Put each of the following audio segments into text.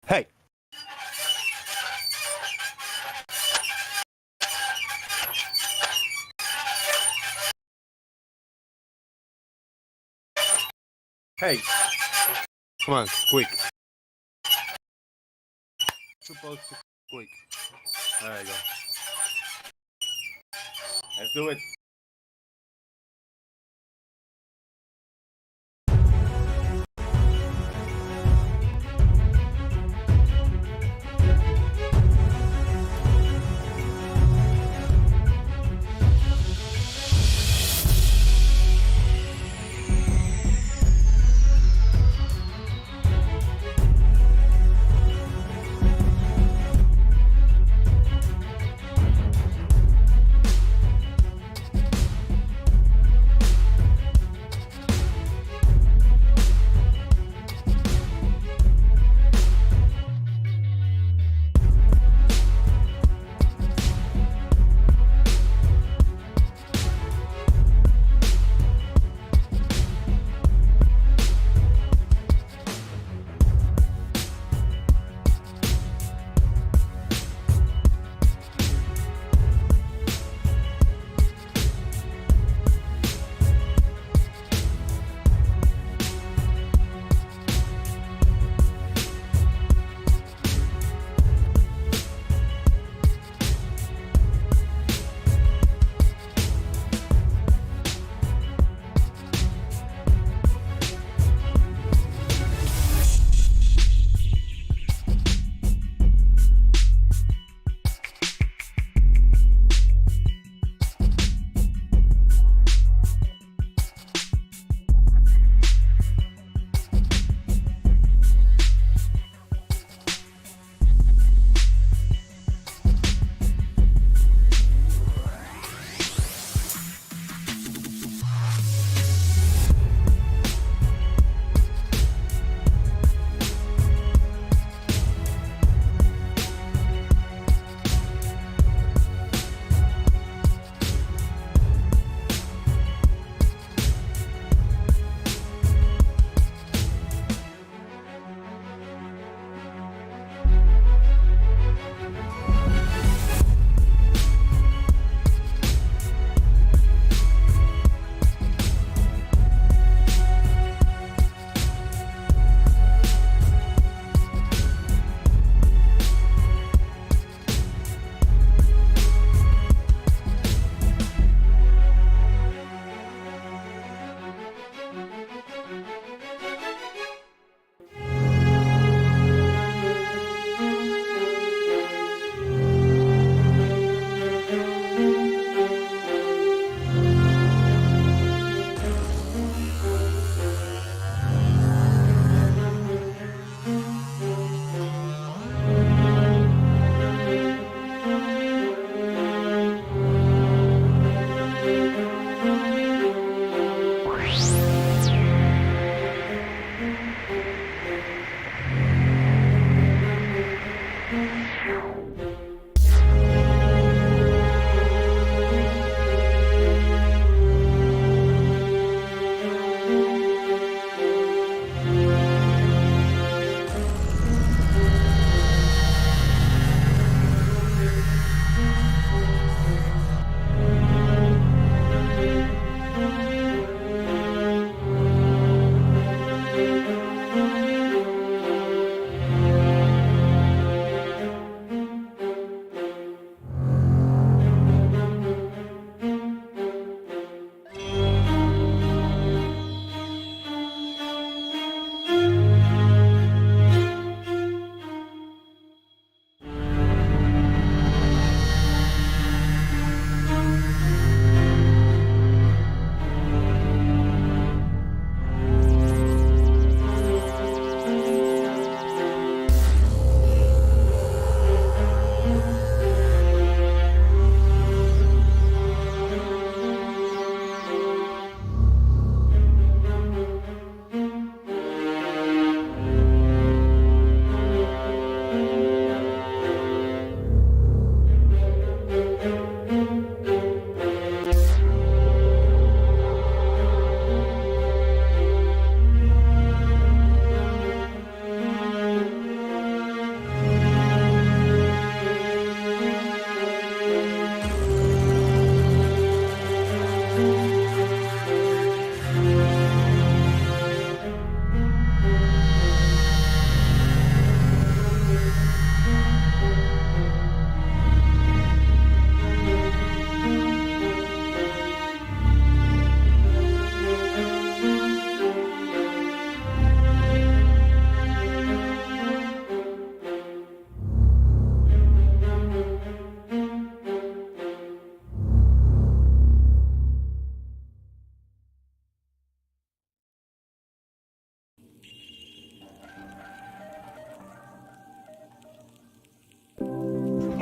Hey. Hey. Come on, quick. Supposed to quick. There you go. Let's do it.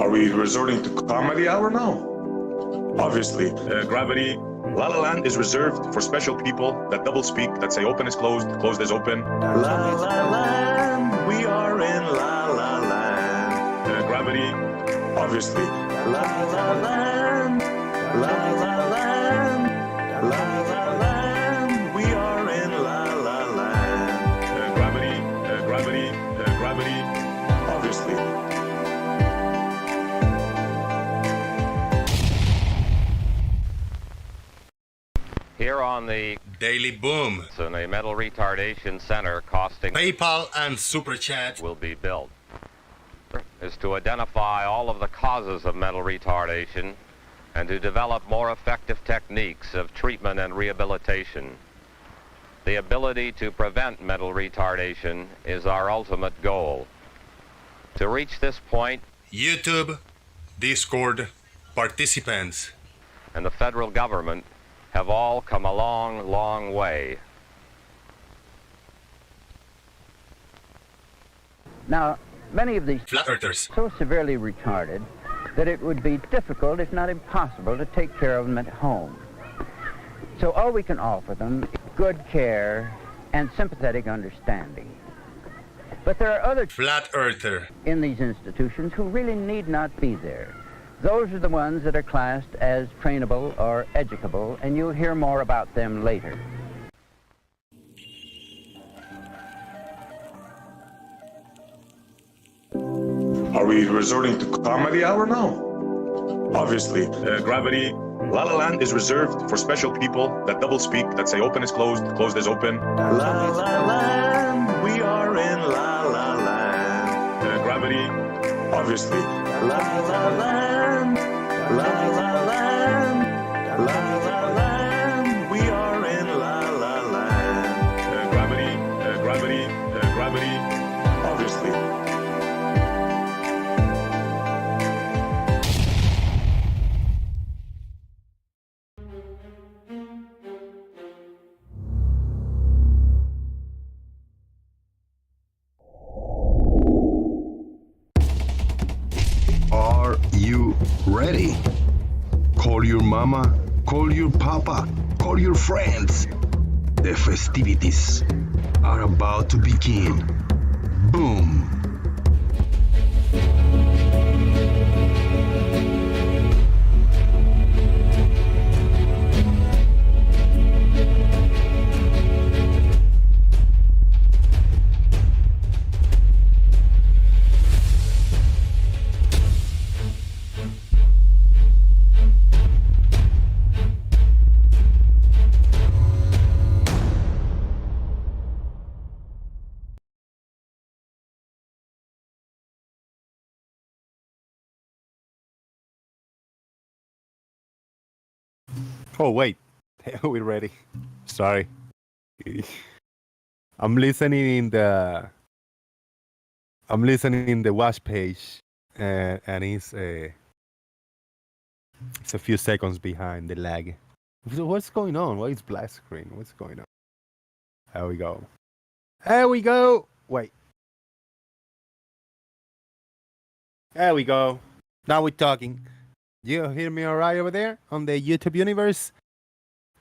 Are we resorting to comedy hour now? Obviously. Gravity. La La Land is reserved for special people that double speak, that say open is closed, closed is open. La La Land, we are in La La Land. Gravity. Obviously. La La Land, La La Land, La La Land, we are in La La Land. Gravity. Gravity. Gravity. Obviously. Here on the Daily Boom, in a mental retardation center costing PayPal and Super Chat. will be built is to identify all of the causes of mental retardation and to develop more effective techniques of treatment and rehabilitation. The ability to prevent mental retardation is our ultimate goal. To reach this point, YouTube, Discord, participants. and the federal government have all come a long, long way. Now, many of these Flat Earthers. are so severely retarded that it would be difficult, if not impossible, to take care of them at home. So all we can offer them is good care and sympathetic understanding. But there are others Flat Earther. in these institutions who really need not be there. Those are the ones that are classed as trainable or educable, and you'll hear more about them later. Are we resorting to comedy hour now? Obviously. Gravity. La La Land is reserved for special people that double speak, that say open is closed, closed is open. La La Land, we are in La La Land. Gravity. Obviously. La La Land, La La Land, La La Land, we are in La La Land. Gravity. Gravity. Gravity. Obviously. Are you ready? Call your mama, call your papa, call your friends. The festivities are about to begin. Boom! Oh wait, we're ready. Sorry, I'm listening in the watch page, and it's a few seconds behind the lag. What's going on? Why is black screen? What's going on? There we go. There we go. Wait. There we go. Now we're talking. You hear me all right over there on the YouTube universe?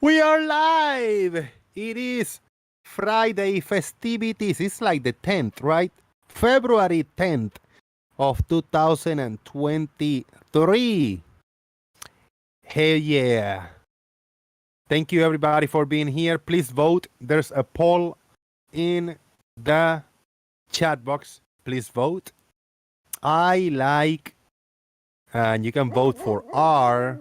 We are live! It is Friday festivities. It's like the 10th, right? February 10th of 2023. Hell yeah. Thank you everybody for being here. Please vote. There's a poll in the chat box. Please vote. I like, and you can vote for R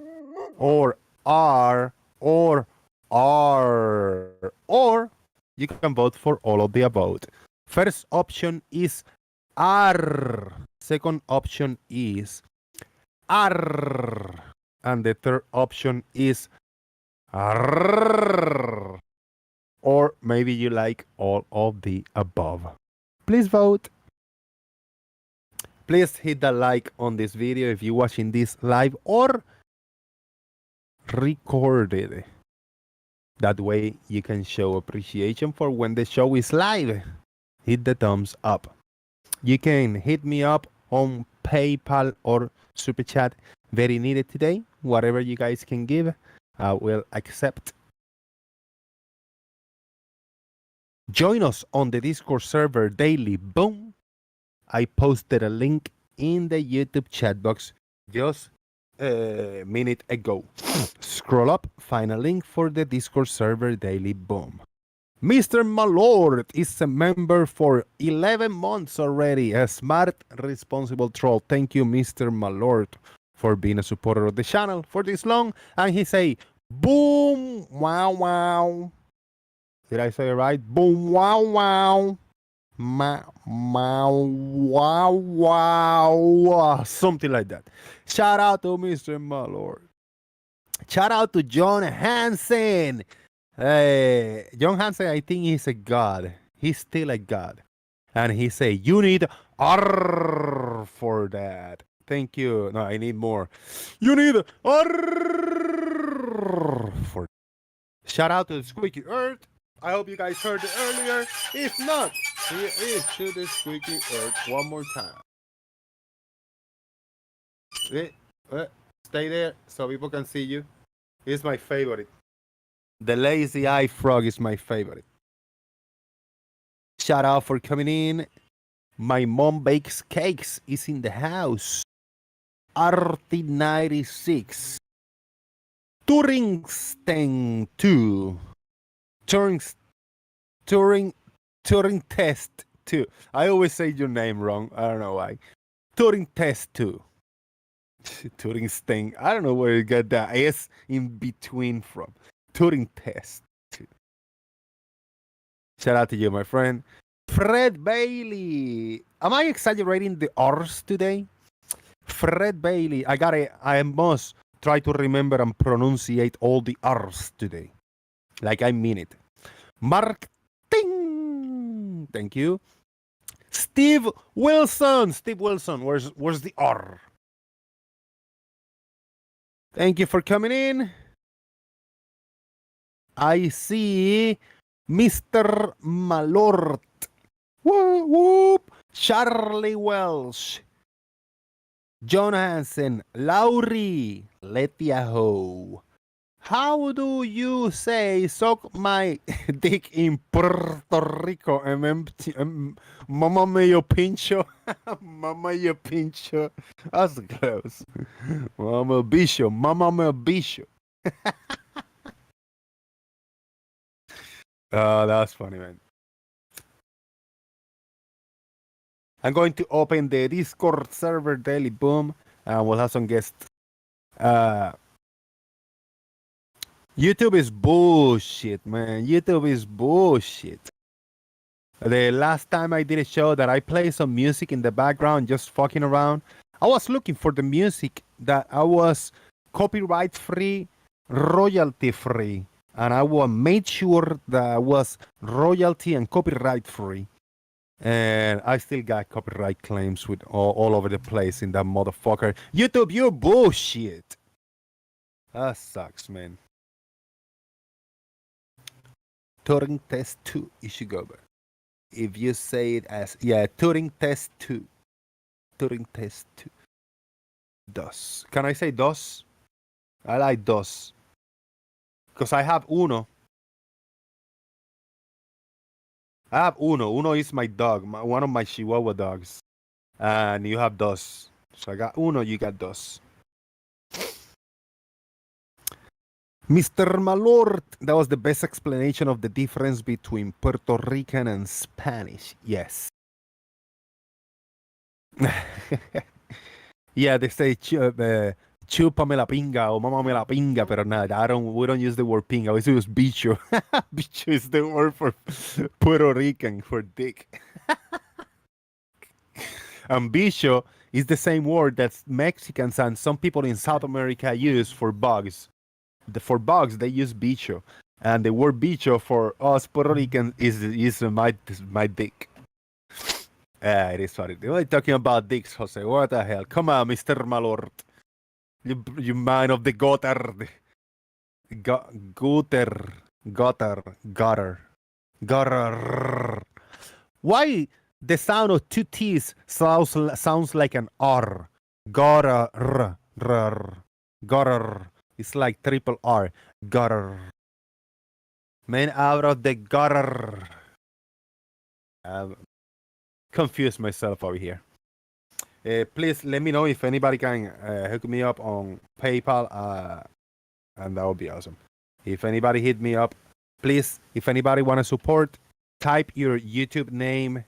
or R or R, or you can vote for all of the above. First option is R. Second option is R. And the third option is R. Or maybe you like all of the above. Please vote. Please hit the like on this video if you're watching this live or recorded. That way you can show appreciation for when the show is live. Hit the thumbs up. You can hit me up on PayPal or super chat. Very needed today. Whatever you guys can give, I will accept. Join us on the Discord server daily. Boom. I posted a link in the YouTube chat box just a minute ago. Scroll up, find a link for the Discord server daily. Boom. Mr. Malord is a member for 11 months already. A smart, responsible troll. Thank you, Mr. Malord, for being a supporter of the channel for this long. And he say, boom, wow, wow. Did I say it right? Boom, wow, wow. Wow, wow. Something like that. Shout out to Mr. Malord. Shout out to John Hansen. Hey, John Hansen, I think he's a god. He's still a god. And he say, you need R for that. Thank you. No, I need more. You need R for. Shout out to the Squeaky Earth. I hope you guys heard it earlier. If not, here is to the Squeaky Earth one more time. Stay there so people can see you. It's my favorite. The lazy eye frog is my favorite. Shout out for coming in. My mom bakes cakes is in the house. RT96. Turingsten 2. Turing test 2. I always say your name wrong. I don't know why. Turing test 2. Turingsten. I don't know where you got that S in between from. Turing test 2. Shout out to you, my friend. Fred Bailey. Am I exaggerating the R's today? Fred Bailey. I must try to remember and pronunciate all the R's today. Like I mean it. Mark Ting. Thank you. Steve Wilson. Steve Wilson. Where's the R? Thank you for coming in. I see Mr. Malort. Whoop, whoop. Charlie Welsh. John Hansen. Laurie. Letiaho. How do you say suck my dick in Puerto Rico? Mama medio pincho. Mama yo pincho. That's close. Mama bicho. Mama me bicho. Oh, that's funny, man. I'm going to open the Discord server daily. Boom. And we'll have some guests. YouTube is bullshit, man. YouTube is bullshit. The last time I did a show that I played some music in the background, just fucking around, I was looking for the music that I was copyright free, royalty free. And I made sure that I was royalty and copyright free. And I still got copyright claims with all over the place in that motherfucker. YouTube, you bullshit. That sucks, man. Turing test 2, Ishigoba. If you say it as, yeah, Turing test 2. Turing test 2. Dos. Can I say dos? I like dos. Because I have uno. I have uno. Uno is my dog, one of my Chihuahua dogs. And you have dos. So I got uno, you got dos. Mr. Malort, that was the best explanation of the difference between Puerto Rican and Spanish. Yes. Yeah, they say chúpame la pinga or mamame la pinga, pero nada, we don't use the word pinga, we use bicho. Bicho is the word for Puerto Rican, for dick. And bicho is the same word that Mexicans and some people in South America use for bugs. For bugs, they use bicho. And the word bicho for us Puerto Ricans is my dick. It is funny. We're talking about dicks, Jose. What the hell? Come on, Mr. Malort. You man of the gutter. Gutter. Why the sound of two T's sounds like an R? Gutter. Gutter. It's like triple R. Gutter. Men out of the gutter. Confused myself over here. Please let me know if anybody can hook me up on PayPal, and that would be awesome. If anybody hit me up, please, if anybody want to support, type your YouTube name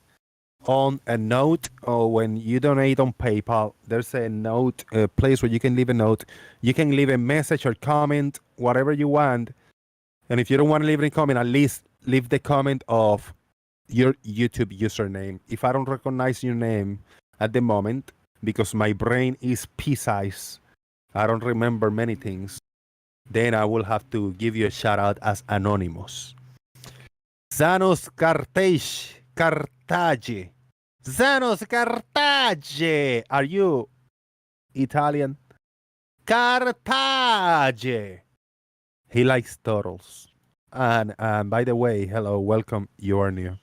on a note, or when you donate on PayPal, there's a note, a place where you can leave a note. You can leave a message or comment, whatever you want. And if you don't want to leave a comment, at least leave the comment of your YouTube username. If I don't recognize your name at the moment, because my brain is pea-size, I don't remember many things, then I will have to give you a shout out as anonymous. Zanos Cartage. Zanos Cartage. Are you Italian? Cartage. He likes turtles. And by the way, hello, welcome. You are new.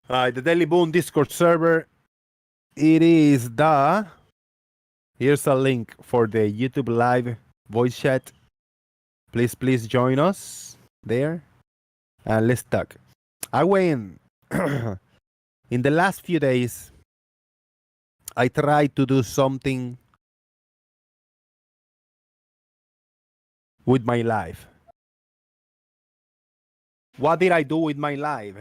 The Daily Boom Discord server. It is the. Here's a link for the YouTube live voice chat. Please join us there. And let's talk. I went in the last few days. I tried to do something with my life. What did I do with my life?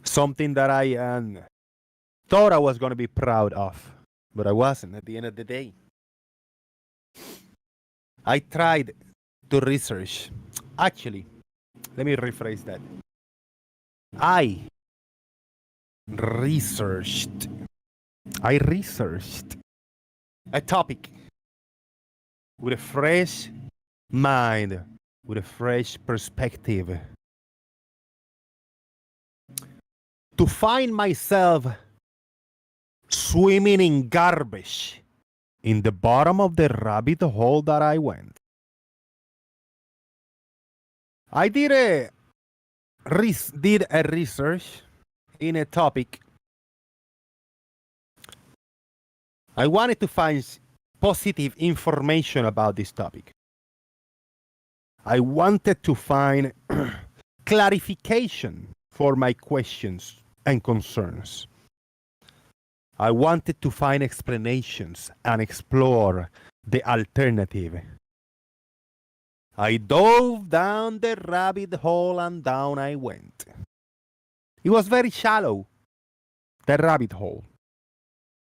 Something that I thought I was going to be proud of, but I wasn't at the end of the day. I tried to research. Actually, let me rephrase that. I researched a topic with a fresh mind, with a fresh perspective, to find myself swimming in garbage in the bottom of the rabbit hole that I went. I did a research in a topic. I wanted to find positive information about this topic. I wanted to find clarification for my questions and concerns. I wanted to find explanations and explore the alternative. I dove down the rabbit hole and down I went. It was very shallow, the rabbit hole.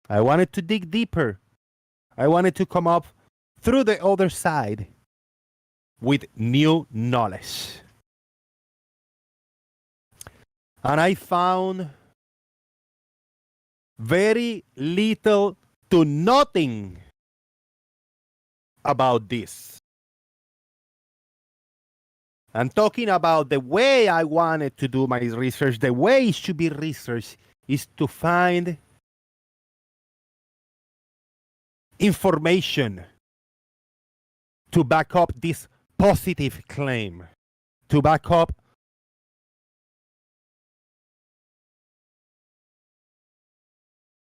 I wanted to dig deeper. I wanted to come up through the other side with new knowledge. And I found very little to nothing about this. I'm talking about the way I wanted to do my research. The way it should be researched is to find information to back up this positive claim, to back up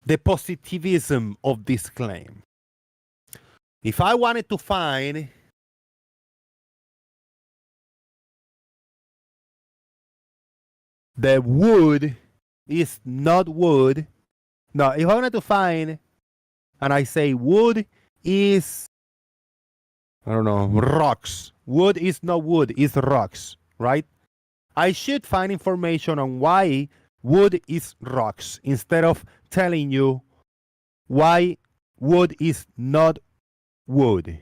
the positivism of this claim. If I wanted to find the wood is not wood. No, if I wanted to find, and I say wood is, I don't know, rocks. Wood is not wood, it's rocks, right? I should find information on why wood is rocks instead of telling you why wood is not wood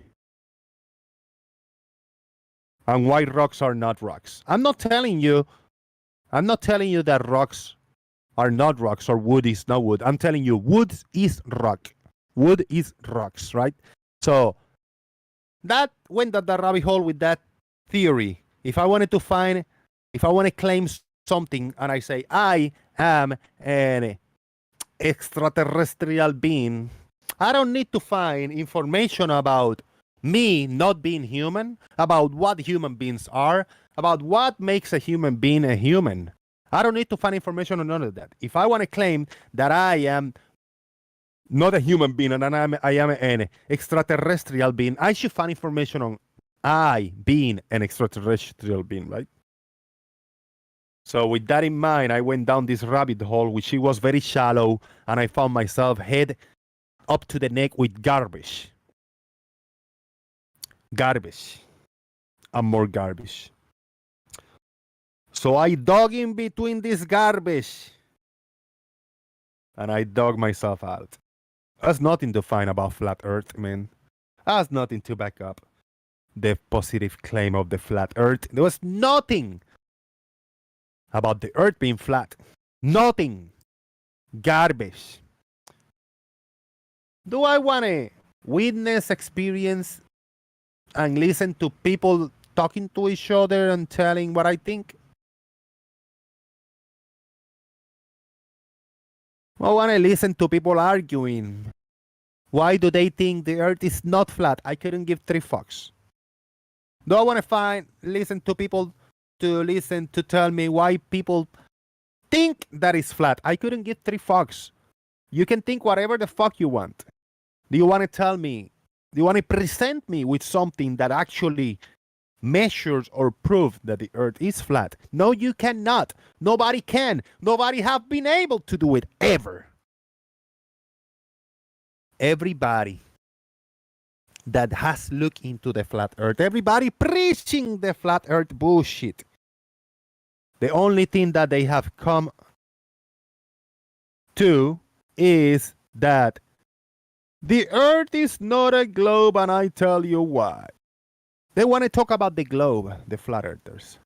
and why rocks are not rocks. I'm not telling you that rocks are not rocks or wood is not wood. I'm telling you wood is rock. Wood is rocks, right? So that went at the rabbit hole with that theory. If I want to claim something and I say I am an extraterrestrial being, I don't need to find information about me not being human, about what human beings are, about what makes a human being a human. I don't need to find information on none of that. If I want to claim that I am not a human being and I am an extraterrestrial being, I should find information on I being an extraterrestrial being, right? So with that in mind, I went down this rabbit hole, which it was very shallow, and I found myself head up to the neck with garbage. Garbage. And more garbage. So I dug in between this garbage. And I dug myself out. There's nothing to find about flat Earth, man. There's nothing to back up the positive claim of the flat Earth. There was nothing about the Earth being flat. Nothing. Garbage. Do I want to witness, experience, and listen to people talking to each other and telling what I think? I want to listen to people arguing. Why do they think the Earth is not flat? I couldn't give 3 fucks. Do I want to listen to people to tell me why people think that it's flat? I couldn't give 3 fucks. You can think whatever the fuck you want. Do you want to tell me? Do you want to present me with something that actually measures or proves that the Earth is flat? No, you cannot. Nobody can. Nobody have been able to do it ever. Everybody that has looked into the flat Earth, everybody preaching the flat Earth bullshit, the only thing that they have come to is that the Earth is not a globe, and I tell you why. They want to talk about the globe, the flat earthers.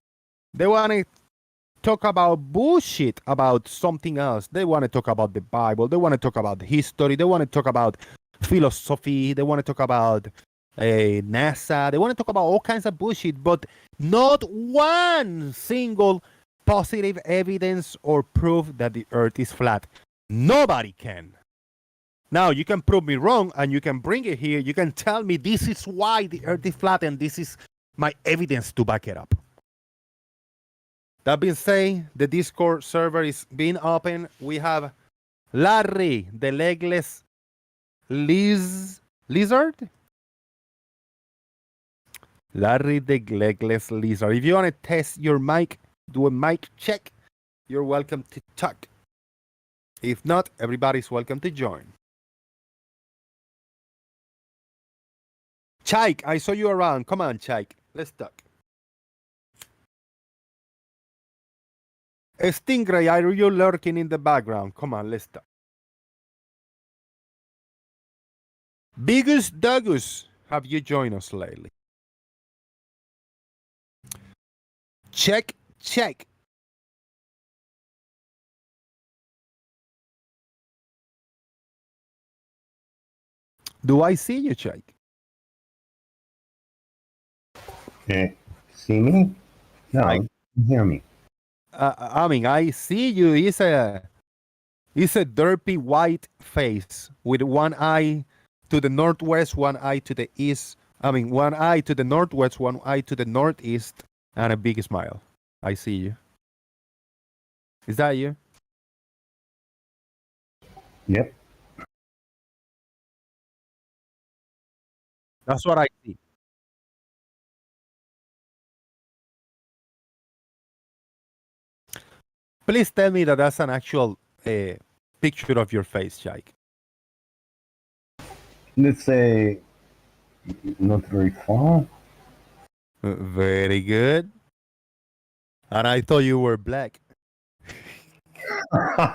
They want to talk about bullshit about something else. They want to talk about the Bible. They want to talk about history. They want to talk about philosophy. They want to talk about NASA. They want to talk about all kinds of bullshit, but not one single positive evidence or proof that the Earth is flat. Nobody can. Now, you can prove me wrong, and you can bring it here. You can tell me this is why the Earth is flat, and this is my evidence to back it up. That being said, the Discord server is being open. We have Larry, the legless lizard. Larry, the legless lizard. If you want to test your mic, do a mic check, you're welcome to talk. If not, everybody's welcome to join. Chike, I saw you around. Come on, Chike. Let's talk. Stingray, are you lurking in the background? Come on, let's talk. Bigus Dogus, have you joined us lately? Check. Do I see you, Chike? See me? No, I- you can hear me. I mean, I see you. It's a derpy white face with one eye to the northwest, one eye to the east. I mean, one eye to the northwest, one eye to the northeast, and a big smile. I see you. Is that you? Yep. That's what I see. Please tell me that that's an actual picture of your face, Chike. Let's say not very far. Very good. And I thought you were black. That's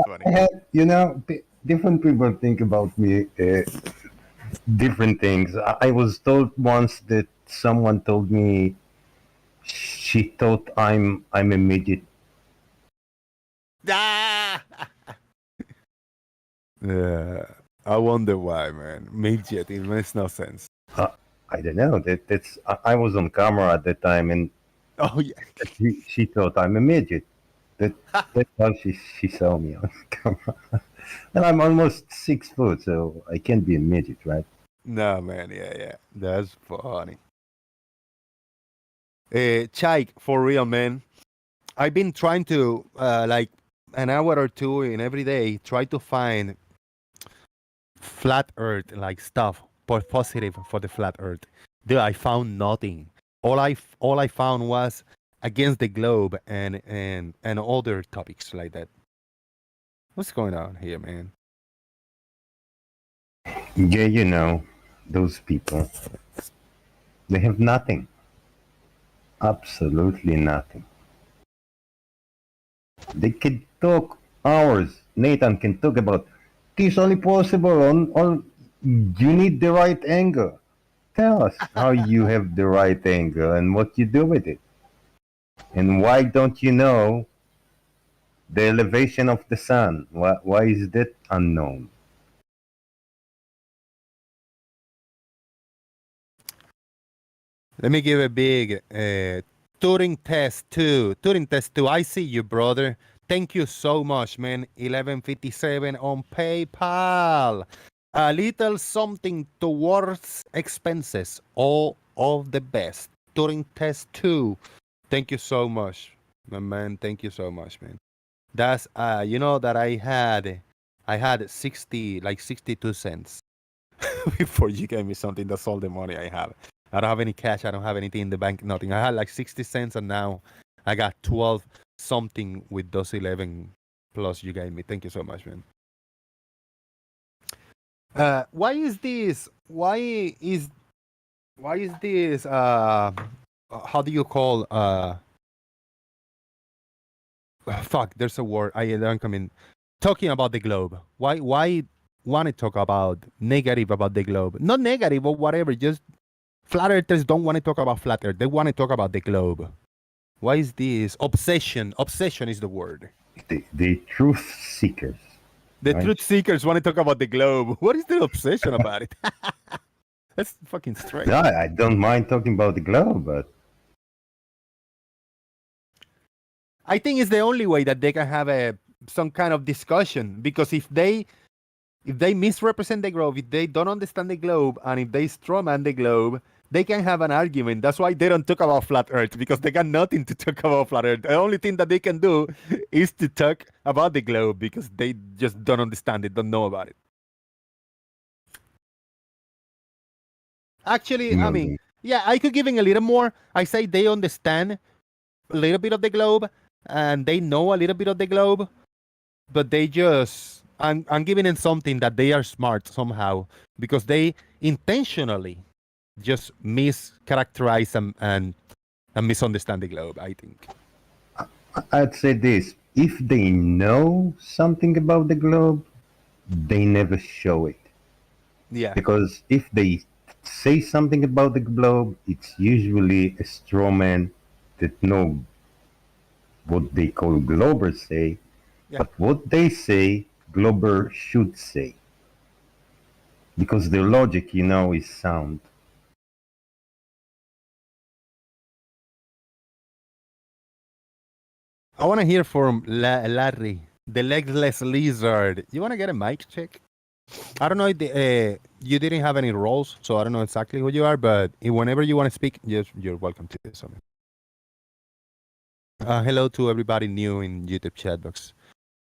funny. You know, different people think about me different things. I was told once that someone told me she thought I'm a midget. Ah! I wonder why, man. Midget, it makes no sense. I don't know. That's I was on camera at the time, and Oh yeah. she thought I'm a midget. That's how she saw me on camera. And I'm almost 6 foot, so I can't be a midget, right? No, man. Yeah. That's funny. Chike, for real, man. I've been trying to like an hour or two in every day try to find flat Earth like stuff positive for the flat Earth. Dude, I found nothing. All I found was against the globe and other topics like that. What's going on here, man? Yeah, you know, those people, they have nothing. Absolutely nothing. They can talk hours. Nathan can talk about this only possible on you need the right angle. Tell us how you have the right angle and what you do with it. And why don't you know the elevation of the sun? Why is that unknown? Let me give a big Turing test 2. Turing test 2. I see you, brother. Thank you so much, man. 1157 on PayPal. A little something towards expenses. All of the best. Turing test 2. Thank you so much, my man. Thank you so much, man. That's you know that I had 62 cents before you gave me something. That's all the money I have. I don't have any cash. I don't have anything in the bank. Nothing. I had like 60 cents, and now I got 12 something with those 11 plus you gave me. Thank you so much, man. Why is this? Why is this? How do you call? Fuck. There's a word. I don't come in. Talking about the globe. Why want to talk about negative about the globe? Not negative or whatever. Just flat earthers don't want to talk about flat earth. They want to talk about the globe. Why is this obsession? Obsession is the word. The truth seekers. The right? truth seekers want to talk about the globe. What is the obsession about it? That's fucking strange. No, I don't mind talking about the globe, but I think it's the only way that they can have some kind of discussion, because if they misrepresent the globe, if they don't understand the globe, and if they strawman the globe, they can have an argument. That's why they don't talk about flat earth, because they got nothing to talk about flat earth. The only thing that they can do is to talk about the globe, because they just don't understand it, don't know about it. Actually, I mean, yeah, I could give in a little more. I say they understand a little bit of the globe, and they know a little bit of the globe, but they just, I'm giving them something that they are smart somehow, because they intentionally just mischaracterize and misunderstand the globe, I think. I'd say this. If they know something about the globe, they never show it. Yeah. Because if they say something about the globe, it's usually a straw man that know what they call globers say, Yeah. but what they say, glober should say. Because their logic, you know, is sound. I want to hear from Larry, the legless lizard. You want to get a mic check? I don't know if you didn't have any roles, so I don't know exactly who you are, but whenever you want to speak, you're welcome to do something. Hello to everybody new in YouTube chat box.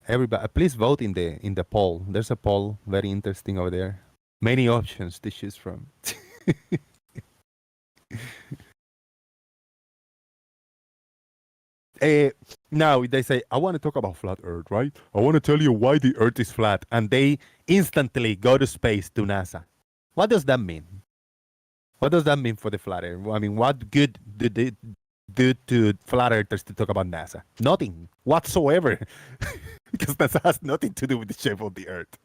Everybody, please vote in the poll. There's a poll, very interesting over there. Many options to choose from. Now they say, I want to talk about flat Earth, right? I want to tell you why the Earth is flat, and they instantly go to space to NASA. What does that mean? What does that mean for the flat Earth? I mean, what good did they do to flat Earthers to talk about NASA? Nothing whatsoever, because NASA has nothing to do with the shape of the Earth.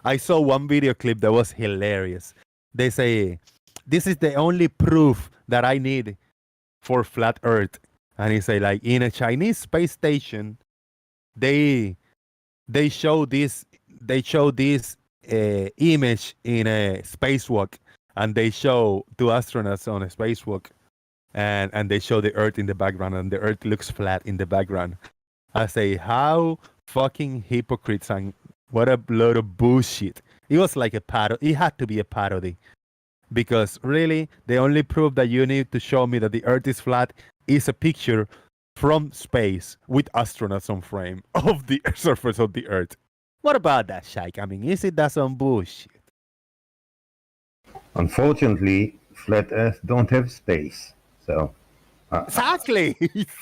I saw one video clip that was hilarious. They say, this is the only proof that I need for flat Earth. And he say, like, in a Chinese space station, they show this image in a spacewalk, and they show two astronauts on a spacewalk, and they show the Earth in the background, and the Earth looks flat in the background. I say, how fucking hypocrites, and what a load of bullshit. It was like a parody. It had to be a parody, Because really, the only proof that you need to show me that the Earth is flat is a picture from space with astronauts on frame of the surface of the Earth. What about that, Chike? I mean, is it that some bullshit? Unfortunately, flat Earth don't have space. So Exactly.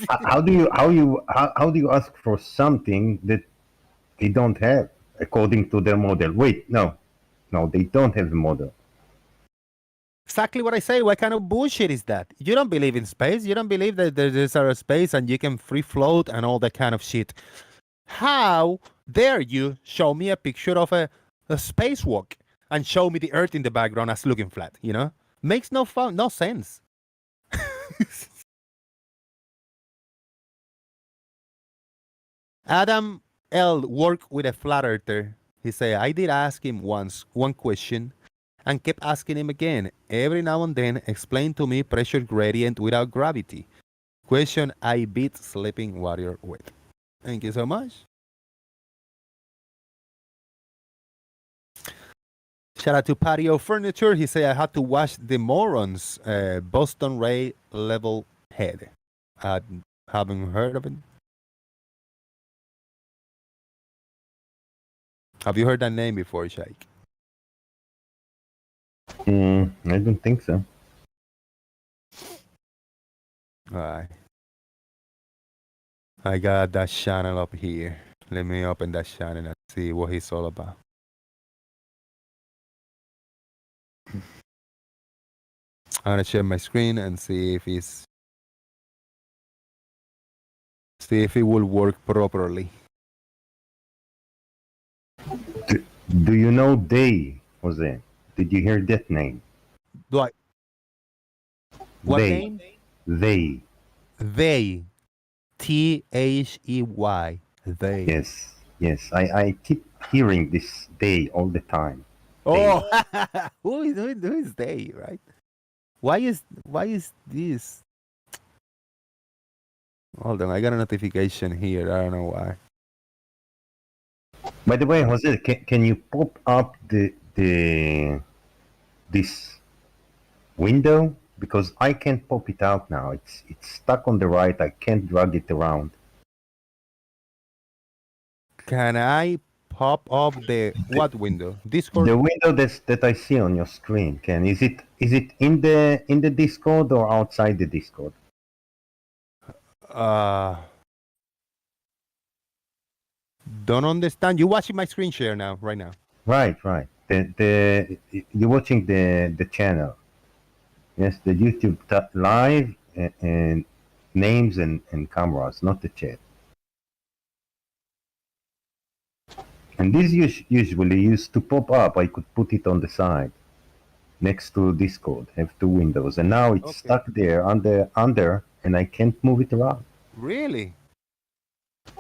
how do you ask for something that they don't have according to their model? Wait, no, they don't have a model. Exactly what I say. What kind of bullshit is that? You don't believe in space. You don't believe that there's a space and you can free float and all that kind of shit. How dare you show me a picture of a spacewalk and show me the Earth in the background as looking flat? You know, makes no sense. Adam L worked with a flat earther. He said, I did ask him once one question and kept asking him again. Every now and then, explain to me pressure gradient without gravity. Question I beat sleeping warrior with. Thank you so much. Shout out to Patio Furniture. He said, I had to watch the Morons, Boston Ray Level Head. I haven't heard of it. Have you heard that name before, Chike? I don't think so. Alright. I got that channel up here. Let me open that channel and see what he's all about. I'm gonna share my screen and see if it will work properly. Do you know Day, Jose? Did you hear that name? Do I? What They. name? They. They. They. They. Yes. I keep hearing this Day all the time. Oh, who is they, right? Why is this? Hold on, I got a notification here. I don't know why. By the way, Jose, can you pop up this window? Because I can't pop it out now. It's stuck on the right. I can't drag it around. Can I pop up the what window? Discord. The window that I see on your screen. Is it in the Discord or outside the Discord? Don't understand. You watching my screen share now, right now? Right. You're watching the channel. Yes, the YouTube live and names and cameras, not the chat. And this usually used to pop up. I could put it on the side next to Discord, have two windows, and now it's stuck there under, and I can't move it around. Really?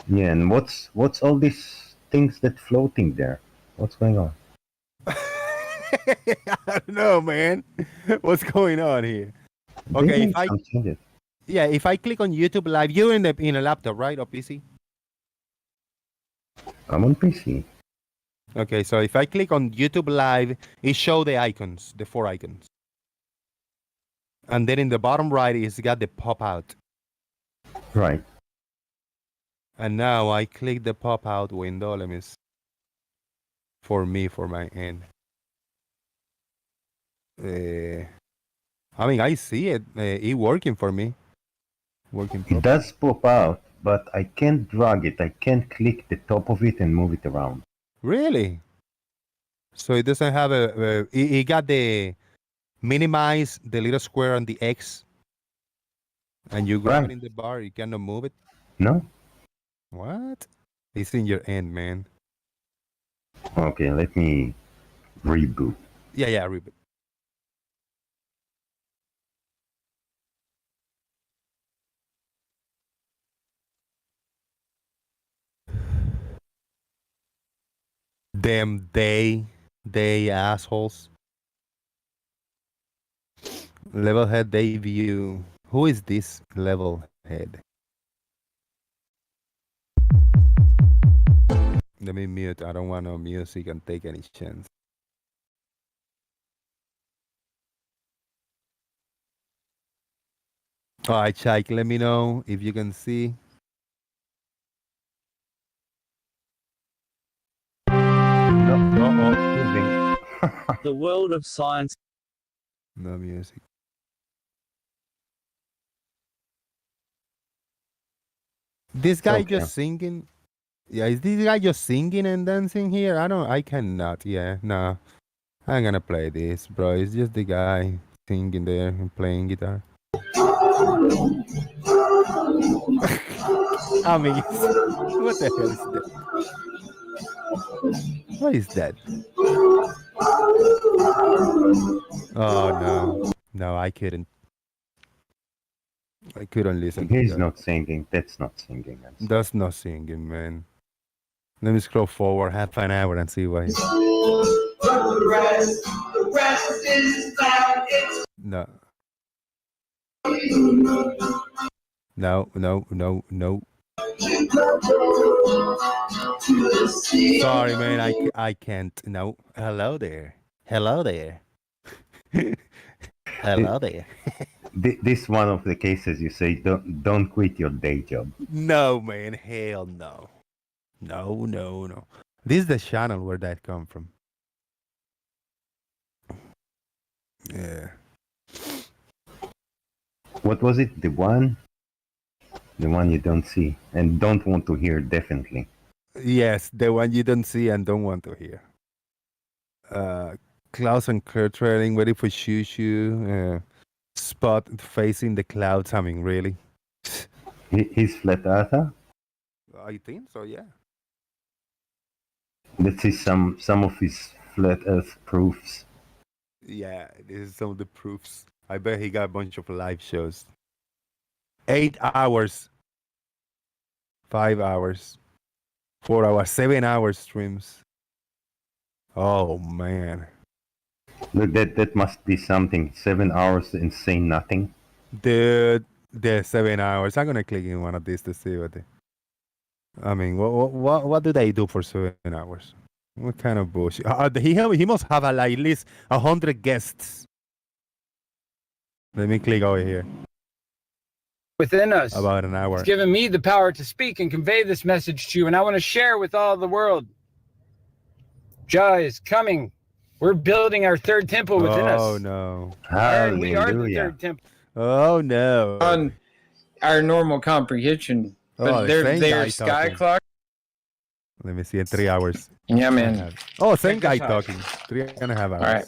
Yeah, and what's all these things that floating there? What's going on? I don't know, man. What's going on here? Okay, if I click on YouTube Live, you're in a laptop, right, or PC? I'm on PC. Okay, so if I click on YouTube Live, it shows the icons, the 4 icons. And then in the bottom right, it's got the pop out. Right. And now I click the pop out window. Let me see. For my end. I mean, I see it. It working for me. Working. It does pop out, but I can't drag it. I can't click the top of it and move it around. Really? So it doesn't have it got the minimize the little square on the X, and you grab it in the bar. You cannot move it. No. What? It's in your end, man. Okay, let me reboot. Yeah, reboot. Damn, they assholes. Levelhead debut. Who is this Levelhead? Let me mute. I don't want no music and take any chance. All right, Chike, let me know if you can see. No, The world of science. No music. This guy okay. just singing. Yeah, is this guy just singing and dancing here? I cannot. Yeah, no. I'm gonna play this, bro. It's just the guy singing there and playing guitar. I mean, what the hell is that? What is that? Oh no, no, I couldn't. I couldn't listen to He's that. not singing. That's not singing. That's not singing, man. Let me scroll forward half an hour and see what. No. No, no, no, no. Sorry, man. I can't. No. Hello there. Hello there. Hello there. This one of the cases you say don't quit your day job. No, man. Hell no. No, no, no. This is the channel where that come from. Yeah. What was it? The one you don't see and don't want to hear, definitely. Yes, the one you don't see and don't want to hear. Clouds and curtailing, waiting for Shoo Shoo. Spot facing the clouds. I mean, really? He's flat earther. I think so, yeah. Let's see some of his flat earth proofs. Yeah, this is some of the proofs. I bet he got a bunch of live shows. 8 hours. 5 hours. 4 hours. 7 hours streams. Oh, man. Look, that must be something. 7 hours and say nothing. Dude, the 7 hours. I'm gonna click in one of these to see what they... I mean, what do they do for 7 hours? What kind of bullshit? He must have at least 100 guests. Let me click over here. Within us. About an hour. It's given me the power to speak and convey this message to you, and I want to share with all the world. Jah is coming. We're building our third temple within us. Oh no. We are the third temple. Oh no. On our normal comprehension. But they're sky talking. clock. Let me see in 3 hours. Yeah, man. Oh, same Check guy this out. talking. 3.5 hours. All right.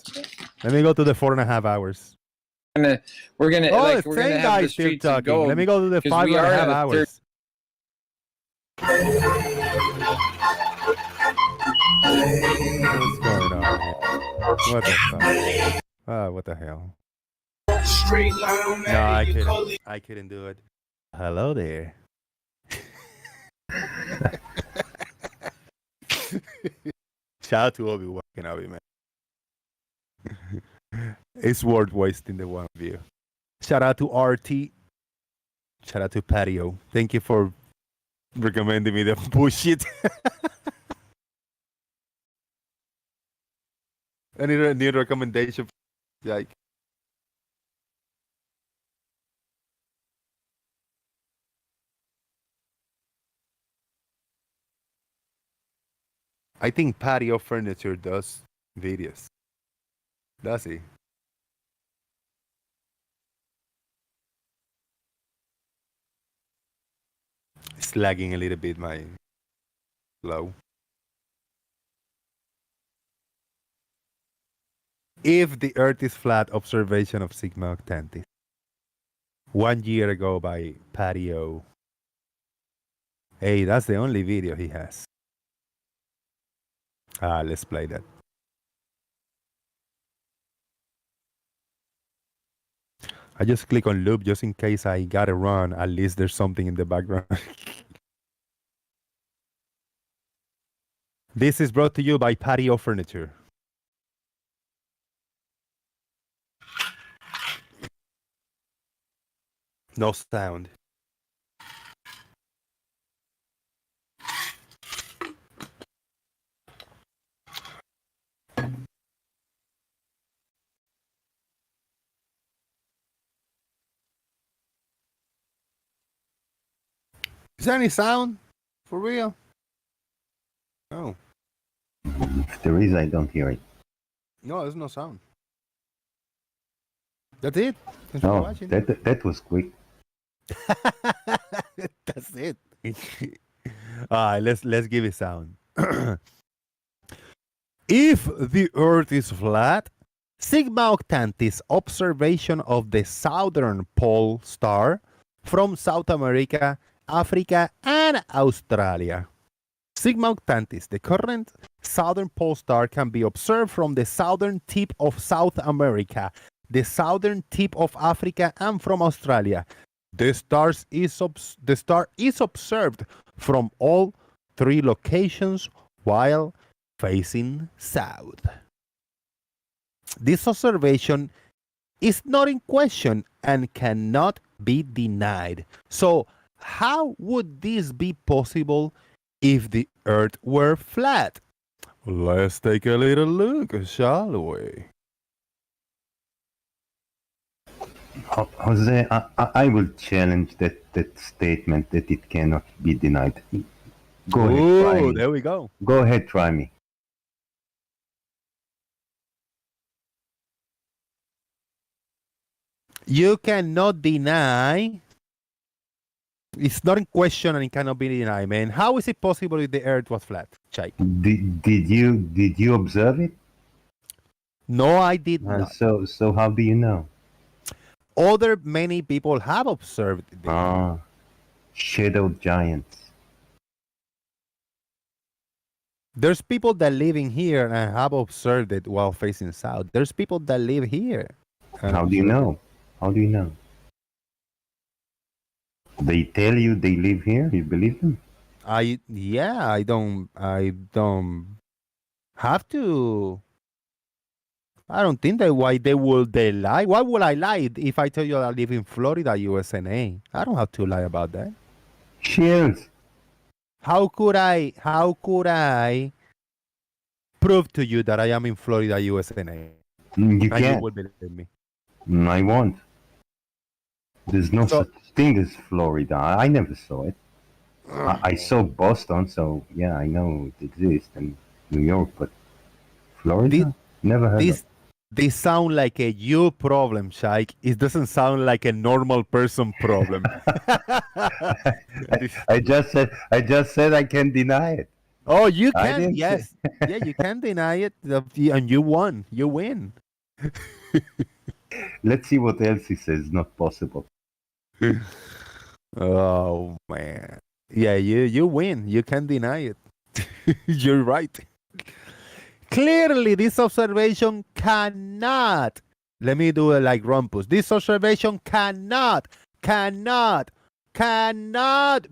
Let me go to the 4.5 hours. We're gonna Oh, like the we're same gonna have guy the still streets of talking. gold. Let me go to the 'cause we are 5.5 the hours. What's going on here? What the fuck? Ah, what the hell? No, I couldn't do it. Hello there. Shout out to Obi-Wan Kenobi, man. It's worth wasting the one view. Shout out to RT. Shout out to Patio. Thank you for recommending me the bullshit. Any new recommendation? Like, I think Patio Furniture does videos. Does he? It's lagging a little bit, my low. If the Earth is flat, observation of Sigma Octantis. 1 year ago by Patio. Hey, that's the only video he has. Let's play that. I just click on loop just in case I gotta run. At least there's something in the background. This is brought to you by Patio Furniture. No sound. Is there any sound? For real? No. If there is, I don't hear it. No, there's no sound. That's it. Thanks for No, watching. that was quick. That's it. All right, let's give it sound. If the Earth is flat, Sigma Octantis observation of the southern pole star from South America, Africa, and Australia. Sigma Octantis, the current southern pole star, can be observed from the southern tip of South America, the southern tip of Africa, and from Australia. The star is observed from all three locations while facing south. This observation is not in question and cannot be denied. So, how would this be possible if the Earth were flat? Let's take a little look, shall we? Jose, I will challenge that statement that it cannot be denied. Go ahead, try me. There we go. Go ahead, try me. You cannot deny. It's not in question and it cannot be denied, man. How is it possible if the Earth was flat, Chike? Did you observe it? No, I did not. So how do you know? Many people have observed it. Shadow giants. There's people that live in here and have observed it while facing south. There's people that live here. How do you know? How do you know? They tell you they live here. You believe them? I don't have to. I don't think that why they lie. Why would I lie if I tell you I live in Florida, USA? I don't have to lie about that. Cheers. How could I prove to you that I am in Florida, USA? You can't. You would believe me. I won't. There's no such thing as Florida. I never saw it. I saw Boston, so yeah, I know it exists, and New York, but Florida? Never heard of it. This sound like a you problem, Chike. It doesn't sound like a normal person problem. I just said I can deny it. Oh, you can, yes. Yeah, you can deny it, and you won. You win. Let's see what else he says. Not possible. Oh man. Yeah, you win. You can deny it. You're right. Clearly, this observation cannot. Let me do it like Rumpus. This observation cannot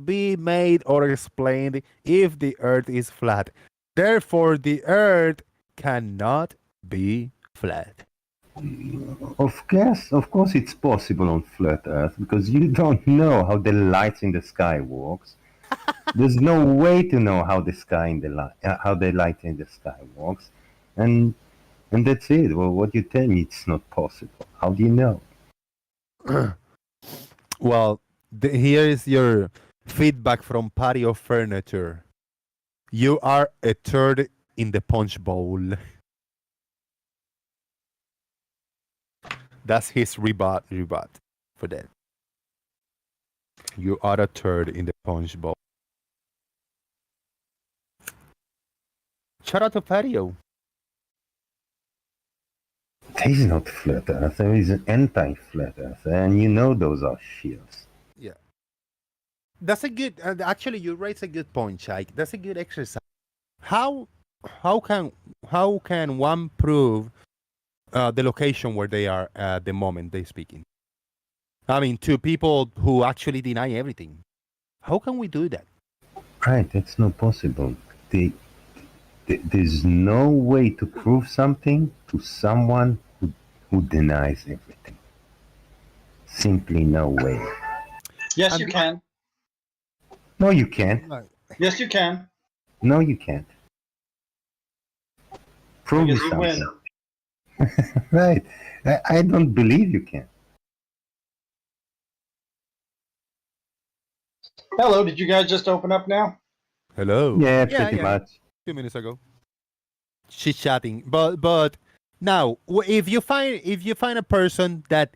be made or explained if the Earth is flat. Therefore, the Earth cannot be flat. Of course, it's possible on flat Earth because you don't know how the lights in the sky works. There's no way to know how the light in the sky works, and that's it. Well, what you tell me, it's not possible. How do you know? Well, here is your feedback from Patio Furniture. You are a turd in the punch bowl. That's his rebut for that. You are a turd in the punch bowl. Shout out to Patio. There is not flat Earth. There is an anti-flat Earth, and you know those are shields. Yeah, that's a good. Actually, you raise a good point, Chike. That's a good exercise. How can one prove the location where they are at the moment they speaking? I mean, to people who actually deny everything. How can we do that? Right, that's not possible. There's no way to prove something to someone who denies everything. Simply no way. Yes, you can. No, you can't. Yes, you can. No, you can't. Prove me You something. win. Right. I don't believe you can. Hello, did you guys just open up now? Hello. Yeah, pretty much. 2 minutes ago. She's chatting, but now if you find a person that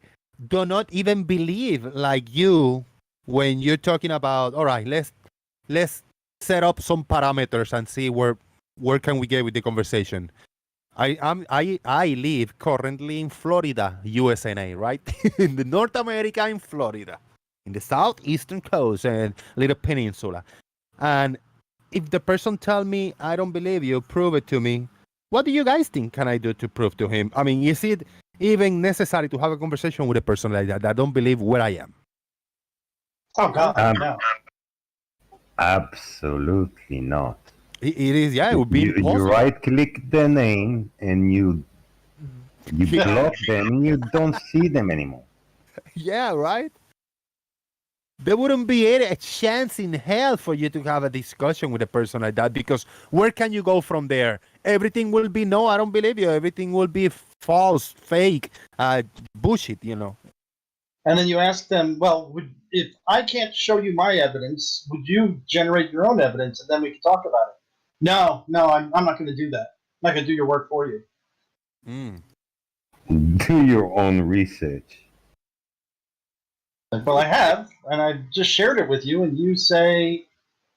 do not even believe like you when you're talking about, all right, let's set up some parameters and see where can we get with the conversation. I live currently in Florida, USA, right? In the North America, in Florida, in the southeastern coast and little peninsula. And if the person tell me, I don't believe you, prove it to me. What do you guys think can I do to prove to him? I mean, is it even necessary to have a conversation with a person like that don't believe where I am? Oh, God, no. Absolutely not. It is, yeah, it would be impossible. You right-click the name and you block them and you don't see them anymore. Yeah, right? There wouldn't be a chance in hell for you to have a discussion with a person like that, because where can you go from there? Everything will be, no, I don't believe you. Everything will be false, fake, bullshit, you know. And then you ask them, well, if I can't show you my evidence, would you generate your own evidence and then we can talk about it? No, I'm not going to do that. I'm not going to do your work for you. Do your own research. Well, I have, and I just shared it with you, and you say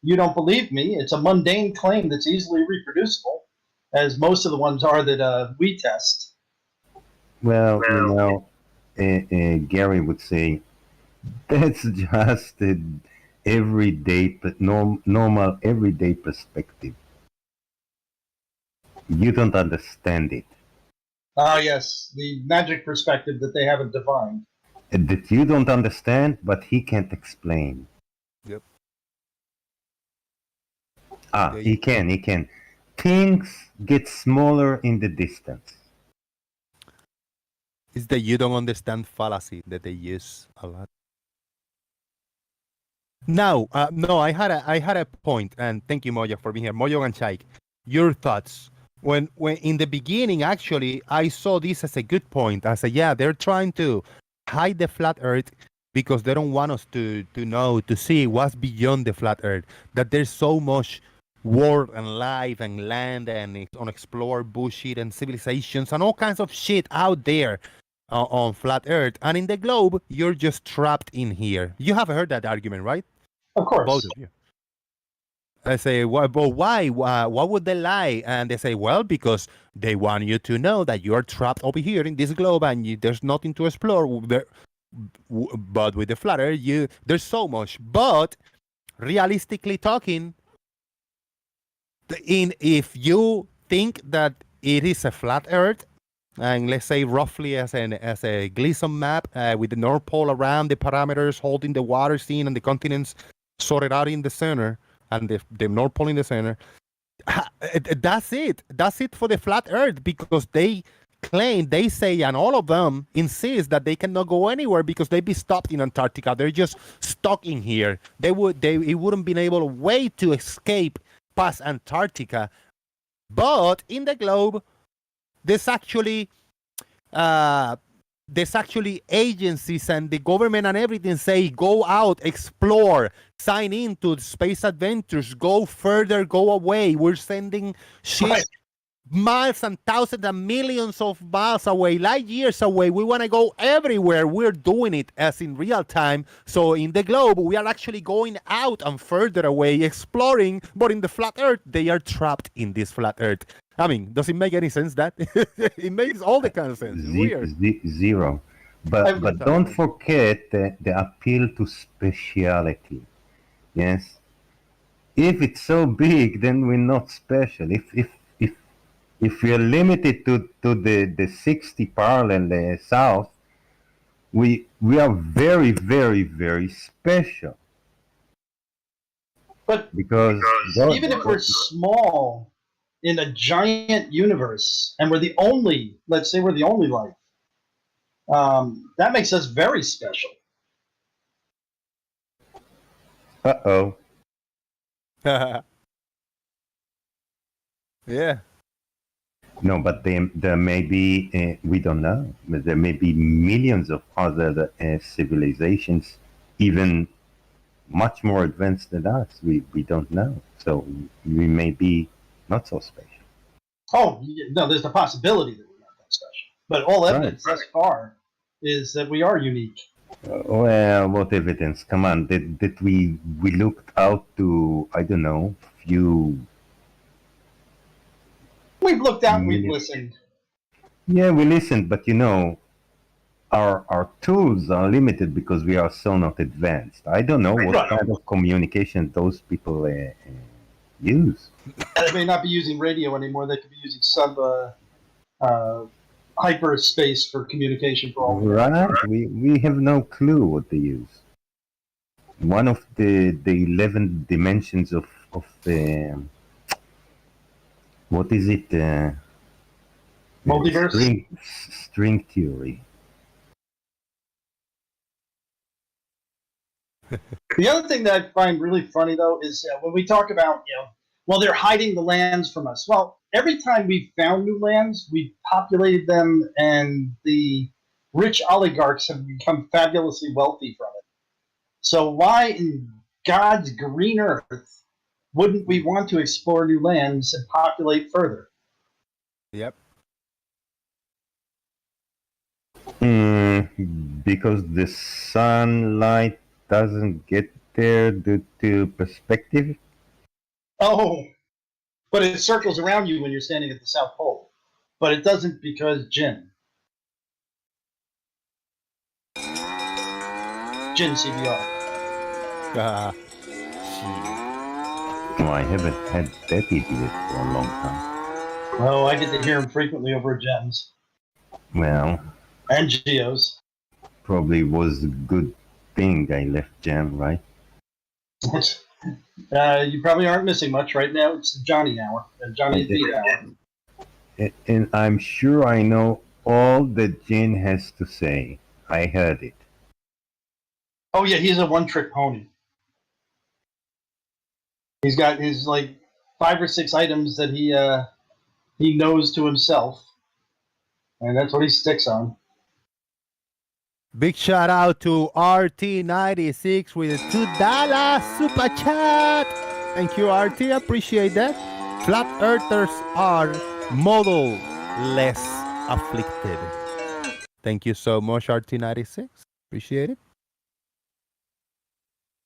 you don't believe me. It's a mundane claim that's easily reproducible, as most of the ones are that we test. Well, you know, Gary would say that's just an everyday, normal everyday perspective. You don't understand it. Ah, yes, the magic perspective that they haven't defined. That you don't understand, but he can't explain. Yep. He can. Things get smaller in the distance. It's the you don't understand fallacy that they use a lot. Now, no, I had a point, and thank you, Moyock, for being here. Moyock and Chike, your thoughts. When in the beginning, actually, I saw this as a good point. I said, yeah, they're trying to hide the flat earth because they don't want us to know, to see what's beyond the flat earth, that there's so much world and life and land and unexplored bullshit and civilizations and all kinds of shit out there on flat earth. And in the globe, you're just trapped in here. You have heard that argument, right? Of course. Both of you. I say, well, but why? Why would they lie? And they say, well, because they want you to know that you are trapped over here in this globe and there's nothing to explore. But with the flat earth, there's so much. But realistically talking, if you think that it is a flat earth, and let's say roughly as a Gleason map with the North Pole around, the parameters holding the water scene and the continents sorted out in the center, and the North Pole in the center. That's it. That's it for the flat earth, because they claim, they say, and all of them insist that they cannot go anywhere because they'd be stopped in Antarctica. They're just stuck in here. It wouldn't been able to way to escape past Antarctica. But in the globe, there's actually agencies and the government and everything say, go out, explore, sign in to space adventures, go further, go away. We're sending shit miles and thousands and millions of miles away, light years away. We want to go everywhere. We're doing it as in real time. So in the globe, we are actually going out and further away, exploring. But in the flat earth, they are trapped in this flat earth. I mean, does it make any sense that? It makes all the kind of sense. Weird. Zero. But don't forget the appeal to speciality. Yes. If it's so big, then we're not special. If we are limited to the 60 parallel south, we are very, very, very special. But because even if we're small in a giant universe and we're the only, let's say we're the only life, that makes us very special. Uh-oh. Yeah. No, but there may be, we don't know, but there may be millions of other civilizations, even much more advanced than us. We don't know. So we may be not so special. Oh, no, there's the possibility that we're not that special. But all evidence thus far is that we are unique. Well, what evidence? Come on, that we looked out to, I don't know, few. We've looked out and we've listened. Yeah, we listened, but our tools are limited because we are so not advanced. I don't know what kind of communication those people use. They may not be using radio anymore. They could be using hyperspace for communication for all. Right, we have no clue what they use. One of the 11 dimensions of the what is it? Multiverse? String theory. The other thing that I find really funny, though, is when we talk about, well, they're hiding the lands from us. Well, every time we've found new lands, we've populated them, and the rich oligarchs have become fabulously wealthy from it. So why in God's green earth wouldn't we want to explore new lands and populate further? Yep. Because the sunlight doesn't get there due to perspective. Oh, but it circles around you when you're standing at the South Pole. But it doesn't because Jin CBR. No, I haven't had that idiot for a long time. Oh, I get to hear him frequently over at Gems. Well. And Geos. Probably was a good thing I left Jam, right? You probably aren't missing much right now. It's the Johnny hour. The Johnny V hour. And I'm sure I know all that Jin has to say. I heard it. Oh, yeah, he's a one-trick pony. He's got his, 5 or 6 items that he knows to himself. And that's what he sticks on. Big shout out to RT96 with a $2 super chat. Thank you, RT. Appreciate that. Flat earthers are model-less afflicted. Thank you so much, RT96. Appreciate it.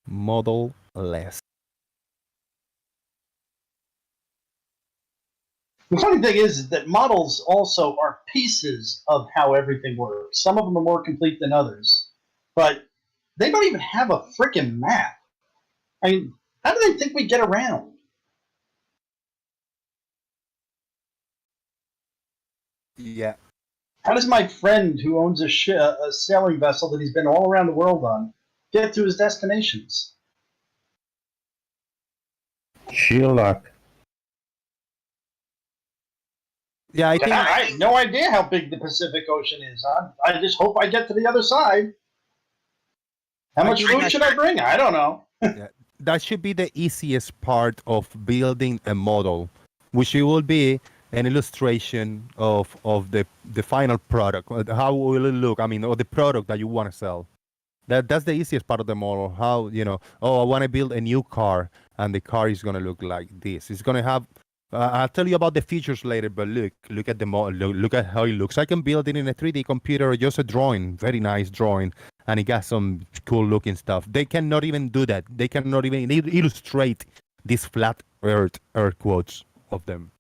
Model-less. The funny thing is that models also are pieces of how everything works. Some of them are more complete than others. But they don't even have a freaking map. I mean, how do they think we get around? Yeah. How does my friend who owns a sailing vessel that he's been all around the world on get to his destinations? Sheer luck. Yeah, I think I have no idea how big the Pacific Ocean is. I just hope I get to the other side. How much food should I bring? I don't know. Yeah, that should be the easiest part of building a model, which will be an illustration of the final product. How will it look? I mean, or the product that you want to sell. That's the easiest part of the model. How, I want to build a new car, and the car is going to look like this. It's going to have. I'll tell you about the features later, but look at the model. Look at how it looks. I can build it in a 3D computer, just a drawing, very nice drawing, and it got some cool looking stuff. They cannot even do that. They cannot even illustrate these flat earth quotes of them.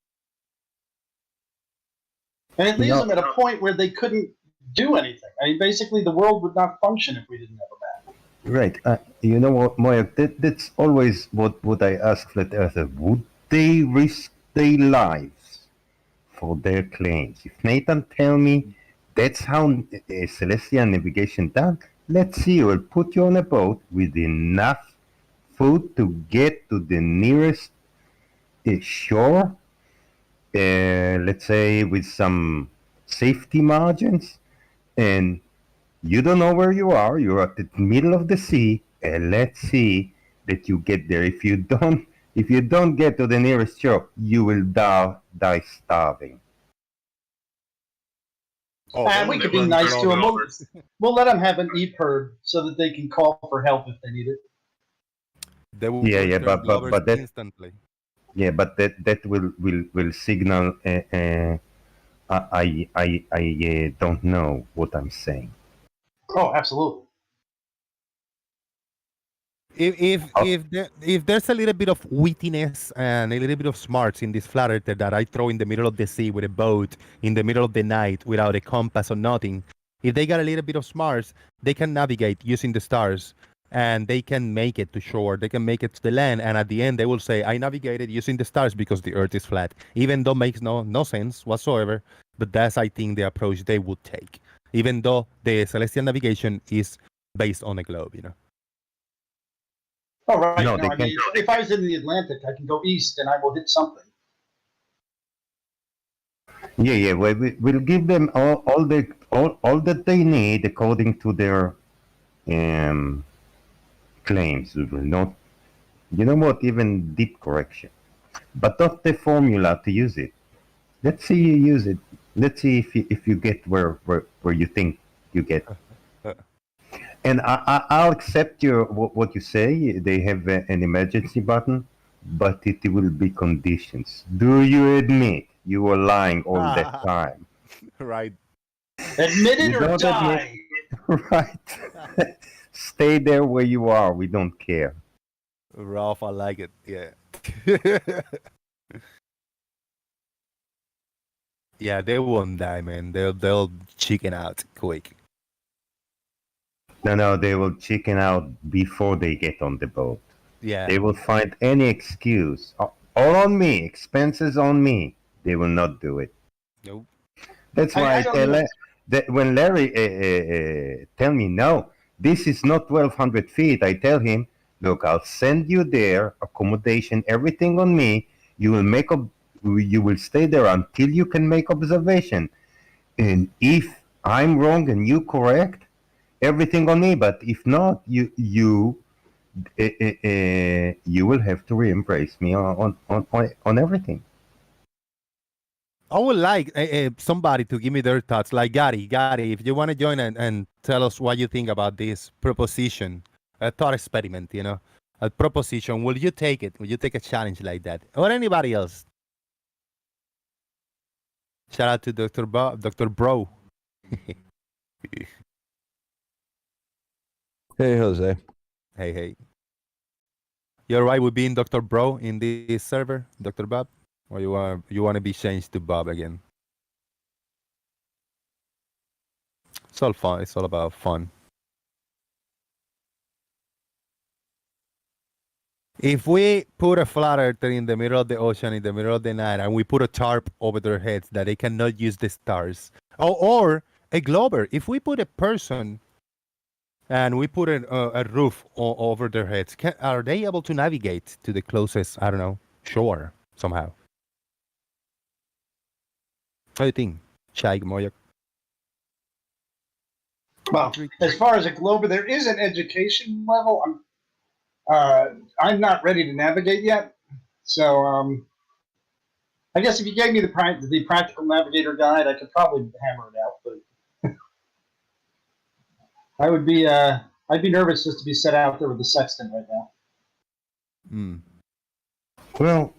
And it leaves them at a point where they couldn't do anything. I mean, basically, the world would not function if we didn't have a map. Right. You know what, Moyock? That's always what I ask Flat Earther. Would they risk their lives for their claims? If Nathan tell me that's how celestial navigation done, let's see. We'll put you on a boat with enough food to get to the nearest shore. Let's say with some safety margins, and you don't know where you are. You're at the middle of the sea, and let's see that you get there. If you don't get to the nearest shore, you will die starving. And we could be nice to them. We'll let them have an EPIRB so that they can call for help if they need it. They will Yeah, turn glovers but that instantly. yeah, but that will signal. I don't know what I'm saying. Oh, absolutely. If there's a little bit of wittiness and a little bit of smarts in this flat earther that I throw in the middle of the sea with a boat in the middle of the night without a compass or nothing, if they got a little bit of smarts, they can navigate using the stars and they can make it to shore. They can make it to the land, and at the end they will say, "I navigated using the stars because the Earth is flat," even though it makes no sense whatsoever. But that's, I think, the approach they would take, even though the celestial navigation is based on a globe. Oh, right. No, No, they I mean, if I was in the Atlantic, I can go east and I will hit something. Yeah. We'll give them all that they need according to their claims. We will not, you know what, even deep correction, but not the formula to use it. Let's see you use it. Let's see if you get where you think you get. And I'll accept what you say. They have an emergency button, but it will be conditions. Do you admit you were lying all that time? Right. Admit it You or don't die. Right. Stay there where you are. We don't care. Ralph, I like it. Yeah. Yeah, they won't die, man. They'll chicken out quick. No, they will chicken out before they get on the boat. Yeah. They will find any excuse. All on me. Expenses on me. They will not do it. Nope. That's why I tell that when Larry tell me, no, this is not 1,200 feet, I tell him, look, I'll send you there, accommodation, everything on me. You will stay there until you can make observation. And if I'm wrong and you correct, everything on me. But if not, you will have to re-embrace me on everything. I would like somebody to give me their thoughts, like Gary, if you want to join and tell us what you think about this proposition, a thought experiment, a proposition. Will you take it? Will you take a challenge like that? Or anybody else? Shout out to Dr. Bro. Hey, Jose. Hey. You're right with being Dr. Bro in this server, Dr. Bob? Or you want to be changed to Bob again? It's all fun. It's all about fun. If we put a flat earther in the middle of the ocean in the middle of the night and we put a tarp over their heads that they cannot use the stars, or a glober, if we put a person and we put a roof over their heads, are they able to navigate to the closest, I don't know, shore somehow? What do you think, Chike, Moyock? Well, as far as a globe, there is an education level. I'm not ready to navigate yet, so I guess if you gave me the practical navigator guide, I could probably hammer it out. But I'd be nervous just to be set out there with the sextant right now. Well,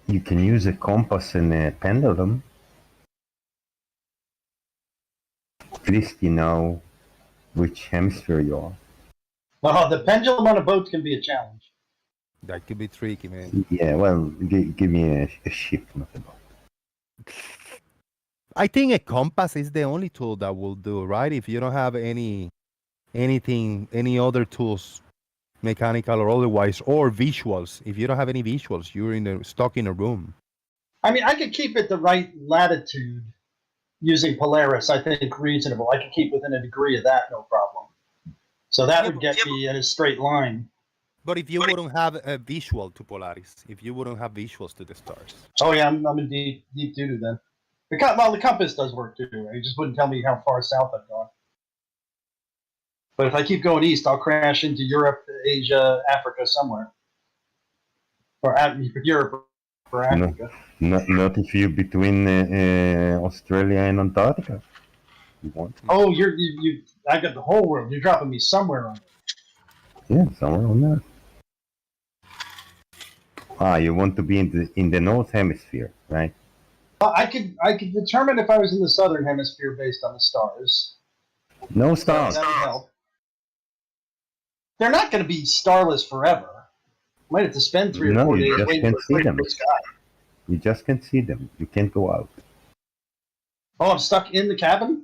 you can use a compass and a pendulum. At least you know which hemisphere you are. Well, the pendulum on a boat can be a challenge. That could be tricky, man. Yeah, well, give me a ship, not a boat. I think a compass is the only tool that will do, right? If you don't have any other tools, mechanical or otherwise, or visuals. If you don't have any visuals, you're stuck in a room. I mean, I could keep it the right latitude using Polaris. I think reasonable. I could keep within a degree of that, no problem. So that would get me in a straight line. But if you wouldn't have a visual to Polaris, if you wouldn't have visuals to the stars. Oh yeah, I'm in deep doo-doo then. The compass does work too. It just wouldn't tell me how far south I've gone. But if I keep going east, I'll crash into Europe, Asia, Africa, somewhere. Or Europe or Africa. Not if you're between Australia and Antarctica. You want to. Oh, I got the whole world. You're dropping me somewhere on it. Yeah, somewhere on there. You want to be in the North Hemisphere, right? I could determine if I was in the southern hemisphere based on the stars. No stars. That would help. They're not going to be starless forever. Might have to spend 3 or 4 days you just waiting can't for see a them. blue sky. You just can't see them. You can't go out. Oh, I'm stuck in the cabin?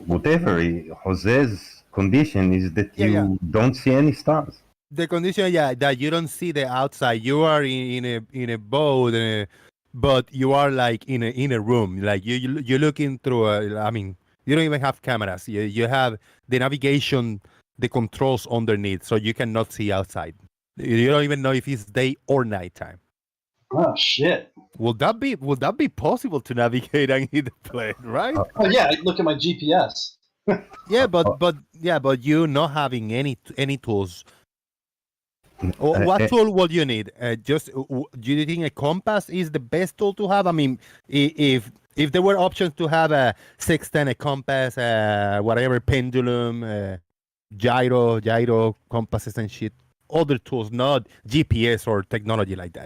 Whatever. Jose's condition is that you don't see any stars. The condition, that you don't see the outside. You are in a boat, but you are like in a room. Like you're looking through you don't even have cameras. You have the navigation, the controls underneath, so you cannot see outside. You don't even know if it's day or nighttime. Oh shit! Would that be possible to navigate and hit the plane, right? Oh yeah, I look at my GPS. but you not having any tools. What tool would you need? Do you think a compass is the best tool to have? I mean, if there were options to have a sextant, a compass, whatever, pendulum, gyro compasses and shit, other tools, not GPS or technology like that.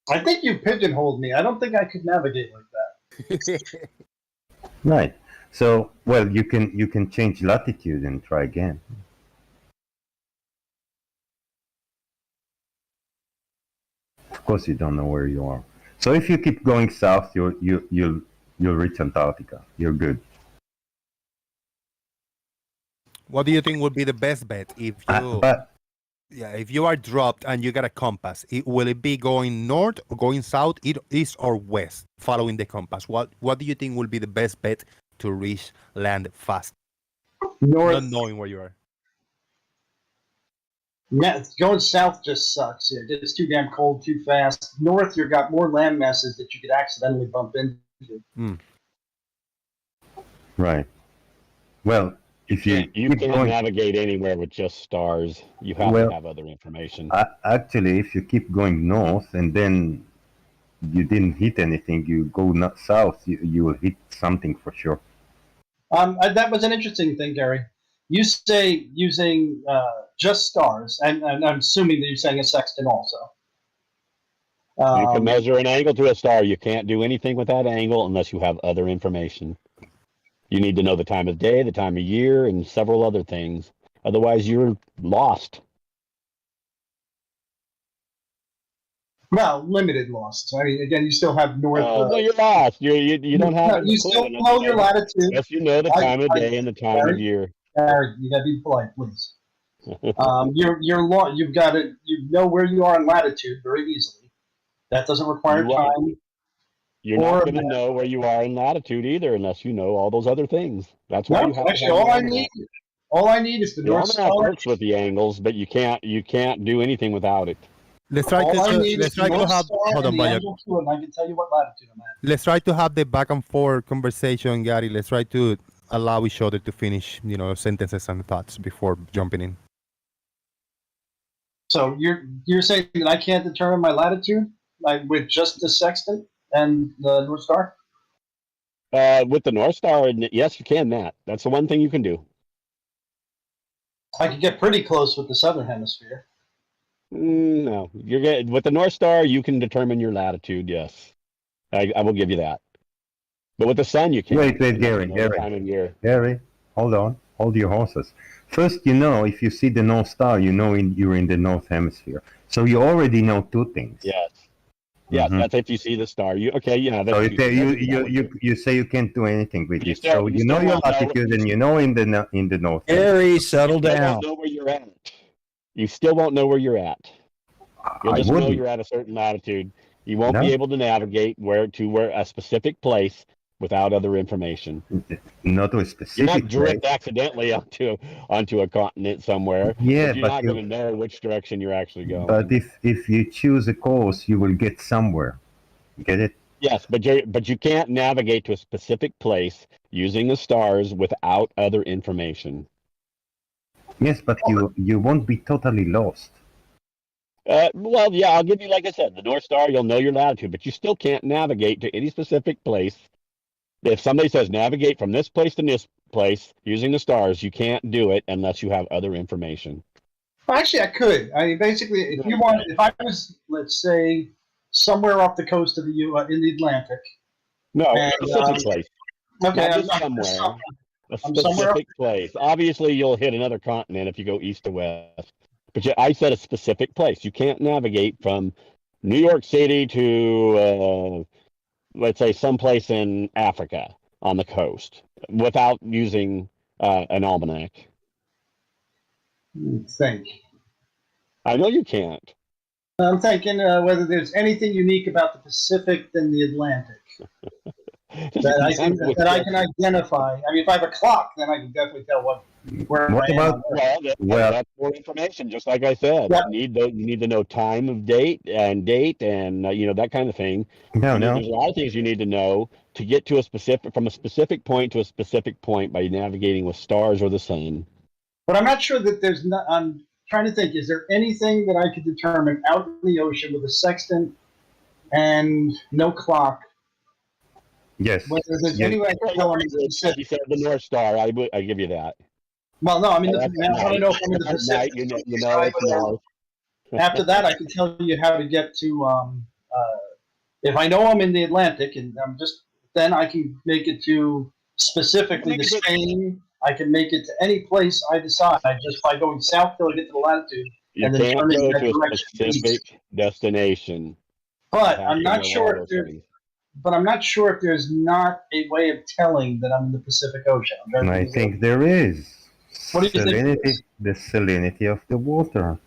I think you pigeonholed me. I don't think I could navigate like that. Right. So, well, you can change latitude and try again. Of course, you don't know where you are. So if you keep going south, you'll reach Antarctica. You're good. What do you think would be the best bet if you? If you are dropped and you got a compass, will it be going north, or going south, east, or west, following the compass? What do you think will be the best bet to reach land fast? North. Not knowing where you are. Yeah, going south just sucks. It's too damn cold, too fast. North, you've got more land masses that you could accidentally bump into. Right. Well, if you can't navigate anywhere with just stars. You have to have other information. Actually, if you keep going north and then you didn't hit anything, you go not south, you will hit something for sure. That was an interesting thing, Gary. You say using just stars, and I'm assuming that you're saying a sextant also. You can measure an angle to a star. You can't do anything with that angle unless you have other information. You need to know the time of day, the time of year, and several other things. Otherwise, you're lost. Well, limited lost. I mean, again, you still have north. No, you're lost. You don't have. You still know your latitude. Yes, you know the time of day and the time of year. Gary, you gotta be polite, please. You've got it. You know where you are in latitude very easily. That doesn't require time. You're not going to know where you are in latitude either, unless you know all those other things. That's why you have actually, to have all I need is the North Star. Works with the angles, but you can't do anything without it. Let's try to have. Hold on, Moyock. And I can tell you what latitude I'm at. Let's try to have the back and forth conversation, Gary. Let's try to allow each other to finish, sentences and thoughts before jumping in. So you're saying that I can't determine my latitude with just the sextant and the North Star? With the North Star, yes, you can. That's the one thing you can do. I could get pretty close with the Southern Hemisphere. No, with the North Star, you can determine your latitude. Yes, I will give you that. But with the sun, you can't. Wait, Gary, hold on. Hold your horses. First, if you see the North Star, you're in the North Hemisphere. So you already know two things. Yes. Yeah, that's if you see the star. So you say you can't do anything with it. So you know your latitude and in the North. Gary, settle down. You don't know where you're at. You still won't know where you're at. You'll just know you're at a certain latitude. You won't be able to navigate where a specific place without other information. Not a specific. You might drift accidentally onto a continent somewhere. Yeah, but you're not going to know which direction you're actually going. But if you choose a course, you will get somewhere. Get it? Yes, but you can't navigate to a specific place using the stars without other information. Yes, but you won't be totally lost. Well, yeah, I'll give you, like I said, the North Star, you'll know your latitude, but you still can't navigate to any specific place. If somebody says navigate from this place to this place using the stars, you can't do it unless you have other information. Well, actually, I could. I mean, basically, if you want, if I was, let's say, somewhere off the coast of the in the Atlantic. No, and, a specific place. Okay, Not just somewhere. A I'm somewhere. specific place. Obviously, you'll hit another continent if you go east to west. But I said a specific place. You can't navigate from New York City to, let's say, someplace in Africa on the coast without using an almanac. Think. I know you can't. I'm thinking whether there's anything unique about the Pacific than the Atlantic that I can identify. I mean, if I have a clock, then I can definitely tell where I am. Well, that's more information. Just like I said, Yep. you need to know time of date and that kind of thing. No. There's a lot of things you need to know to get to from a specific point to a specific point by navigating with stars or the sun. But I'm not sure that there's not. I'm trying to think. Is there anything that I could determine out in the ocean with a sextant and no clock? Yes. Whether there's any way I can tell I'm in the Pacific. You said the North Star. I give you that. Well, no, I mean, I want to know if I'm in the Pacific. After that, I can tell you how to get to. If I know I'm in the Atlantic, and then I can make it to specifically to Spain. I can make it to any place I decide just by going south till I get to the latitude. You and then can't turning go that to a direction specific destination. But I'm not sure if there. But I'm not sure if there's not a way of telling that I'm in the Pacific Ocean. I think there is. What do you think? The salinity of the water.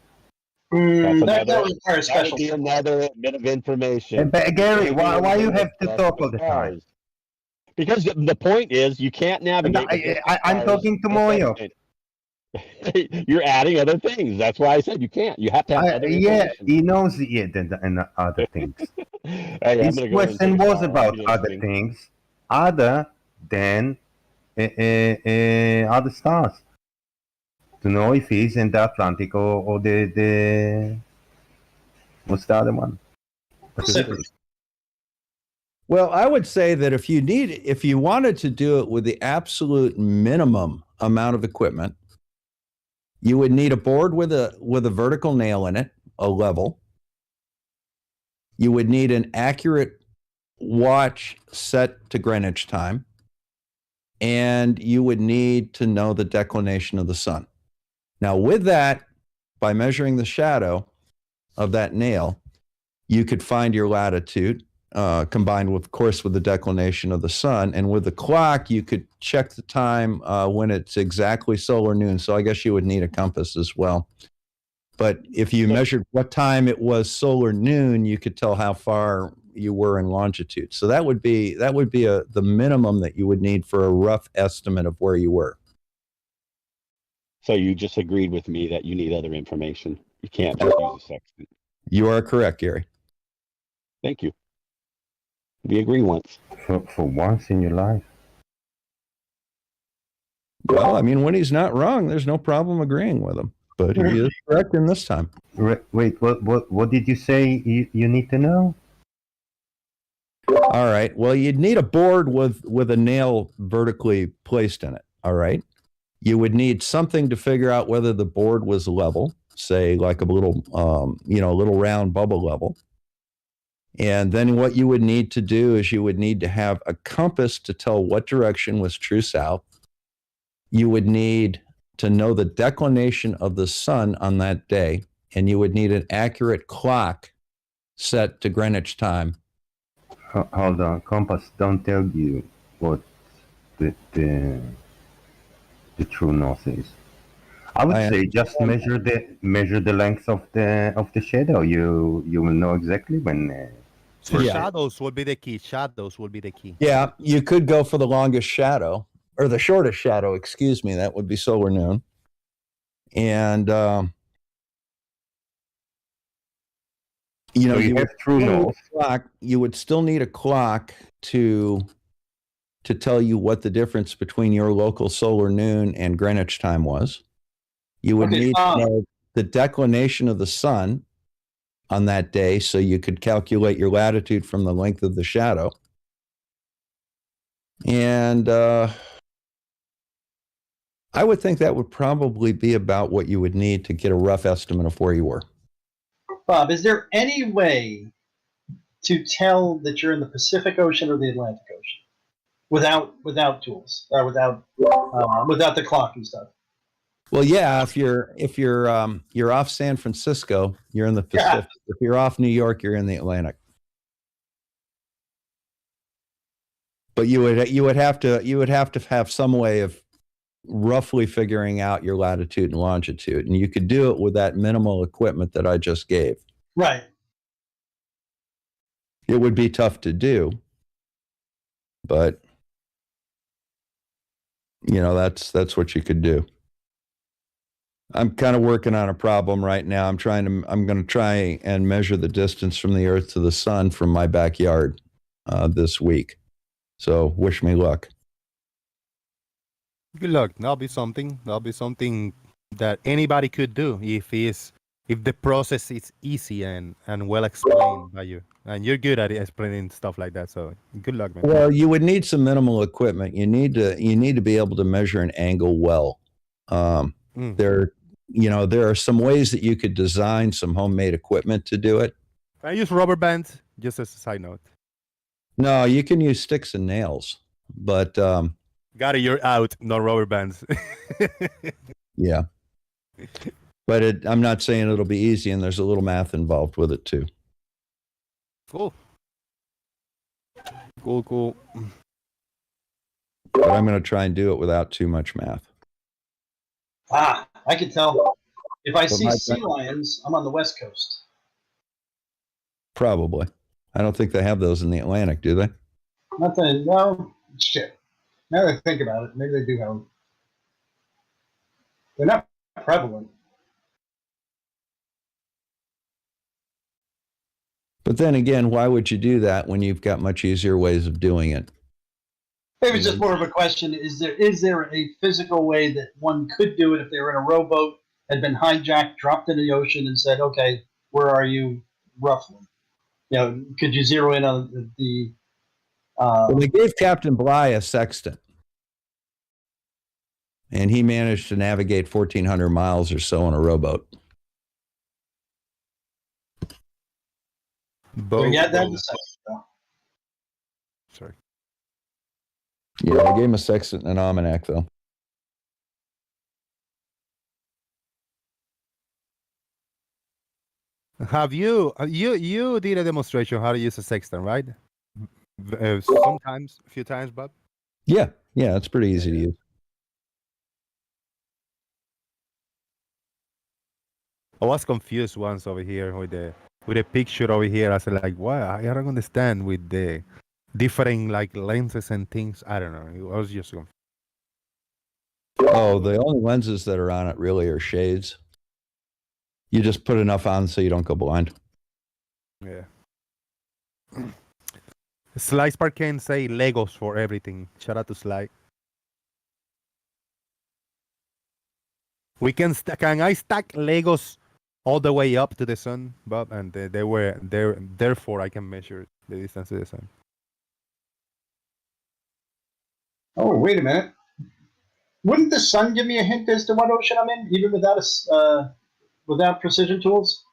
That requires special. That would be another bit of information. But Gary, why you have to talk all the time? Because the point is, you can't navigate. I'm talking to Moyock. You're adding other things. That's why I said you can't. You have to have other information. He knows and other things. Hey, His question was about other things other than other stars. To know if he's in the Atlantic or the what's the other one? Pacific. Well, I would say that if you wanted to do it with the absolute minimum amount of equipment, you would need a board with a vertical nail in it, a level. You would need an accurate watch set to Greenwich time, and you would need to know the declination of the sun. Now, with that, by measuring the shadow of that nail, you could find your latitude, combined with, of course, with the declination of the sun. And with the clock, you could check the time when it's exactly solar noon. So I guess you would need a compass as well. But if you measured what time it was solar noon, you could tell how far you were in longitude. So that would be the minimum that you would need for a rough estimate of where you were. So you just agreed with me that you need other information. You can't just use a sextant. You are correct, Gary. Thank you. We agree once. For once in your life. Well, I mean, when he's not wrong, there's no problem agreeing with him. But he is correct in this time. Wait, what did you say you need to know? All right. Well, you'd need a board with a nail vertically placed in it. All right. You would need something to figure out whether the board was level, say like a little, little round bubble level. And then what you would need to do is you would need to have a compass to tell what direction was true south. You would need to know the declination of the sun on that day, and you would need an accurate clock set to Greenwich time. Hold on, compass don't tell you what the true north is. I would say just measure the length of the shadow. You will know exactly when. Shadows will be the key. Shadows will be the key. Yeah, you could go for the longest shadow, or the shortest shadow, excuse me. That would be solar noon. And, you have true north. You would still need a clock to tell you what the difference between your local solar noon and Greenwich time was. You would need to know the declination of the sun on that day so you could calculate your latitude from the length of the shadow. And I would think that would probably be about what you would need to get a rough estimate of where you were. Bob, is there any way to tell that you're in the Pacific Ocean or the Atlantic Ocean without tools, without the clock and stuff? Well, yeah, if you're off San Francisco, you're in the Pacific. Yeah. If you're off New York, you're in the Atlantic. But you would have to have some way of roughly figuring out your latitude and longitude, and you could do it with that minimal equipment that I just gave. Right. It would be tough to do, but that's what you could do. I'm kind of working on a problem right now. I'm going to try and measure the distance from the Earth to the Sun from my backyard this week. So wish me luck. Good luck. That'll be something that anybody could do if the process is easy and well explained by you. And you're good at explaining stuff like that. So good luck, man. Well, you would need some minimal equipment. You need to be able to measure an angle well. There are some ways that you could design some homemade equipment to do it. I use rubber bands, just as a side note. No, you can use sticks and nails, but got it. You're out. No rubber bands. Yeah, but I'm not saying it'll be easy, and there's a little math involved with it too. Cool. But I'm going to try and do it without too much math. I can tell. If I see sea lions, I'm on the West Coast. Probably. I don't think they have those in the Atlantic, do they? Nothing. No, shit. Now that I think about it, maybe they do have them. They're not prevalent. But then again, why would you do that when you've got much easier ways of doing it? Maybe it's just more of a question. Is there a physical way that one could do it if they were in a rowboat, had been hijacked, dropped into the ocean, and said, okay, where are you roughly? Could you zero in on the... Well, they gave Captain Bligh a sextant. And he managed to navigate 1,400 miles or so on a rowboat. Yeah, that's the sextant. Sorry. Yeah, they gave him a sextant and an almanac, though. Have you did a demonstration how to use a sextant, right? Sometimes, a few times, Bob. Yeah, it's pretty easy to use. I was confused once over here with a picture over here. I said like, "Wow, I don't understand with the different like lenses and things." I don't know. I was just confused. Oh, the only lenses that are on it really are shades. You just put enough on so you don't go blind. Yeah. Sly Spark can say Legos for everything. Shout out to Sly. Can I stack Legos all the way up to the sun, Bob? And therefore I can measure the distance to the sun. Oh, wait a minute. Wouldn't the sun give me a hint as to what ocean I'm in, even without precision tools?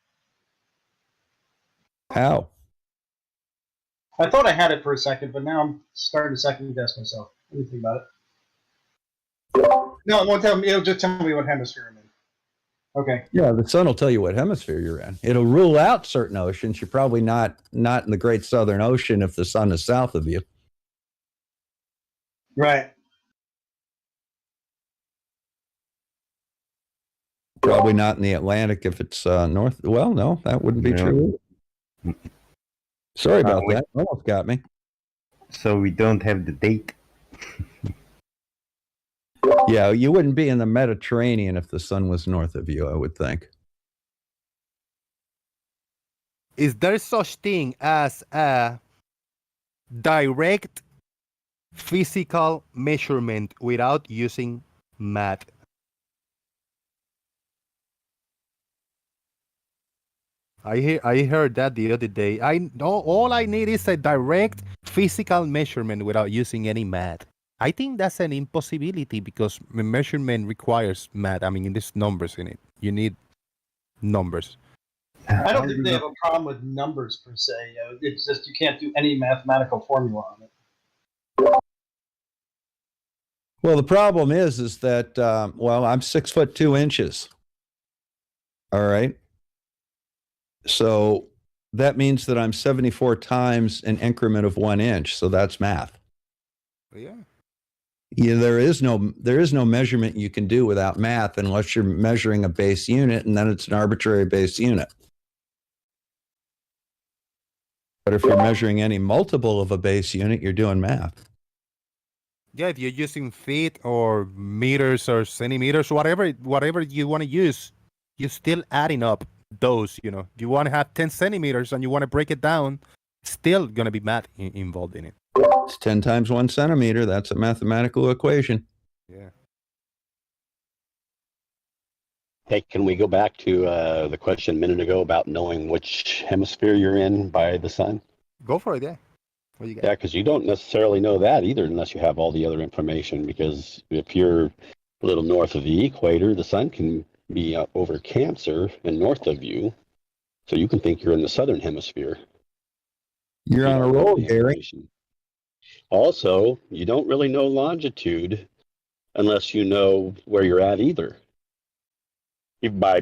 How? I thought I had it for a second, but now I'm starting to second guess myself. What do you think about it? No, it won't tell me. It'll just tell me what hemisphere I'm in. Okay. Yeah, the sun will tell you what hemisphere you're in. It'll rule out certain oceans. You're probably not in the Great Southern Ocean if the sun is south of you. Right. Probably not in the Atlantic if it's north. Well, no, that wouldn't be true. Sorry about that. Almost got me. So we don't have the date. Yeah, you wouldn't be in the Mediterranean if the sun was north of you, I would think. Is there such thing as a direct physical measurement without using math? I heard that the other day. All I need is a direct physical measurement without using any math. I think that's an impossibility because measurement requires math. I mean, there's numbers in it. You need numbers. I don't think they have a problem with numbers per se. It's just you can't do any mathematical formula on it. Well, the problem is that well, I'm 6'2". All right. So that means that I'm 74 times an increment of 1 inch. So that's math. Yeah. Yeah, there is no measurement you can do without math unless you're measuring a base unit, and then it's an arbitrary base unit. But if you're measuring any multiple of a base unit, you're doing math. Yeah, if you're using feet or meters or centimeters, whatever you want to use, you're still adding up those, you know. You want to have 10 centimeters and you want to break it down, still going to be math involved in it. It's 10 times 1 centimeter. That's a mathematical equation. Yeah. Hey, can we go back to the question a minute ago about knowing which hemisphere you're in by the sun? Go for it, yeah. What you got? Yeah, because you don't necessarily know that either unless you have all the other information. Because if you're a little north of the equator, the sun can be over Cancer and north of you. So you can think you're in the southern hemisphere. You're on a roll, Gary. Also, you don't really know longitude unless you know where you're at either. By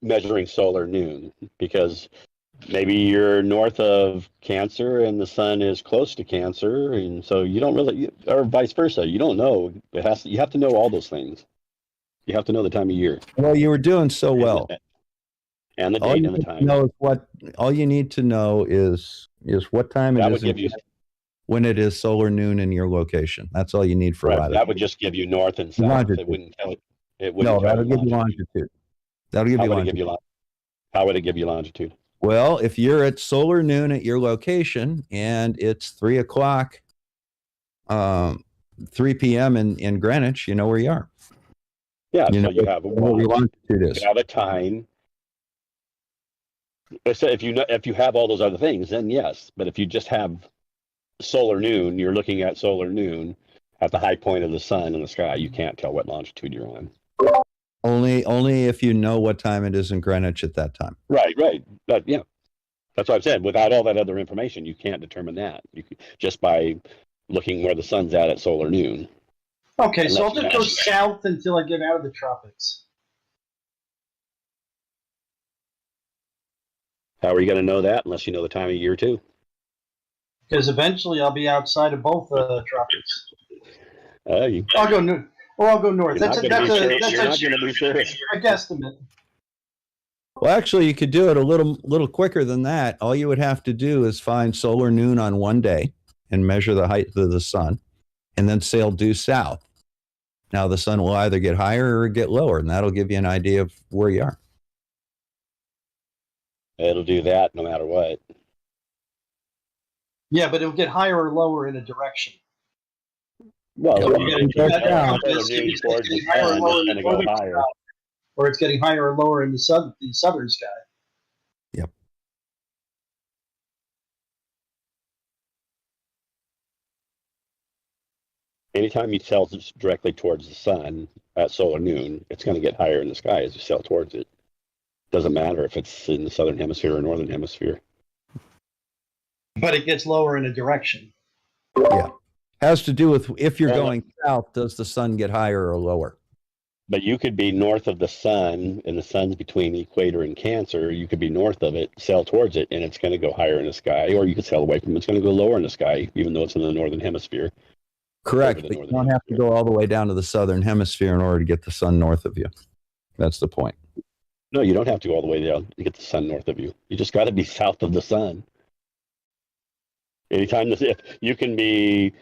measuring solar noon, because maybe you're north of Cancer and the sun is close to Cancer, and so you don't really, or vice versa. You don't know. You have to know all those things. You have to know the time of year. Well, you were doing so well. And the date and the time. All you need to know is what time it is when it is solar noon in your location. That's all you need for latitude. That would just give you north and south. Longitude. It wouldn't tell it. That'll give you longitude. That'll give you longitude. How would it give you longitude? Well, if you're at solar noon at your location and it's 3 o'clock, 3 p.m. in Greenwich, you know where you are. Yeah, you so know you have what your longitude is. You have a time. So if you have all those other things, then yes. But if you just have solar noon, you're looking at solar noon at the high point of the sun in the sky. You can't tell what longitude you're on. Only if you know what time it is in Greenwich at that time. Right. But yeah, that's what I've said. Without all that other information, you can't determine that. Just by looking where the sun's at solar noon. Okay, so I'll just go south until I get out of the tropics. How are you going to know that unless you know the time of year too? Because eventually I'll be outside of both tropics. I'll go north. Or I'll go north. That's a guesstimate. Well, actually, you could do it a little quicker than that. All you would have to do is find solar noon on one day and measure the height of the sun, and then sail due south. Now the sun will either get higher or get lower, and that'll give you an idea of where you are. It'll do that no matter what. Yeah, but it'll get higher or lower in a direction. Well, or it's getting higher or lower in the southern sky. Yep. Anytime you sail directly towards the sun at solar noon, it's going to get higher in the sky as you sail towards it. Doesn't matter if it's in the southern hemisphere or northern hemisphere. But it gets lower in a direction. Yeah. Has to do with if you're going south, does the sun get higher or lower? But you could be north of the sun, and the sun's between the equator and Cancer. You could be north of it, sail towards it, and it's going to go higher in the sky. Or you could sail away from it. It's going to go lower in the sky, even though it's in the northern hemisphere. Correct, but you don't have to go all the way down to the southern hemisphere in order to get the sun north of you. That's the point. No, you don't have to go all the way down to get the sun north of you. You just got to be south of the sun. Anytime if you can be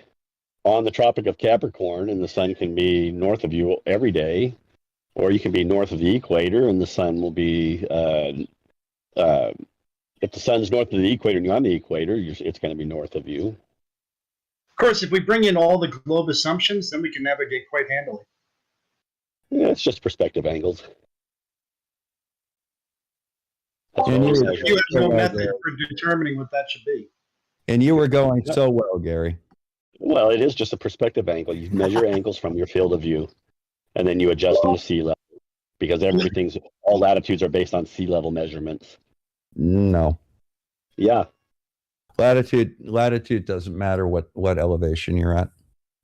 on the Tropic of Capricorn and the sun can be north of you every day, or you can be north of the equator and the sun will be, if the sun's north of the equator and you're on the equator, it's going to be north of you. Of course, if we bring in all the globe assumptions, then we can navigate quite handily. Yeah, it's just perspective angles. You have no method for determining what that should be. And you were going so well, Gary. Well, it is just a perspective angle. You measure angles from your field of view, and then you adjust them to sea level, because all latitudes are based on sea level measurements. No. Yeah. Latitude doesn't matter what elevation you're at.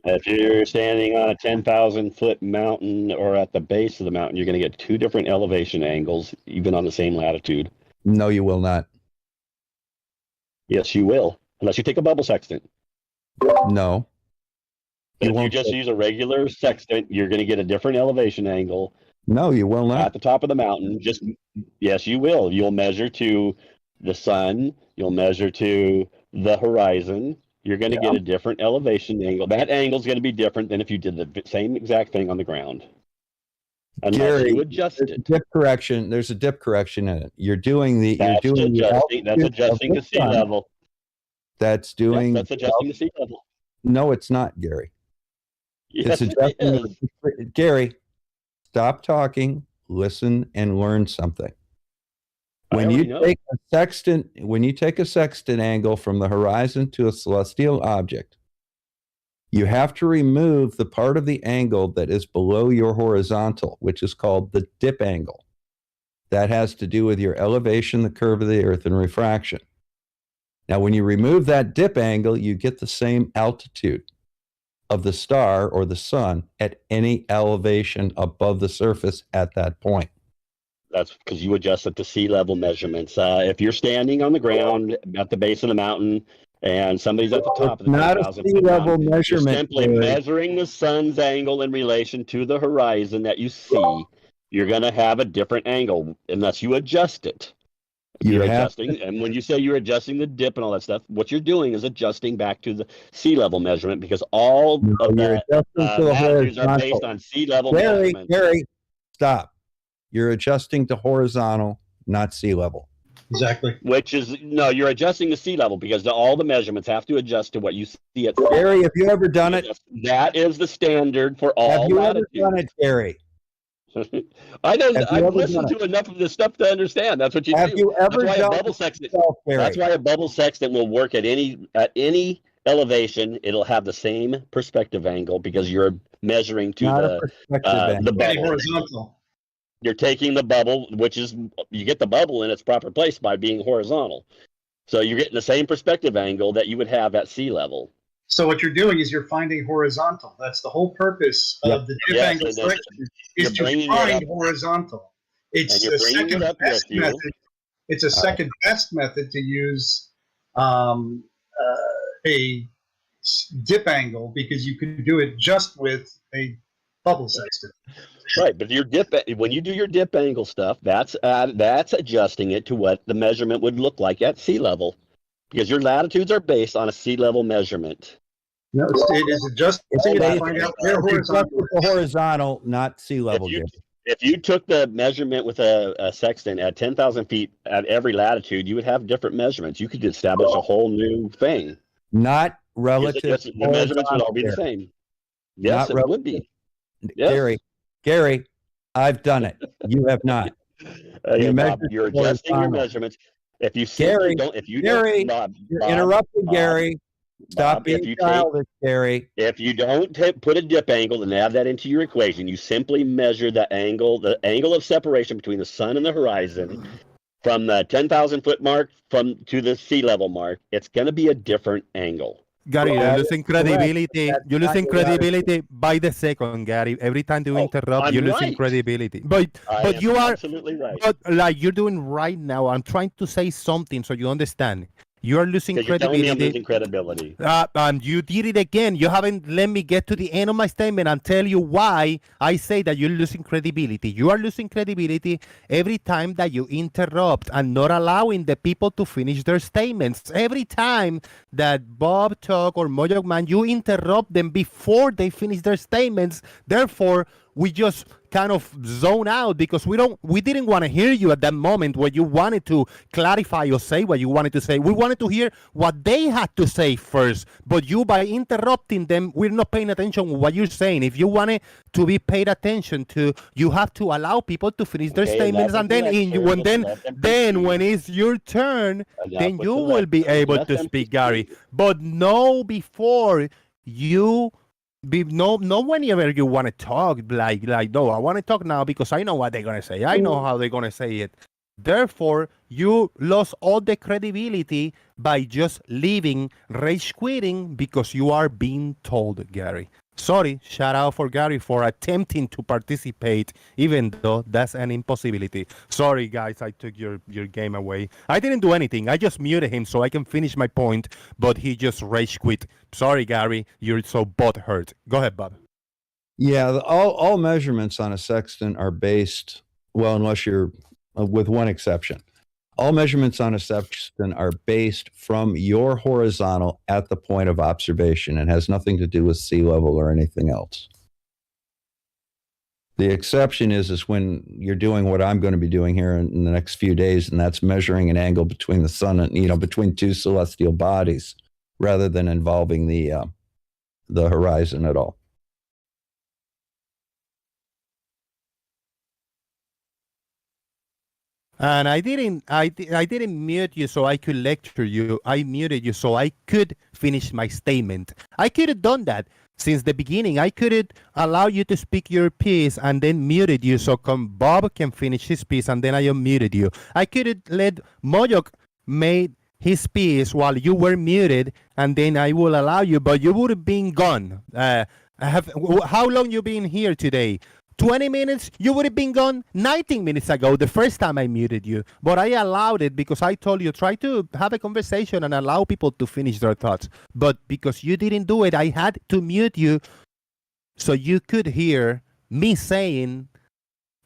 If you're standing on a 10,000 foot mountain or at the base of the mountain, you're going to get two different elevation angles, even on the same latitude. No, you will not. Yes, you will, unless you take a bubble sextant. No. If you just use a regular sextant, you're going to get a different elevation angle. No, you will not. At the top of the mountain, yes, you will. You'll measure to the sun. You'll measure to the horizon. You're going to get a different elevation angle. That angle is going to be different than if you did the same exact thing on the ground. Unless Gary, you adjust it. There's a dip correction in it. That's adjusting to sea level. That's doing. That's adjusting to sea level. No, it's not, Gary. Yes, it's adjusting. Gary, stop talking, listen, and learn something. When you take a sextant angle from the horizon to a celestial object, you have to remove the part of the angle that is below your horizontal, which is called the dip angle. That has to do with your elevation, the curve of the earth, and refraction. Now, when you remove that dip angle, you get the same altitude of the star or the sun at any elevation above the surface at that point. That's because you adjust it to sea level measurements. If you're standing on the ground at the base of the mountain and somebody's at the top of the not a sea level measurement. You're simply measuring the sun's angle in relation to the horizon that you see. You're going to have a different angle unless you adjust it. You're adjusting, and when you say you're adjusting the dip and all that stuff, what you're doing is adjusting back to the sea level measurement, because all of the latitudes are based on sea level measurement. Gary, stop. You're adjusting to horizontal, not sea level. Exactly. You're adjusting to sea level because all the measurements have to adjust to what you see at sea level. Gary, have you ever done it? That is the standard for all latitudes. Have you ever done it, Gary? I've listened to enough of this stuff to understand. That's what you do. Have you ever done it? That's why a bubble sextant will work at any elevation. It'll have the same perspective angle because you're measuring to the bubble. Horizontal. You're taking the bubble, you get the bubble in its proper place by being horizontal. So you're getting the same perspective angle that you would have at sea level. So what you're doing is you're finding horizontal. That's the whole purpose of the dip angle selection, is to find horizontal. It's the second best method. It's a second best method to use a dip angle because you can do it just with a bubble sextant. Right, but when you do your dip angle stuff, that's adjusting it to what the measurement would look like at sea level, because your latitudes are based on a sea level measurement. No, it is adjusting it to find out where horizontal, not sea level. If you took the measurement with a sextant at 10,000 feet at every latitude, you would have different measurements. You could establish a whole new thing. Not relative. The measurements would all be the same. Yes, it would be. Yes. Gary, I've done it. You have not. You're adjusting your measurements. If you Gary, you're interrupting, Gary. Stop being childish, Gary. If you don't put a dip angle and add that into your equation, you simply measure the angle of separation between the sun and the horizon from the 10,000 foot mark to the sea level mark. It's going to be a different angle. Gary, you're losing credibility. You're losing credibility by the second, Gary. Every time you interrupt, you're losing credibility. But you are absolutely right. But like you're doing right now, I'm trying to say something so you understand. You are losing credibility. I'm losing credibility. You did it again. You haven't let me get to the end of my statement and tell you why I say that you're losing credibility. You are losing credibility every time that you interrupt and not allowing the people to finish their statements. Every time that Bob talk or Moyock Man, you interrupt them before they finish their statements. Therefore, we just kind of zone out because we didn't want to hear you at that moment where you wanted to clarify or say what you wanted to say. We wanted to hear what they had to say first, but you, by interrupting them, we're not paying attention to what you're saying. If you wanted to be paid attention to, you have to allow people to finish their statements, and then when it's your turn, then you will be able to speak, Gary. But no before. you no whenever you want to talk like no, I want to talk now because I know what they're gonna say. I know how they're gonna say it. Therefore, you lost all the credibility by just leaving, rage quitting because you are being told, Gary. Sorry, shout out for Gary for attempting to participate, even though that's an impossibility. Sorry, guys, I took your game away. I didn't do anything. I just muted him so I can finish my point, but he just rage quit. Sorry, Gary, you're so butthurt. Go ahead, Bob. Yeah, all measurements on a sextant are based, well, unless you're, with one exception. All measurements on a sextant are based from your horizontal at the point of observation and has nothing to do with sea level or anything else. The exception is when you're doing what I'm going to be doing here in the next few days, and that's measuring an angle between the sun and, between two celestial bodies rather than involving the horizon at all. And I didn't mute you so I could lecture you. I muted you so I could finish my statement. I could have done that since the beginning. I could have allowed you to speak your piece and then muted you so Bob can finish his piece and then I unmuted you. I could have let Moyock made his piece while you were muted and then I will allow you, but you would have been gone. How long you been here today? 20 minutes, you would have been gone 19 minutes ago, the first time I muted you. But I allowed it because I told you, try to have a conversation and allow people to finish their thoughts. But because you didn't do it, I had to mute you so you could hear me saying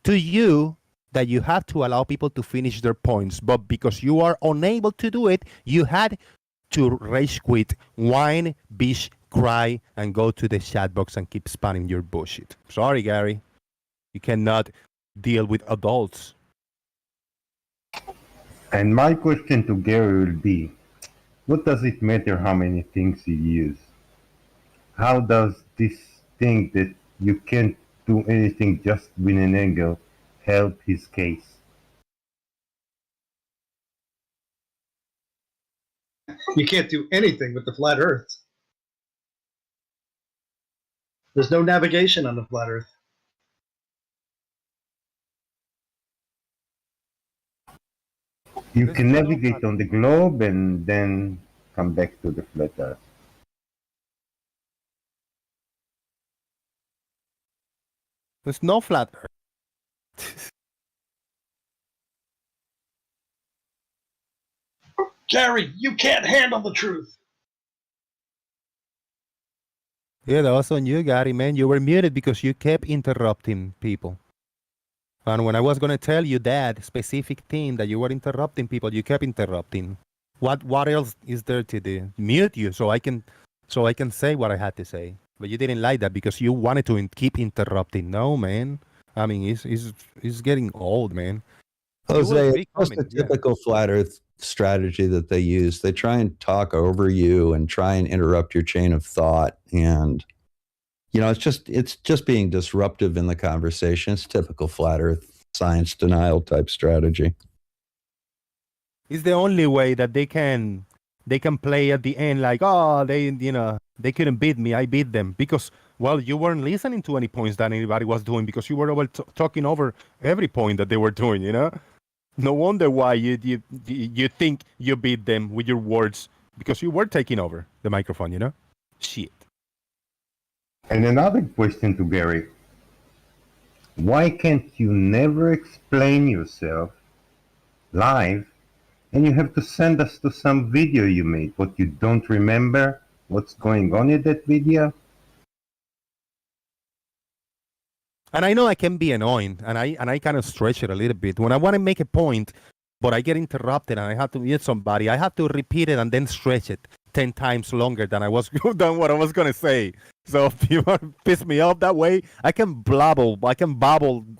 to you that you have to allow people to finish their points. But because you are unable to do it, you had to rage quit, whine, bitch, cry, and go to the chat box and keep spamming your bullshit. Sorry, Gary. You cannot deal with adults. And my question to Gary will be, what does it matter how many things you use? How does this thing that you can't do anything just with an angle help his case? You can't do anything with the flat Earth. There's no navigation on the flat Earth. You can navigate on the globe and then come back to the flat Earth. There's no flat Earth. Gary, you can't handle the truth. Yeah, that was on you, Gary, man. You were muted because you kept interrupting people. And when I was going to tell you that specific thing that you were interrupting people, you kept interrupting. What else is there to do? Mute you so I can say what I had to say. But you didn't like that because you wanted to keep interrupting. No, man. I mean, he's getting old, man. Jose, that's the typical flat Earth strategy that they use. They try and talk over you and try and interrupt your chain of thought, and it's just being disruptive in the conversation. It's typical flat Earth science denial type strategy. It's the only way that they can play at the end like, oh, they couldn't beat me, I beat them, because you weren't listening to any points that anybody was doing because you were talking over every point that they were doing. No wonder why you think you beat them with your words, because you were taking over the microphone. Shit. And another question to Gary. Why can't you never explain yourself live and you have to send us to some video you made, but you don't remember what's going on in that video? And I know I can be annoying, and I kind of stretch it a little bit. When I want to make a point, but I get interrupted and I have to mute somebody, I have to repeat it and then stretch it 10 times longer than what I was going to say. So if you want to piss me off that way, I can babble,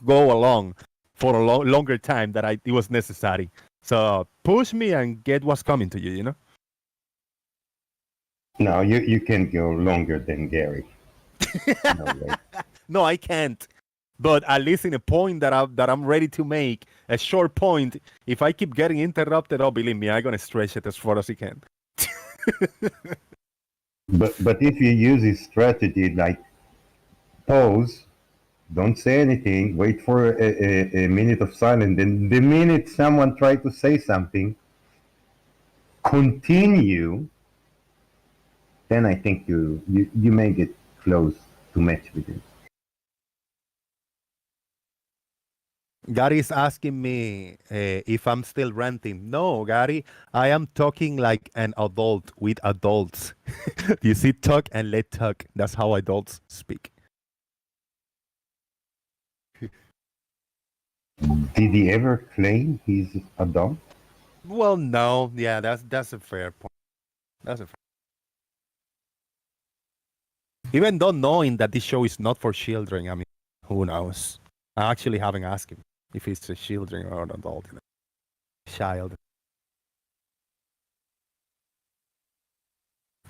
go along for a longer time that it was necessary. So push me and get what's coming to you, No, you can't go longer than Gary. No way. No, I can't. But at least in a point that I'm ready to make, a short point, if I keep getting interrupted, believe me, I'm going to stretch it as far as I can. But if you use this strategy like pause, don't say anything, wait for a minute of silence, then the minute someone tries to say something, continue, then I think you may get close to match with it. Gary's asking me if I'm still ranting. No, Gary, I am talking like an adult with adults. You see, talk and let talk. That's how adults speak. Did he ever claim he's adult? Well, no. Yeah, that's a fair point. That's a fair. Even though knowing that this show is not for children, I mean, who knows? I actually haven't asked him if he's a children or an adult. You know? Child.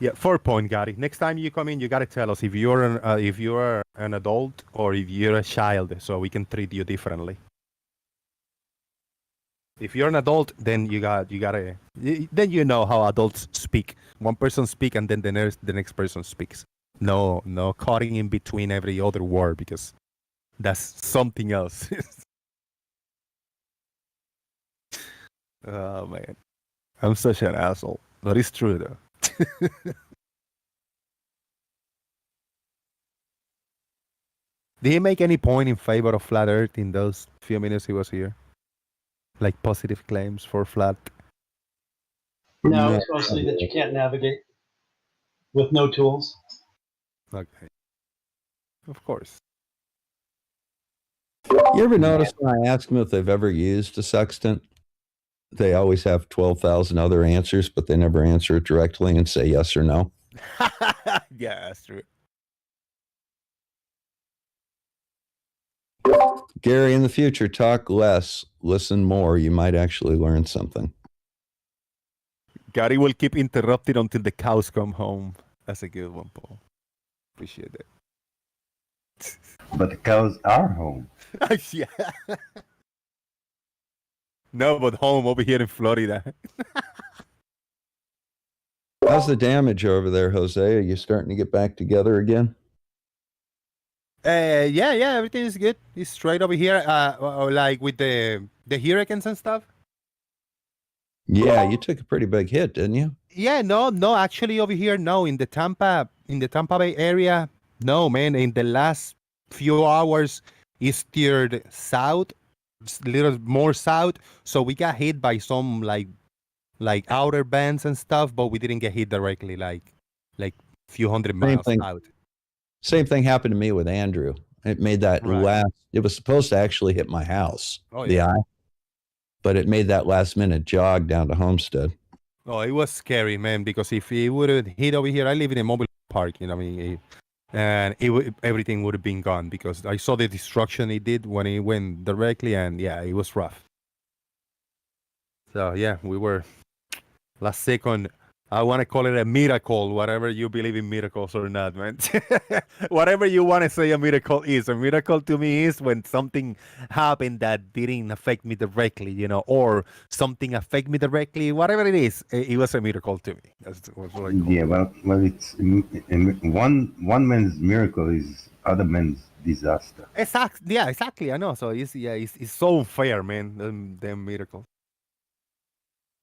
Yeah, 4 point, Gary. Next time you come in, you gotta tell us if you're an adult or if you're a child, so we can treat you differently. If you're an adult, then then you know how adults speak. One person speak and then the next person speaks. No cutting in between every other word because that's something else. Oh man, I'm such an asshole, but it's true though. Did he make any point in favor of flat Earth in those few minutes he was here? Like positive claims for flat? No, it's mostly that you can't navigate with no tools. Okay. Of course. You ever notice when I ask them if they've ever used a sextant, they always have 12,000 other answers, but they never answer it directly and say yes or no? Yeah, that's true. Gary, in the future, talk less, listen more. You might actually learn something. Gary will keep interrupting until the cows come home. That's a good one, Paul. Appreciate that. But the cows are home. Yeah. No, but home over here in Florida. How's the damage over there, Jose? Are you starting to get back together again? Yeah, everything is good. It's straight over here. Like with the hurricanes and stuff. Yeah, you took a pretty big hit, didn't you? Yeah, no, actually over here, no. In the Tampa Bay area, no, man. In the last few hours, it steered south, a little more south. So we got hit by some like outer bands and stuff, but we didn't get hit directly, like few hundred miles out. Same thing happened to me with Andrew. It made that it was supposed to actually hit my house, the eye, but it made that last minute jog down to Homestead. Oh, it was scary, man, because if it would have hit over here, I live in a mobile park, you know what I mean? And everything would have been gone because I saw the destruction it did when it went directly, and yeah, it was rough. So yeah, we were last second. I want to call it a miracle, whatever you believe in miracles or not, man. Whatever you want to say a miracle is. A miracle to me is when something happened that didn't affect me directly, you know, or something affect me directly, whatever it is, it was a miracle to me. That's what I call Yeah, well, it's one man's miracle is other man's disaster. Exactly. I know. So it's so unfair, man. Them miracles.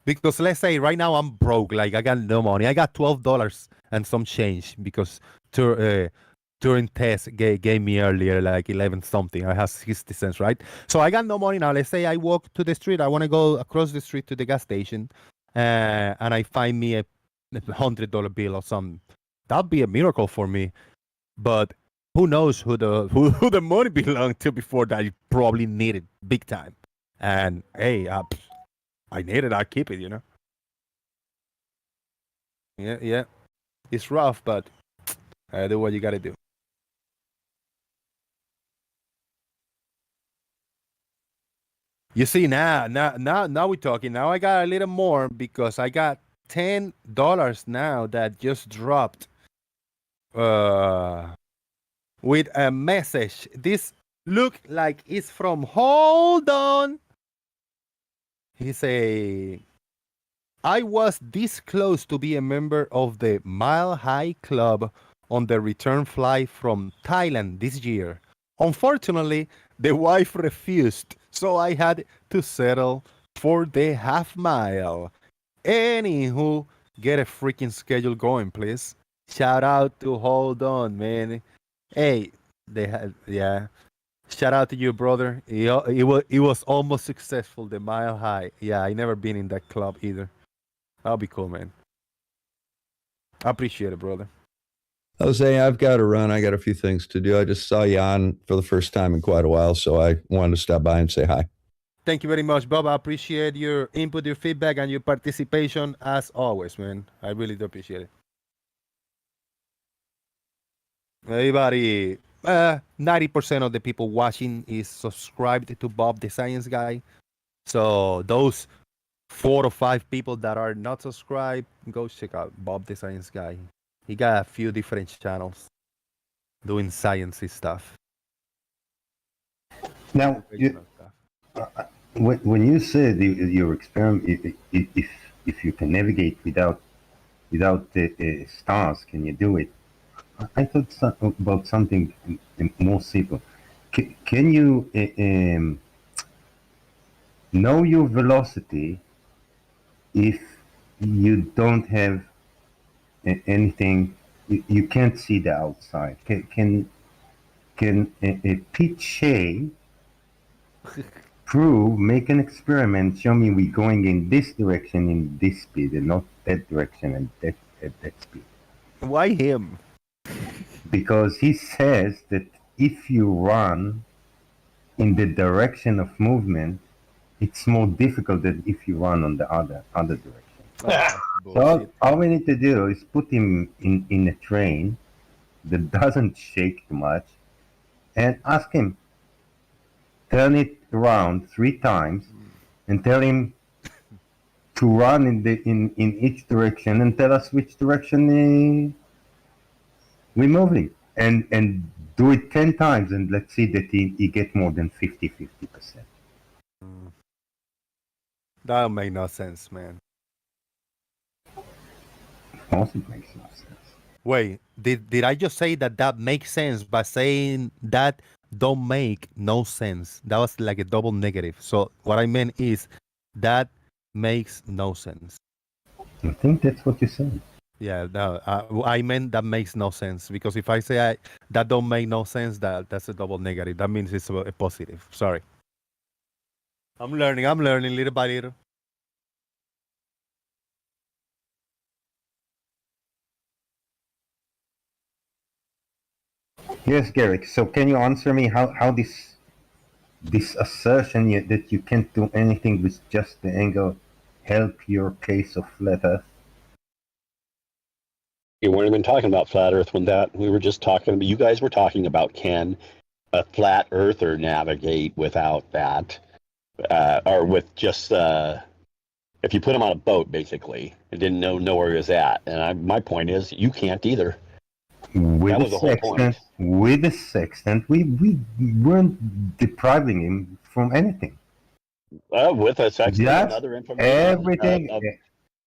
Because let's say right now I'm broke, like I got no money. I got $12 and some change because Turing test gave me earlier like 11 something. I have 60 cents, right? So I got no money now. Let's say I walk to the street. I want to go across the street to the gas station, and I find me a $100 bill or something. That'd be a miracle for me. But who knows who the money belonged to before that? You probably need it big time. And hey, I need it. I keep it, you know. Yeah. It's rough, but do what you gotta do. You see, now we're talking. Now I got a little more because I got $10 now that just dropped. With a message. This look like it's from. Hold on. He say, I was this close to be a member of the Mile High Club on the return flight from Thailand this year. Unfortunately, the wife refused, so I had to settle for the half mile. Anywho, get a freaking schedule going, please. Shout out to Hold On, man. Hey, they had, yeah. Shout out to you, brother. It was almost successful, the Mile High. Yeah, I never been in that club either. That'll be cool, man. I appreciate it, brother. Jose, I've got to run. I got a few things to do. I just saw you on for the first time in quite a while, so I wanted to stop by and say hi. Thank you very much, Bob. I appreciate your input, your feedback, and your participation as always, man. I really do appreciate it. Everybody, 90% of the people watching is subscribed to Bob the Science Guy. So those 4 or 5 people that are not subscribed, go check out Bob the Science Guy. He got a few different channels doing sciencey stuff. Now, when you said your experiment, if you can navigate without the stars, can you do it? I thought about something more simple. Can you know your velocity if you don't have anything? You can't see the outside. Can Pete Shea make an experiment, show me we're going in this direction in this speed and not that direction and at that speed? Why him? Because he says that if you run in the direction of movement, it's more difficult than if you run on the other direction. So all we need to do is put him in a train that doesn't shake too much and ask him, turn it around 3 times and tell him to run in each direction and tell us which direction we're moving, and do it 10 times, and let's see that he get more than 50%. That'll make no sense, man. Of course it makes no sense. Wait, did I just say that makes sense by saying that don't make no sense? That was like a double negative. So what I meant is that makes no sense. I think that's what you said. Yeah, no, I meant that makes no sense, because if I say that don't make no sense, that's a double negative. That means it's a positive. Sorry. I'm learning little by little. Yes, Garrick. So can you answer me how this assertion that you can't do anything with just the angle help your case of flat Earth? You weren't even talking about flat Earth when we were just talking about. You guys were talking about, can a flat Earther navigate without that, or with just if you put him on a boat basically and didn't know where he was at. And my point is, you can't either. With the sextant, we weren't depriving him from anything. With a sextant and other information, everything.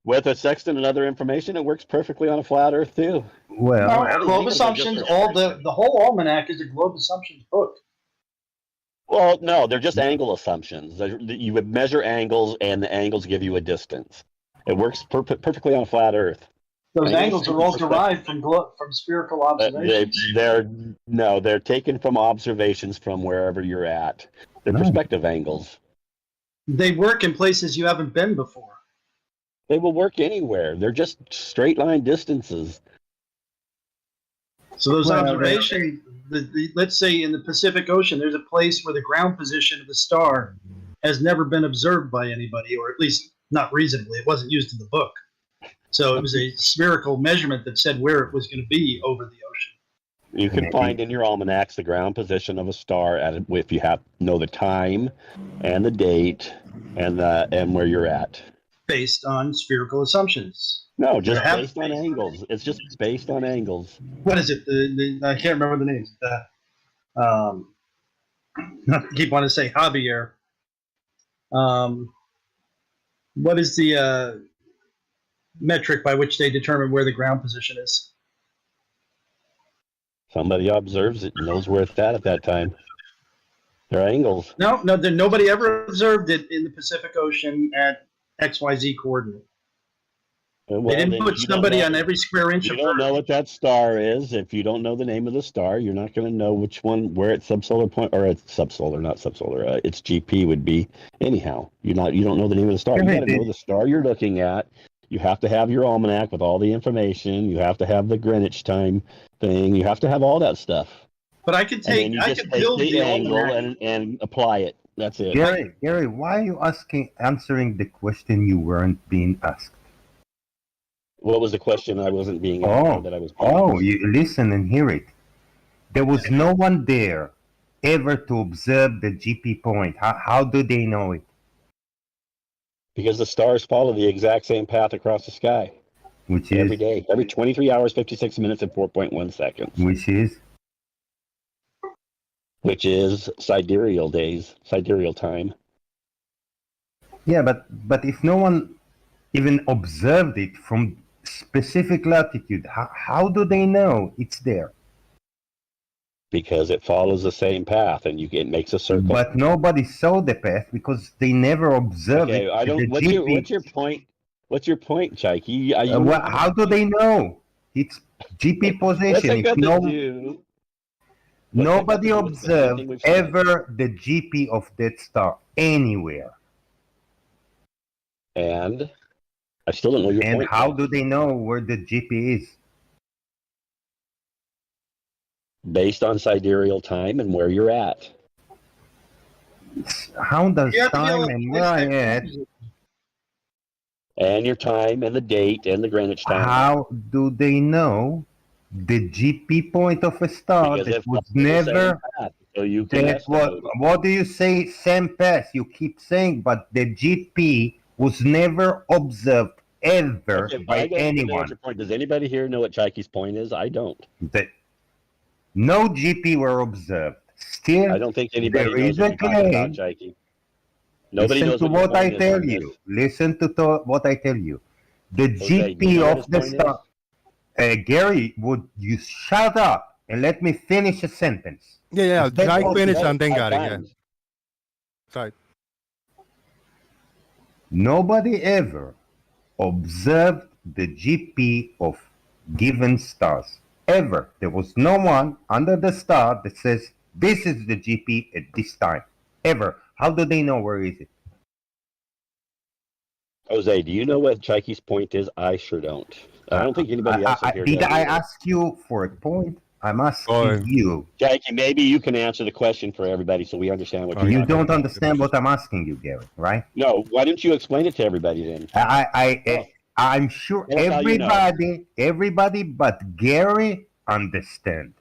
With a sextant and other information, it works perfectly on a flat Earth too. Well, no, globe assumptions. All the whole almanac is a globe assumptions book. Well, no, they're just angle assumptions. You would measure angles, and the angles give you a distance. It works perfectly on a flat Earth. Those angles are all derived from spherical observations. They're taken from observations from wherever you're at. They're perspective angles. They work in places you haven't been before. They will work anywhere. They're just straight line distances. So those observations, let's say in the Pacific Ocean, there's a place where the ground position of the star has never been observed by anybody, or at least not reasonably. It wasn't used in the book. So it was a spherical measurement that said where it was going to be over the ocean. You can find in your almanacs the ground position of a star if you know the time and the date and where you're at. Based on spherical assumptions. No, just based on angles. It's just based on angles. What is it? I can't remember the names. I keep wanting to say Javier. What is the metric by which they determine where the ground position is. Somebody observes it and knows where it's at that time. Their angles. No, nobody ever observed it in the Pacific Ocean at XYZ coordinate. Well, they didn't put somebody on every square inch of Earth. You don't know what that star is. If you don't know the name of the star, you're not going to know which one, where its subsolar point, or its subsolar, not subsolar, its GP would be. Anyhow, you don't know the name of the star. You got to know the star you're looking at. You have to have your almanac with all the information. You have to have the Greenwich time thing. You have to have all that stuff. But I could take build the angle and apply it. That's it. Gary, why are you answering the question you weren't being asked? What was the question I wasn't being asked that I was being asked? You listen and hear it. There was no one there ever to observe the GP point. How do they know it? Because the stars follow the exact same path across the sky. Which is? Every day. Every 23 hours, 56 minutes, and 4.1 seconds. Which is? Which is sidereal days, sidereal time. Yeah, but if no one even observed it from specific latitude, how do they know it's there? Because it follows the same path, and it makes a circle. But nobody saw the path because they never observed it. I don't. What's your point? What's your point, Chike? How do they know? It's GP position. Nobody observed ever the GP of that star anywhere. And I still don't know your point. And how do they know where the GP is? Based on sidereal time and where you're at. How does time and where I at? And your time and the date and the Greenwich time. How do they know the GP point of a star that was never? So you what do you say? Same path. You keep saying, but the GP was never observed ever by anyone. Does anybody here know what Chike's point is? I don't. No GP were observed. Still, I don't think anybody knows what you're talking about, Chike. Nobody knows what I tell you. Listen to what I tell you. The GP of the star. Gary, would you shut up and let me finish a sentence? Yeah. Chike finish and then Gary. Yeah. Sorry. Nobody ever observed the GP of given stars. Ever. There was no one under the star that says, this is the GP at this time. Ever. How do they know where is it? Jose, do you know what Chike's point is? I sure don't. I don't think anybody else here did does I either. ask you for a point? I'm asking you. Chike, maybe you can answer the question for everybody so we understand what you don't understand what I'm asking you, Gary, right? No, why don't you explain it to everybody then? I'm sure everybody but Gary understand.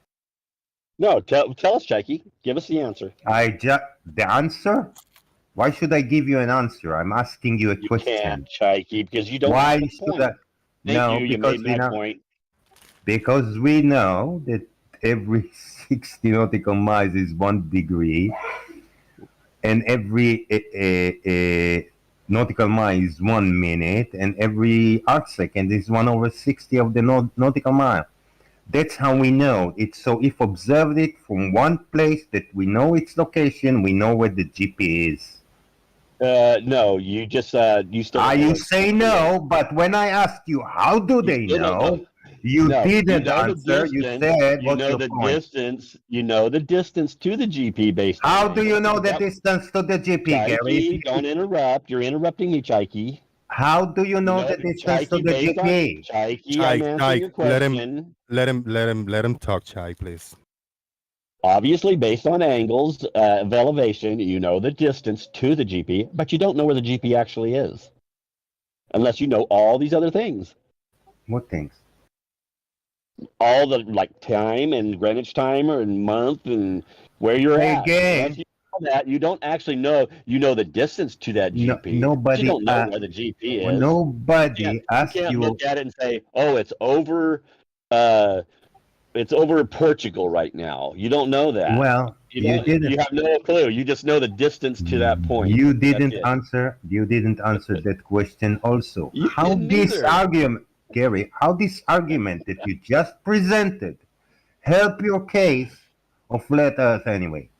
No, tell us, Chike. Give us the answer. The answer? Why should I give you an answer? I'm asking you a question. You can't, Chike, because you don't. Why should I? No, because you made my point. Because we know that every 60 nautical miles is 1 degree, and every nautical mile is 1 minute, and every arc second is 1/60 of the nautical mile. That's how we know it. So if observed it from one place that we know its location, we know where the GP is. No, you just you still. You say no, but when I asked you, how do they know? You didn't answer. You said, "What's your point?" Distance. You know the distance to the GP based. How do you know the distance to the GP, Gary? Don't interrupt. You're interrupting me, Chike. How do you know the distance to the GP? Chike, let him talk, Chike, please. Obviously, based on angles of elevation, you know the distance to the GP, but you don't know where the GP actually is, unless you know all these other things. What things? All the time and Greenwich time and month and where you're at. Again, you don't actually know. You know the distance to that GP. Nobody. You don't know where the GP is. Nobody asked you. You can't look at it and say, "Oh, it's over." It's over Portugal right now. You don't know that. Well, You have no clue. You just know the distance to that point. You didn't answer. You didn't answer that question. Also, how this argument, Gary? How this argument that you just presented help your case of flat Earth anyway?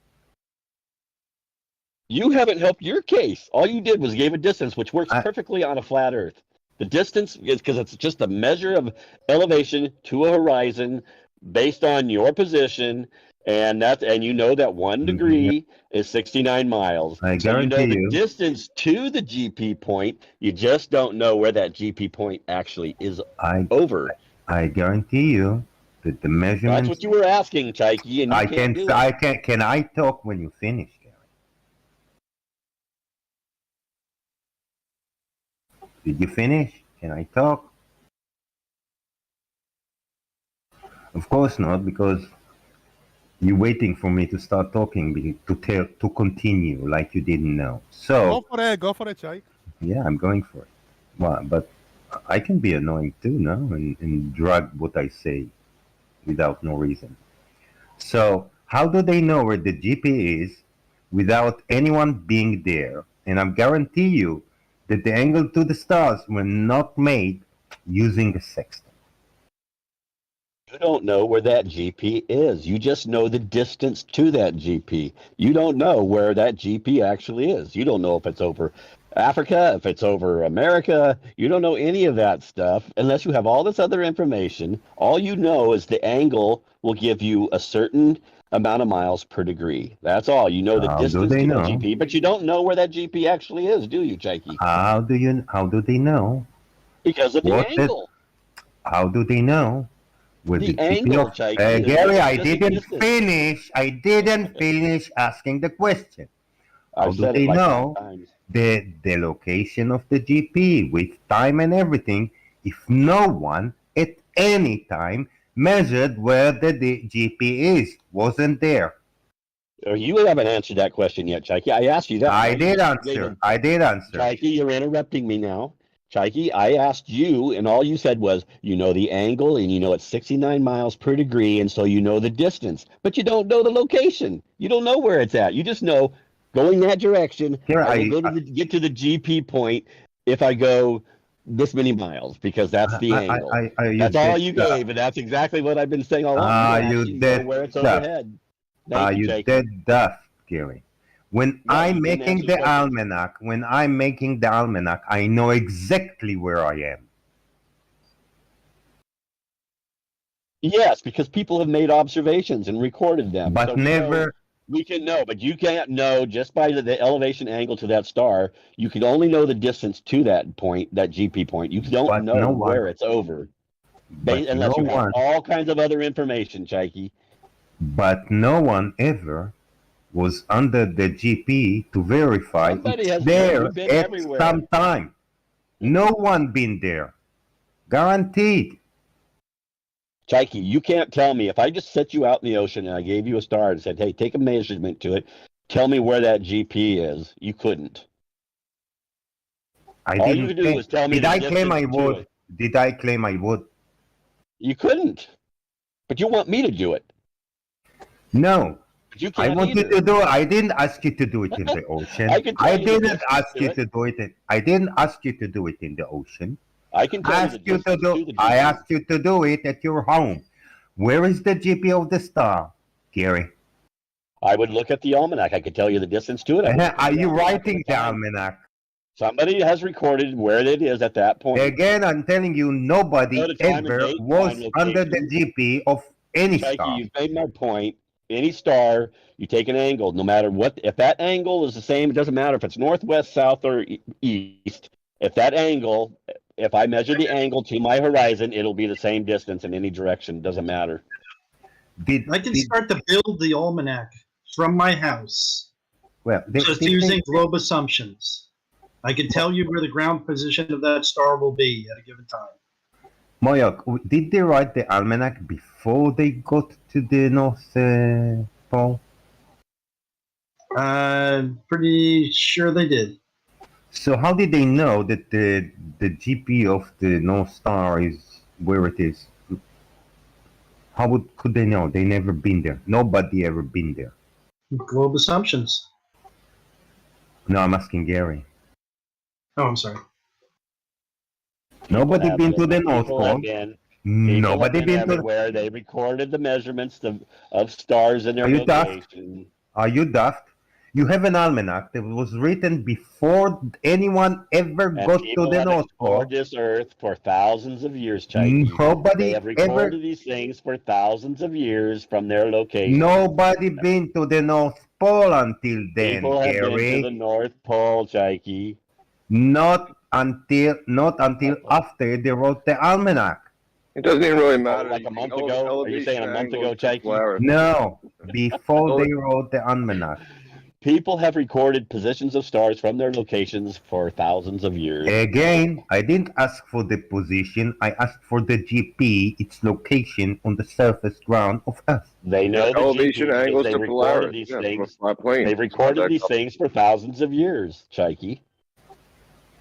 You haven't helped your case. All you did was gave a distance, which works perfectly on a flat Earth. The distance is because it's just a measure of elevation to a horizon based on your position, and you know that 1 degree is 69 miles. I so you know guarantee the you. distance to the GP point. You just don't know where that GP point actually is over. I guarantee you that the measurements. That's what you were asking, Chike, and you can't do it. Can I talk when you finish, Gary? Did you finish? Can I talk? Of course not, because you're waiting for me to start talking to continue like you didn't know. So Go for it, Chike. Yeah, I'm going for it. Well, but I can be annoying too, no? And drag what I say without no reason. So how do they know where the GP is without anyone being there? And I guarantee you that the angle to the stars were not made using a sextant. You don't know where that GP is. You just know the distance to that GP. You don't know where that GP actually is. You don't know if it's over Africa, if it's over America. You don't know any of that stuff unless you have all this other information. All you know is the angle will give you a certain amount of miles per degree. That's all. You know the distance to the GP, but you don't know where that GP actually is, do you, Chike? How do they know? Because of the angle. How do they know? With the angle, Chike. Gary, I didn't finish. I didn't finish asking the question. How do they know the location of the GP with time and everything if no one at any time measured where the GP is? Wasn't there? You haven't answered that question yet, Chike. I asked you that. I did answer. Chike, you're interrupting me now. Chike, I asked you, and all you said was, you know the angle, and you know it's 69 miles per degree, and so you know the distance. But you don't know the location. You don't know where it's at. You just know going that direction. I will get to the GP point if I go this many miles, because that's the angle. That's all you gave, and that's exactly what I've been saying all along. You dead where it's overhead. You dead daft, Gary. When I'm making the almanac, I know exactly where I am. Yes, because people have made observations and recorded them. But we can know, but you can't know just by the elevation angle to that star. You can only know the distance to that point, that GP point. You don't know where it's over. Unless you have all kinds of other information, Chike. But no one ever was under the GP to verify it's there at some time. No one been there. Guaranteed. Chike, you can't tell me if I just set you out in the ocean and I gave you a star and said, hey, take a measurement to it, tell me where that GP is. You couldn't. All you could do was tell me. Did I claim I would? Did I claim I would? You couldn't. But you want me to do it. No. You can't I didn't ask you to do it in the ocean. I didn't ask you to do it. I didn't ask you to do it in the ocean. I asked you to do it at your home. Where is the GP of the star, Gary? I would look at the almanac. I could tell you the distance to it. Are you writing the almanac? Somebody has recorded where it is at that point. Again, I'm telling you, nobody ever was under the GP of any star. You've made my point. Any star, you take an angle, no matter what. If that angle is the same, it doesn't matter if it's northwest, south, or east. If that angle, if I measure the angle to my horizon, it'll be the same distance in any direction. Doesn't matter. I can start to build the almanac from my house. Well, just using globe assumptions. I can tell you where the ground position of that star will be at a given time. Moyock, did they write the almanac before they got to the North Pole? Pretty sure they did. So how did they know that the GP of the North Star is where it is? How could they know? They never been there. Nobody ever been there. Globe assumptions. No, I'm asking Gary. Oh, I'm sorry. Nobody have been to the been- North people have Pole. been- Nobody People have been to. everywhere. They recorded the measurements of stars in their Are you daft? location. Are you daft? You have an almanac that was written before anyone ever And got to people the have North Pole. explored this earth for thousands of years, Chike. They Nobody have ever. recorded these things for thousands of years from their location. Nobody been to the North Pole until then, People have been to the Gary. North Pole, Chike. Not until after they wrote the almanac. It doesn't even really matter. Like a month ago? Are you saying a month ago, Chike? No, before they wrote the almanac. People have recorded positions of stars from their locations for thousands of years. Again, I didn't ask for the position. I asked for the GP, its location on the surface ground of Earth. They know the elevation GP angles because to they Polaris. recorded these Yeah, from a things. flat plane. They've recorded these things for thousands of years, Chike.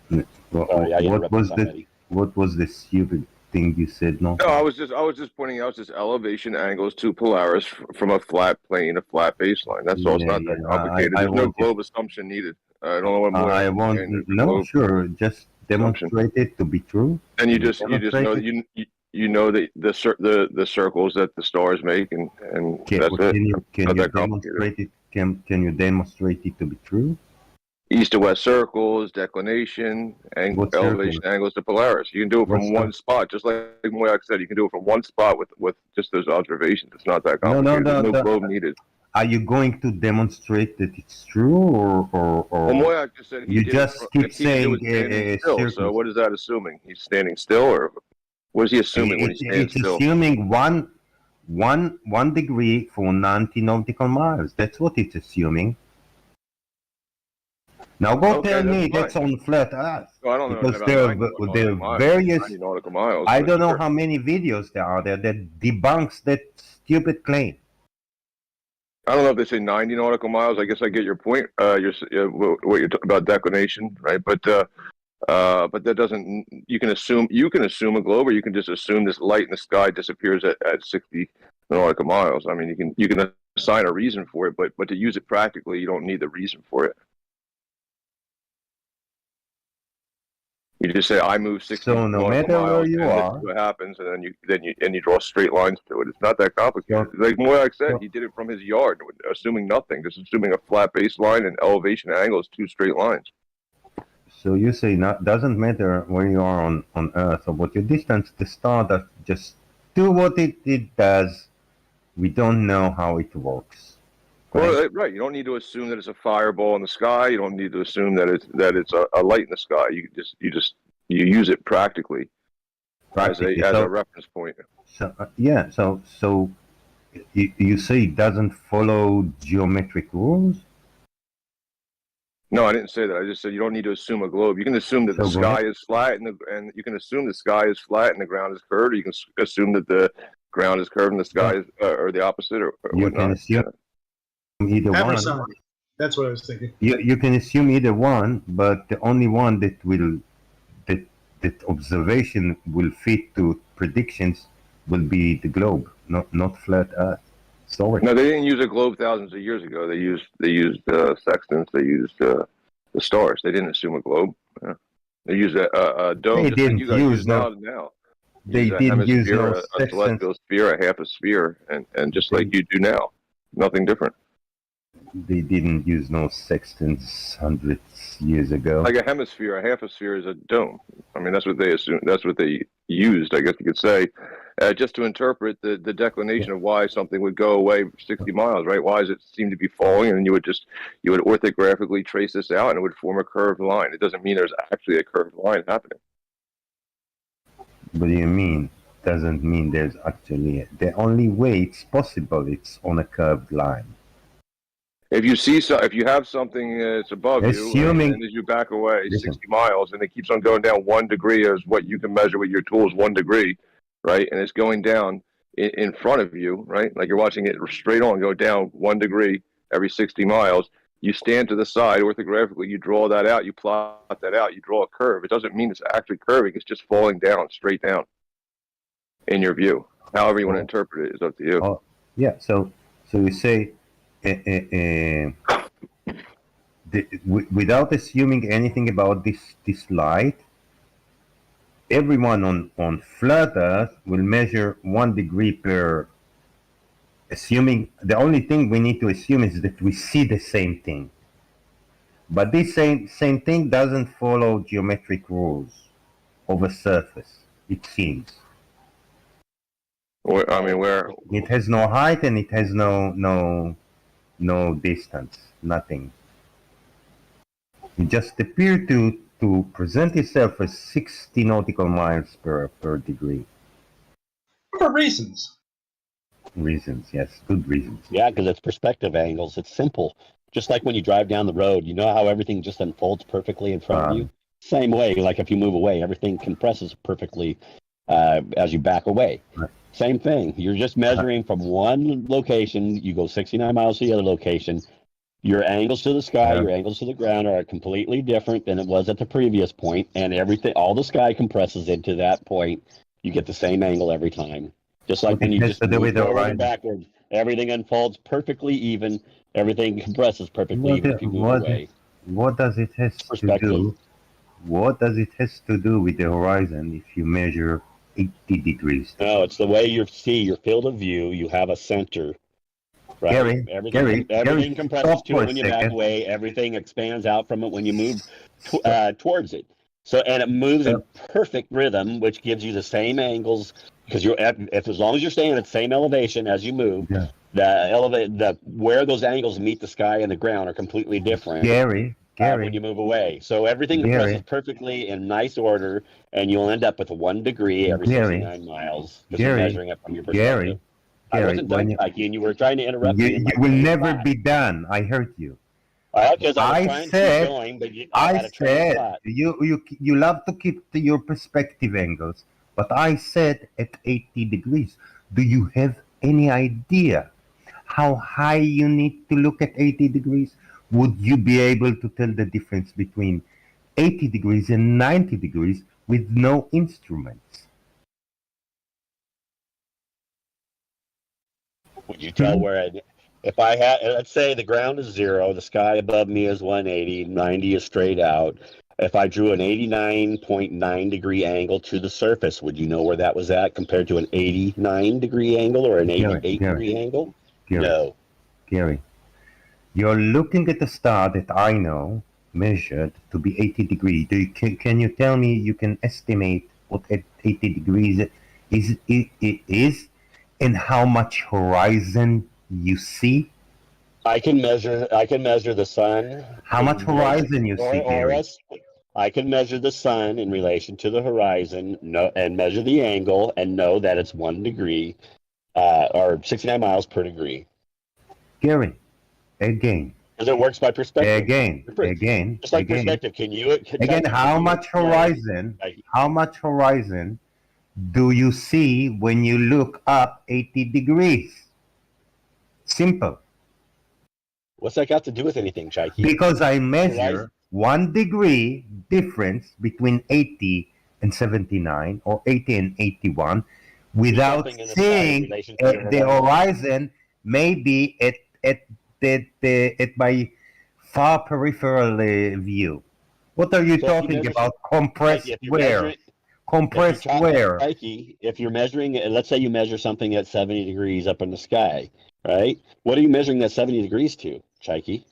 Sorry, I interrupted somebody. What was the stupid thing you said? No. No, I was just pointing out just elevation angles to Polaris from a flat plane, a flat baseline. That's all. It's not that complicated. There's no globe assumption needed. I don't know what more. I want no, sure, just demonstrate it to be true. And you just know you know the circles that the stars make, and that's it. Can you demonstrate it? Can you demonstrate it to be true? East to west circles, declination, elevation angles to Polaris. You can do it from one spot, just like Moyock said. You can do it from one spot with just those observations. It's not that complicated. There's no globe needed. Are you going to demonstrate that it's true, or Well, Moyock just said you just keep saying still. So what is that assuming? He's standing still, or what is he assuming when he stands still? It's assuming one degree for 90 nautical miles. That's what it's assuming. Now go tell me that's on flat Earth. Well, I don't know because about there are various. 90 nautical miles, I don't know sure. how many videos there are there that debunks that stupid claim. I don't know if they say 90 nautical miles. I guess I get your point. What you're talking about declination, right? But that doesn't. You can assume a globe, or you can just assume this light in the sky disappears at 60 nautical miles. I mean, you can assign a reason for it, but to use it practically, you don't need the reason for it. You just say I move 60 So no matter miles, where you and are, this is what happens, and then you draw straight lines to it. It's not that complicated. Like Moyock said, he did it from his yard, assuming nothing, just assuming a flat baseline and elevation angles, two straight lines. so you say doesn't matter where you are on Earth or what your distance. The star that just do what it does. We don't know how it works. Well, right. You don't need to assume that it's a fireball in the sky. You don't need to assume that it's a light in the sky. You use it practically as a reference point. So So you say it doesn't follow geometric rules? No, I didn't say that. I just said you don't need to assume a globe. You can assume that the sky is flat, and you can assume the sky is flat and the ground is curved. Or you can assume that the ground is curved and the sky is, or the opposite, or You whatnot. can assume either one. That's what I was thinking. You can assume either one, but the only one that observation will fit to predictions will be the globe, not flat Earth. Sorry. No, they didn't use a globe thousands of years ago. They used sextants. They used the stars. They didn't assume a globe. They used a dome. They just didn't like you guys use now. They Use a didn't use hemisphere, no a celestial sphere, a half a sphere, and just like you do now, nothing different. They didn't use no sextants hundreds years ago. Like a hemisphere, a half a sphere is a dome. I mean, that's what they assumed. That's what they used, I guess you could say, just to interpret the declination of why something would go away 60 miles, right? Why does it seem to be falling? And you would orthographically trace this out, and it would form a curved line. It doesn't mean there's actually a curved line happening. What do you mean? Doesn't mean there's actually the only way it's possible. It's on a curved line. If you have something that's above you, and as you back away 60 miles, and it keeps on going down 1 degree as what you can measure with your tools, 1 degree, right? And it's going down in front of you, right? Like you're watching it straight on go down 1 degree every 60 miles. You stand to the side orthographically, you draw that out, you plot that out, you draw a curve. It doesn't mean it's actually curving, it's just falling down, straight down in your view. However you want to interpret it is up to you. Yeah, so you say without assuming anything about this light, everyone on flat Earth will measure 1 degree per. Assuming the only thing we need to assume is that we see the same thing, but this same thing doesn't follow geometric rules of a surface. It seems. I mean, where It has no height and it has no distance, nothing. It just appeared to present itself as 60 nautical miles per degree. For reasons. Reasons, yes, good reasons. Yeah, because it's perspective angles. It's simple. Just like when you drive down the road, you know how everything just unfolds perfectly in front of you? Same way, like if you move away, everything compresses perfectly as you back away. Right. Same thing. You're just measuring from one location. You go 69 miles to the other location. Your angles to the sky, your angles to the ground are completely different than it was at the previous point, and everything, all the sky compresses into that point. You get the same angle every time. Just like when you just move forward and backwards, everything unfolds perfectly even. Everything compresses perfectly even if you move away. What does it has to do? What does it has to do with the horizon if you measure 80 degrees? No, it's the way you see your field of view. You have a center. Right. Everything compresses to it when you back away. Everything expands out from it when you move towards it. So, and it moves in perfect rhythm, which gives you the same angles because you're as long as you're staying at the same elevation as you move. Where those angles meet the sky and the ground are completely different. When you move away, so everything compresses perfectly in nice order, and you'll end up with 1 degree every 69 miles because you're measuring it from your perspective. I wasn't done, Chike, and you were trying to interrupt me. You will never be done. I heard you. Because I was trying to keep going, but I had a train of thought. You love to keep your perspective angles, but I said at 80 degrees. Do you have any idea how high you need to look at 80 degrees? Would you be able to tell the difference between 80 degrees and 90 degrees with no instruments? Would you tell where if I had, let's say the ground is 0, the sky above me is 180, 90 is straight out. If I drew an 89.9 degree angle to the surface, would you know where that was at compared to an 89 degree angle or an 88 degree angle? No. Gary, you're looking at a star that I know measured to be 80 degrees. Can you tell me you can estimate what at 80 degrees is and how much horizon you see? I can measure the sun. How much horizon you see, Gary? I can measure the sun in relation to the horizon, and measure the angle and know that it's 1 degree or 69 miles per degree. Gary, again. Because it works by perspective. Again. Just like perspective. How much horizon do you see when you look up 80 degrees? Simple. What's that got to do with anything, Chike? Because I measure 1 degree difference between 80 and 79 or 80 and 81 without seeing the horizon, maybe at my far peripheral view. What are you talking about? Compressed where? Compressed where? If you're measuring, let's say you measure something at 70 degrees up in the sky, right? What are you measuring that 70 degrees to, Chike?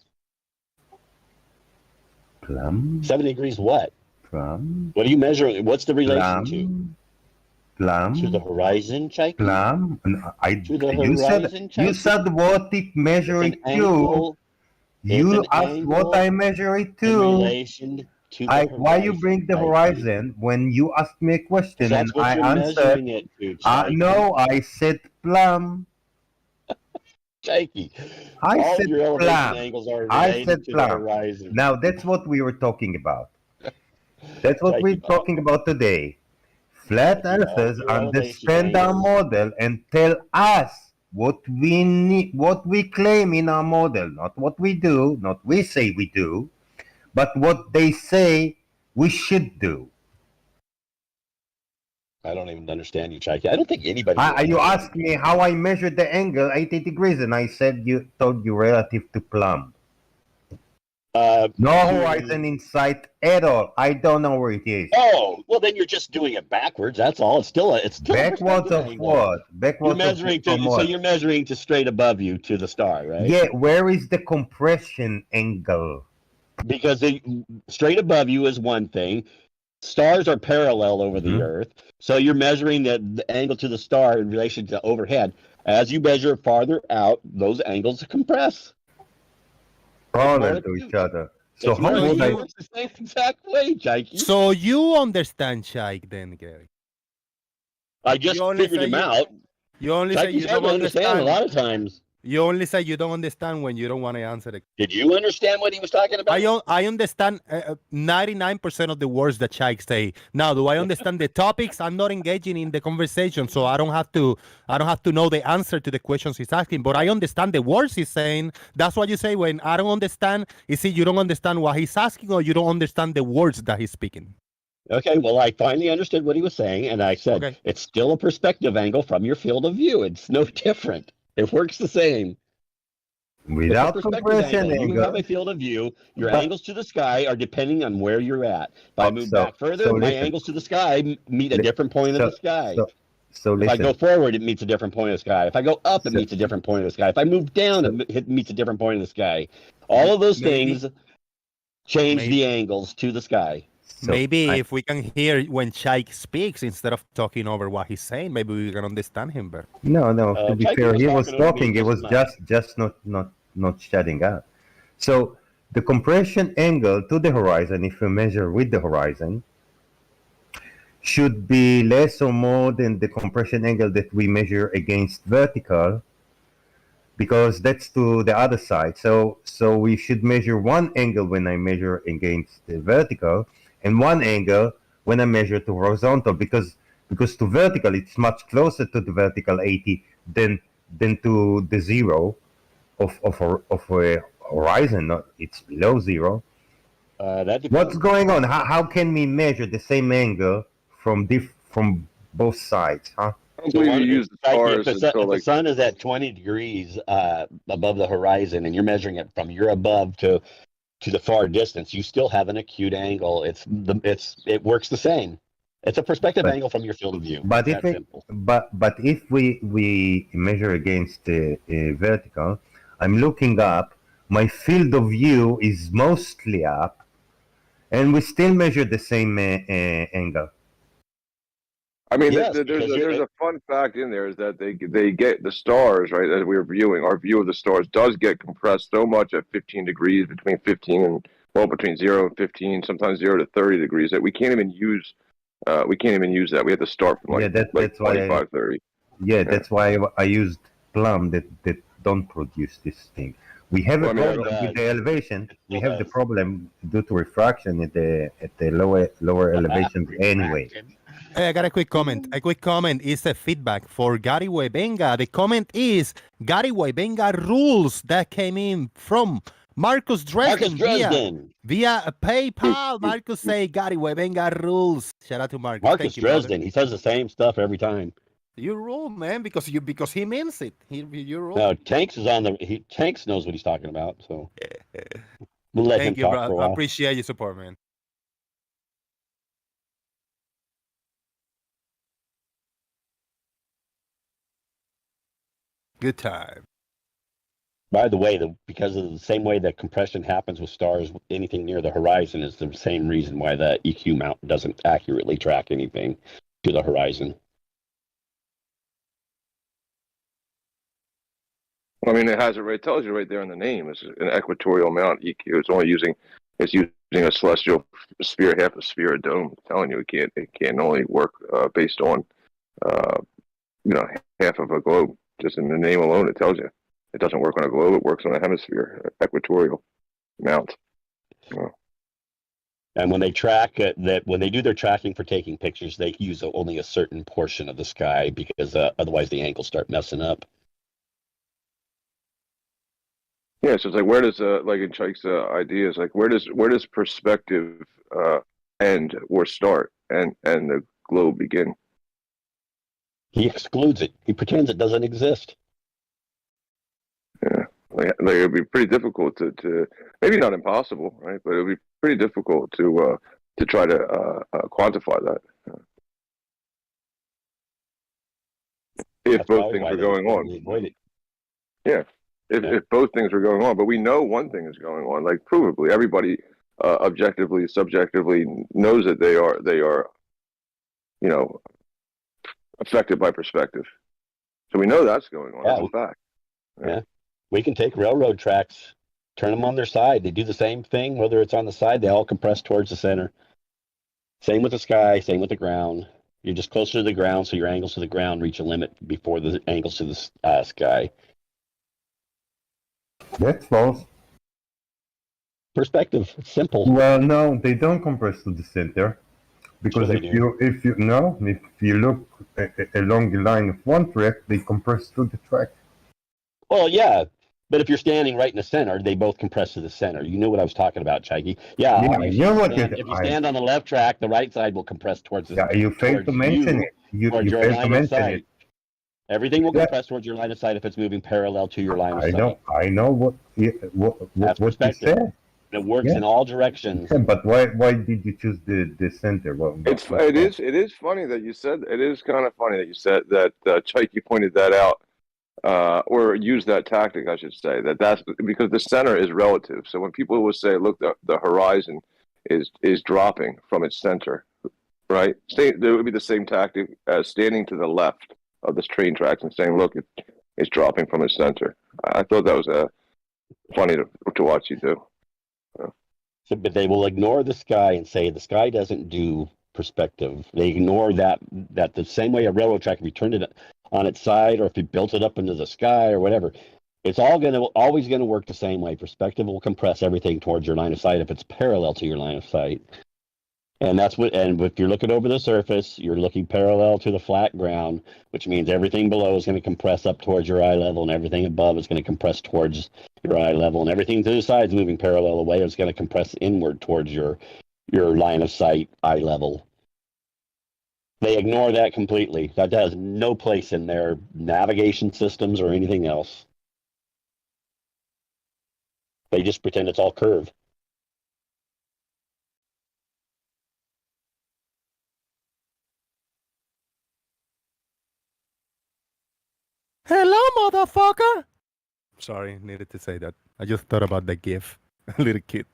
Plum. 70 degrees what? Plum. What are you measuring? What's the relation to? Plum. To the horizon, Chike? Plum. You said what it measuring to. You asked what I measure it to. In relation to the horizon. Why you bring the horizon when you asked me a question and I answered? No, I said plum. Chike. I all said your elevation plum. angles are I said to plum. the horizon. Now that's what we were talking about. That's what we're talking about today. Flat earthers understand our model and tell us what we need, what we claim in our model, not what we do, not we say we do, but what they say we should do. I don't even understand you, Chike. I don't think anybody. You asked me how I measured the angle 80 degrees, and I said told you relative to plumb. No horizon in sight at all. I don't know where it is. Oh, well, then you're just doing it backwards. That's all. It's still backwards of angle. what? Backwards. You're measuring so you're measuring to straight above you to the star, right? Yeah. Where is the compression angle? Because straight above you is one thing. Stars are parallel over the Earth, so you're measuring the angle to the star in relation to overhead. As you measure farther out, those angles compress. Parallel to each other. So how would I? It's the same exact way, Chike. So you understand Chike then, Gary? I just figured him out. You only say you don't understand a lot of times. You only say you don't understand when you don't want to answer it. Did you understand what he was talking about? I understand 99% of the words that Chike say. Now, do I understand the topics? I'm not engaging in the conversation, so I don't have to know the answer to the questions he's asking. But I understand the words he's saying. That's what you say when I don't understand. Is it you don't understand what he's asking, or you don't understand the words that he's speaking? Okay, well, I finally understood what he was saying, and I said it's still a perspective angle from your field of view. It's no different. It works the same. Without compression angle. You have a field of view. Your angles to the sky are depending on where you're at. If I move back further, my angles to the sky meet a different point of the sky. If I go forward, it meets a different point of the sky. If I go up, it meets a different point of the sky. If I move down, it meets a different point of the sky. All of those things change the angles to the sky. So if we can hear when Chike speaks instead of talking over what he's saying, maybe we can understand him better. No. To be fair, he was talking. It was just not shutting up. So the compression angle to the horizon, if you measure with the horizon, should be less or more than the compression angle that we measure against vertical, because that's to the other side. So we should measure one angle when I measure against the vertical, and one angle when I measure to horizontal, because to vertical it's much closer to the vertical 80 than to the zero of a horizon. It's below zero. What's going on? How can we measure the same angle from both sides? Huh? If the sun is at 20 degrees above the horizon, and you're measuring it from your above to the far distance, you still have an acute angle. It works the same. It's a perspective angle from your field of view. But if we measure against the vertical, I'm looking up. My field of view is mostly up, and we still measure the same angle. I mean, there's a fun fact in there is that they get the stars, right, that we're viewing. Our view of the stars does get compressed so much at 15 degrees, between 0 and 15, sometimes 0 to 30 degrees, that we can't even use that. We have to start from like 25, 30. Yeah, that's why I used plum that don't produce this thing. We have a problem with the elevation. We have the problem due to refraction at the lower elevations anyway. Hey, I got a quick comment. A quick comment is a feedback for Gary Webenga. The comment is Gary Webenga rules that came in from Marcus Dresden, via PayPal. Marcus say Gary Webenga rules. Shout out to Marcus. Marcus Dresden. He says the same stuff every time. You rule, man, because he means it. You rule. No, Tanks is on the. Tanks knows what he's talking about. So we'll let him talk for a while. I appreciate your support, man. Good time. By the way, because of the same way that compression happens with stars, anything near the horizon is the same reason why the EQ mount doesn't accurately track anything to the horizon. I mean, it tells you right there in the name. It's an equatorial mount EQ. It's using a celestial sphere, half a sphere, a dome. It's telling you it can only work based on half of a globe. Just in the name alone, it tells you. It doesn't work on a globe. It works on a hemisphere, equatorial mount. And when they track when they do their tracking for taking pictures, they use only a certain portion of the sky because otherwise the angles start messing up. Yeah, so it's like, where does like in Chike's idea is like, where does perspective end or start, and the globe begin? He excludes it. He pretends it doesn't exist. Yeah, like it would be pretty difficult to maybe not impossible, right? But it would be pretty difficult to try to quantify that. If That's both probably things why were they going on. avoid it. Yeah. If both things are going on, but we know one thing is going on, like provably, everybody objectively, subjectively knows that they are, affected by perspective. So we know that's going on. That's a fact. Yeah. We can take railroad tracks, turn them on their side. They do the same thing, whether it's on the side, they all compress towards the center. Same with the sky, same with the ground. You're just closer to the ground, so your angles to the ground reach a limit before the angles to the sky. That's false. Perspective, it's simple. Well, no, they don't compress to the center, because Sure if you look along the line of one track, they compress to the track. Well, yeah, but if you're standing right in the center, they both compress to the center. You know what I was talking about, Chike. Yeah, if you stand on the left track, the right side will compress towards the Yeah, you failed to mention it. You towards your failed to line of mention sight. it. Everything will compress towards your line of sight if it's moving parallel to your line of sight. I know what you said. It works in all directions. Yeah, but why did you choose the center? Well, It is funny that you said. It is kind of funny that you said that. Chike pointed that out, or used that tactic, I should say. That's because the center is relative. So when people will say, "Look, the horizon is dropping from its center," right? There would be the same tactic as standing to the left of the train tracks and saying, "Look, it's dropping from its center." I thought that was funny to watch you do. So, but they will ignore the sky and say the sky doesn't do perspective. They ignore that the same way a railroad track, if you turned it on its side or if you built it up into the sky or whatever, it's always going to work the same way. Perspective will compress everything towards your line of sight if it's parallel to your line of sight. And if you're looking over the surface, you're looking parallel to the flat ground, which means everything below is going to compress up towards your eye level, and everything above is going to compress towards your eye level, and everything to the sides moving parallel away is going to compress inward towards your line of sight eye level. They ignore that completely. That has no place in their navigation systems or anything else. They just pretend it's all curved. Hello, motherfucker! Sorry, needed to say that. I just thought about the GIF. Little kid.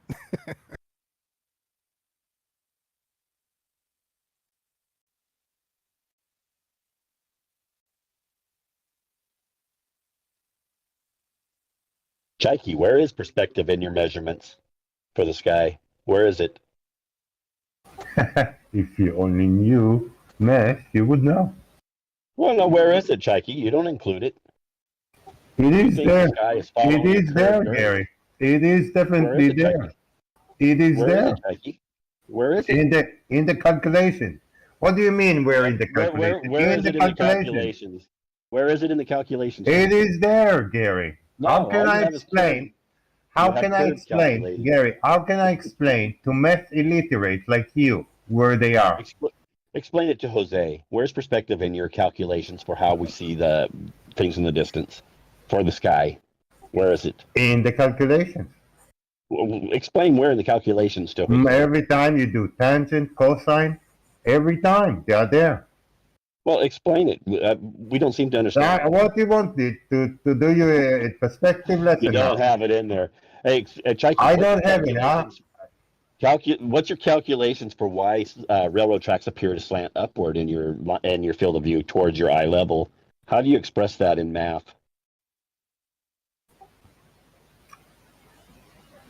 Chike, where is perspective in your measurements for the sky? Where is it? If you only knew math, you would know. Well, no, where is it, Chike? You don't include it. It is there. It is there, Gary. It is definitely there. It is there. Where is it? In the calculation. What do you mean where in the calculation? Where is it in the calculations? Where is it in the calculations? It is there, Gary. No, how can I explain? Gary, how can I explain to math illiterate like you where they are? Explain it to Jose. Where's perspective in your calculations for how we see the things in the distance for the sky? Where is it? In the calculations. Explain where in the calculations to Jose. Every time you do tangent, cosine, every time they are there. Well, explain it. We don't seem to understand. What do you want me to do you a perspective lesson? You don't have it in there. Hey, Chike, I don't have it, huh? What's your calculations for why railroad tracks appear to slant upward in your field of view towards your eye level? How do you express that in math?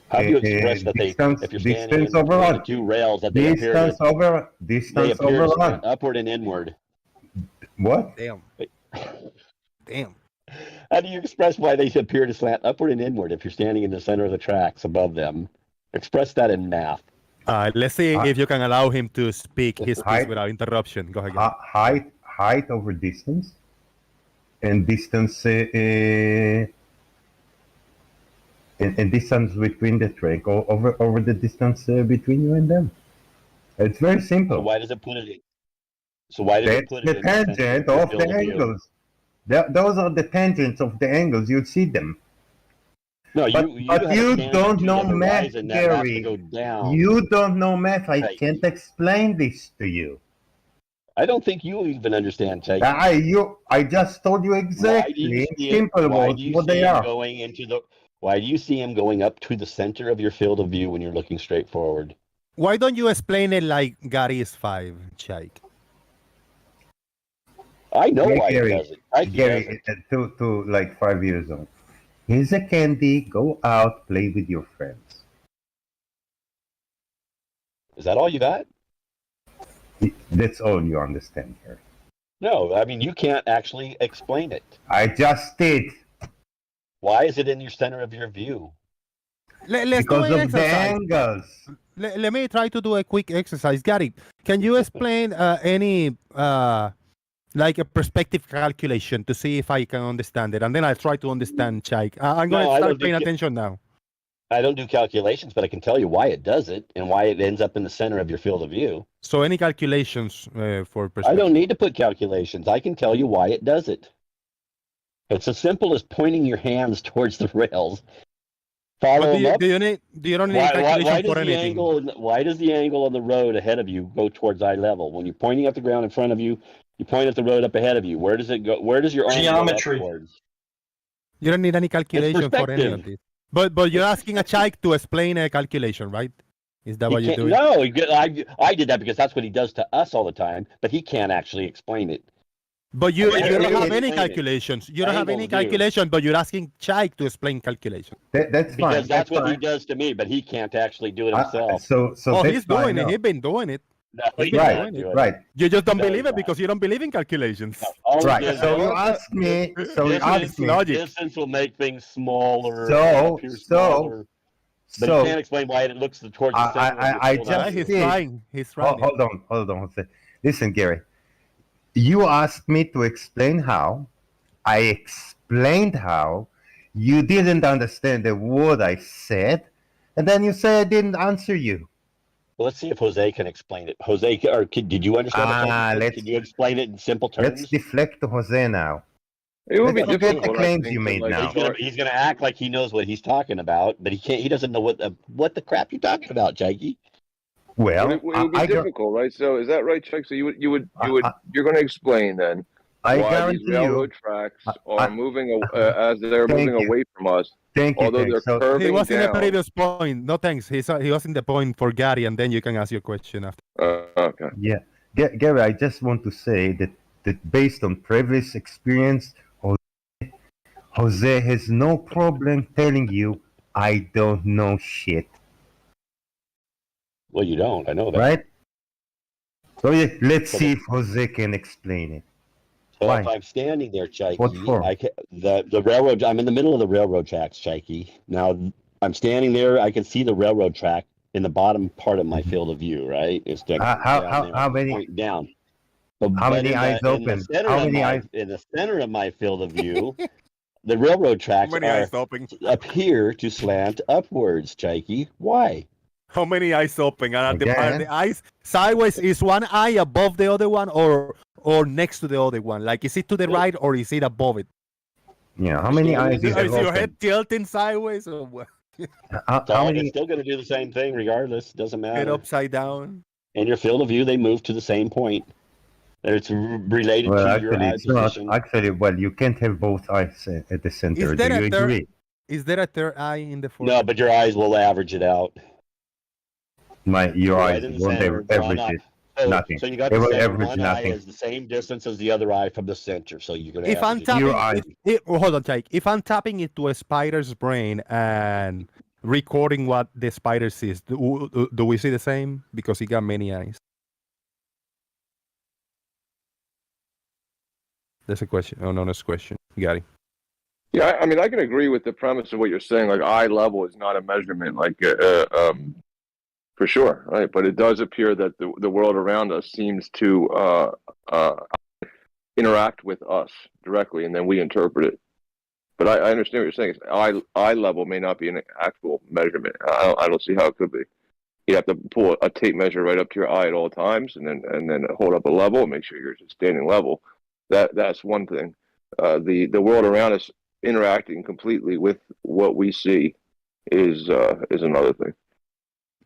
How do you express that if you're standing in the two rails, that they appear to slant upward and inward? What? Damn. How do you express why they appear to slant upward and inward if you're standing in the center of the tracks above them? Express that in math. Let's see if you can allow him to speak his piece without interruption. Go ahead. Height over distance, and distance and distance between the track over the distance between you and them. It's very simple. So why does it put it in? So why did they That's put the it in the center tangent your of field the of view? angles. Those are the tangents of the angles. You see them. No, But you but have a you tangent don't to know the math, horizon that has to Gary. go down. You don't know math. I Chike. can't explain this to you. I don't think you even understand, Chike. I just told you exactly in simple words what they are. Why do you see him going up to the center of your field of view when you're looking straight forward? Why don't you explain it like Gary is 5, Chike? I know why Gary, he does it. Chike Gary, to like 5 years old. Here's a candy. Go out, play with your friends. Is that all you got? That's all you understand, Gary. No, I mean, you can't actually explain it. I just did. Why is it in your center of your view? Let's Because do an of the exercise. angles. Let me try to do a quick exercise. Gary, can you explain any like a perspective calculation to see if I can understand it? And then I'll try to understand Chike. I'm going to start paying attention now. I don't do calculations, but I can tell you why it does it and why it ends up in the center of your field of view. So any calculations for perspective? I don't need to put calculations. I can tell you why it does it. It's as simple as pointing your hands towards the rails. Follow them up. Do you don't need calculation for anything? Why does the angle on the road ahead of you go towards eye level? When you're pointing at the ground in front of you, you point at the road up ahead of you. Where does it go? Where does your arm Geometry. go upwards? You don't need any calculation for any of this. But you're asking a Chike to explain a calculation, right? Is that what you're doing? No, I did that because that's what he does to us all the time, but he can't actually explain it. But you don't have any calculations. You don't have any calculation, but you're asking Chike to explain calculation. That's fine. Because that's what he does to me, but he can't actually do it himself. He's doing it. He's been doing it. No, Right. You just don't believe it because you don't believe in calculations. Right. So you ask me. Distance will make things smaller. So but you can't explain why it looks towards the center. He's trying. He's trying. Hold on. Listen, Gary. You asked me to explain how. I explained how. You didn't understand a word I said, and then you say I didn't answer you. Well, let's see if Jose can explain it. Jose, did you understand? Can you explain it in simple terms? Let's deflect to Jose now. It will be Let's difficult. the claims you made now. He's gonna act like he knows what he's talking about, but he can't. He doesn't know what the crap you're talking about, Chike. Well, it would be difficult, right? So is that right, Chike? So you're going to explain then why these railroad tracks are moving as they're moving away from us. Thank you. Although they're curving he was in the down. previous point. No thanks. He was in the point for Gary, and then you can ask your question after. Okay. Yeah, Gary. I just want to say that based on previous experience, Jose has no problem telling you I don't know shit. Well, you don't. I know that. Right? So let's see if Jose can explain it. So if I'm standing there, Chike, What for? The railroad. I'm in the middle of the railroad tracks, Chike. Now I'm standing there. I can see the railroad track in the bottom part of my field of view. Right? It's how many point down. How many eyes open? In the center of my field of view, the railroad tracks appear to slant upwards, Chike. Why? How many eyes open? Are the eyes sideways? Is one eye above the other one, or next to the other one? Like, is it to the right or is it above it? Yeah. How many eyes is your head tilting sideways or what? It's still going to do the same thing regardless. Doesn't matter. Head upside down. In your field of view, they move to the same point. It's related to your eye position. Actually, well, you can't have both eyes at the center. Do you agree? Is there a third eye in the forehead? No, but your eyes will average it out. Your eyes won't average it. Nothing. So you got it the will center. average One nothing. eye is the same distance as the other eye from the center. So you're going to. If I'm tapping, hold on, Chike. If I'm tapping into a spider's brain and recording what the spider sees, do we see the same? Because he got many eyes. That's a question. Oh, no, that's a question. Got it. Yeah, I mean, I can agree with the premise of what you're saying. Like, eye level is not a measurement, like, for sure, right? But it does appear that the world around us seems to interact with us directly, and then we interpret it. But I understand what you're saying. Eye level may not be an actual measurement. I don't see how it could be. you have to pull a tape measure right up to your eye at all times, and then hold up a level, make sure you're standing level. That's one thing. The world around us interacting completely with what we see is another thing.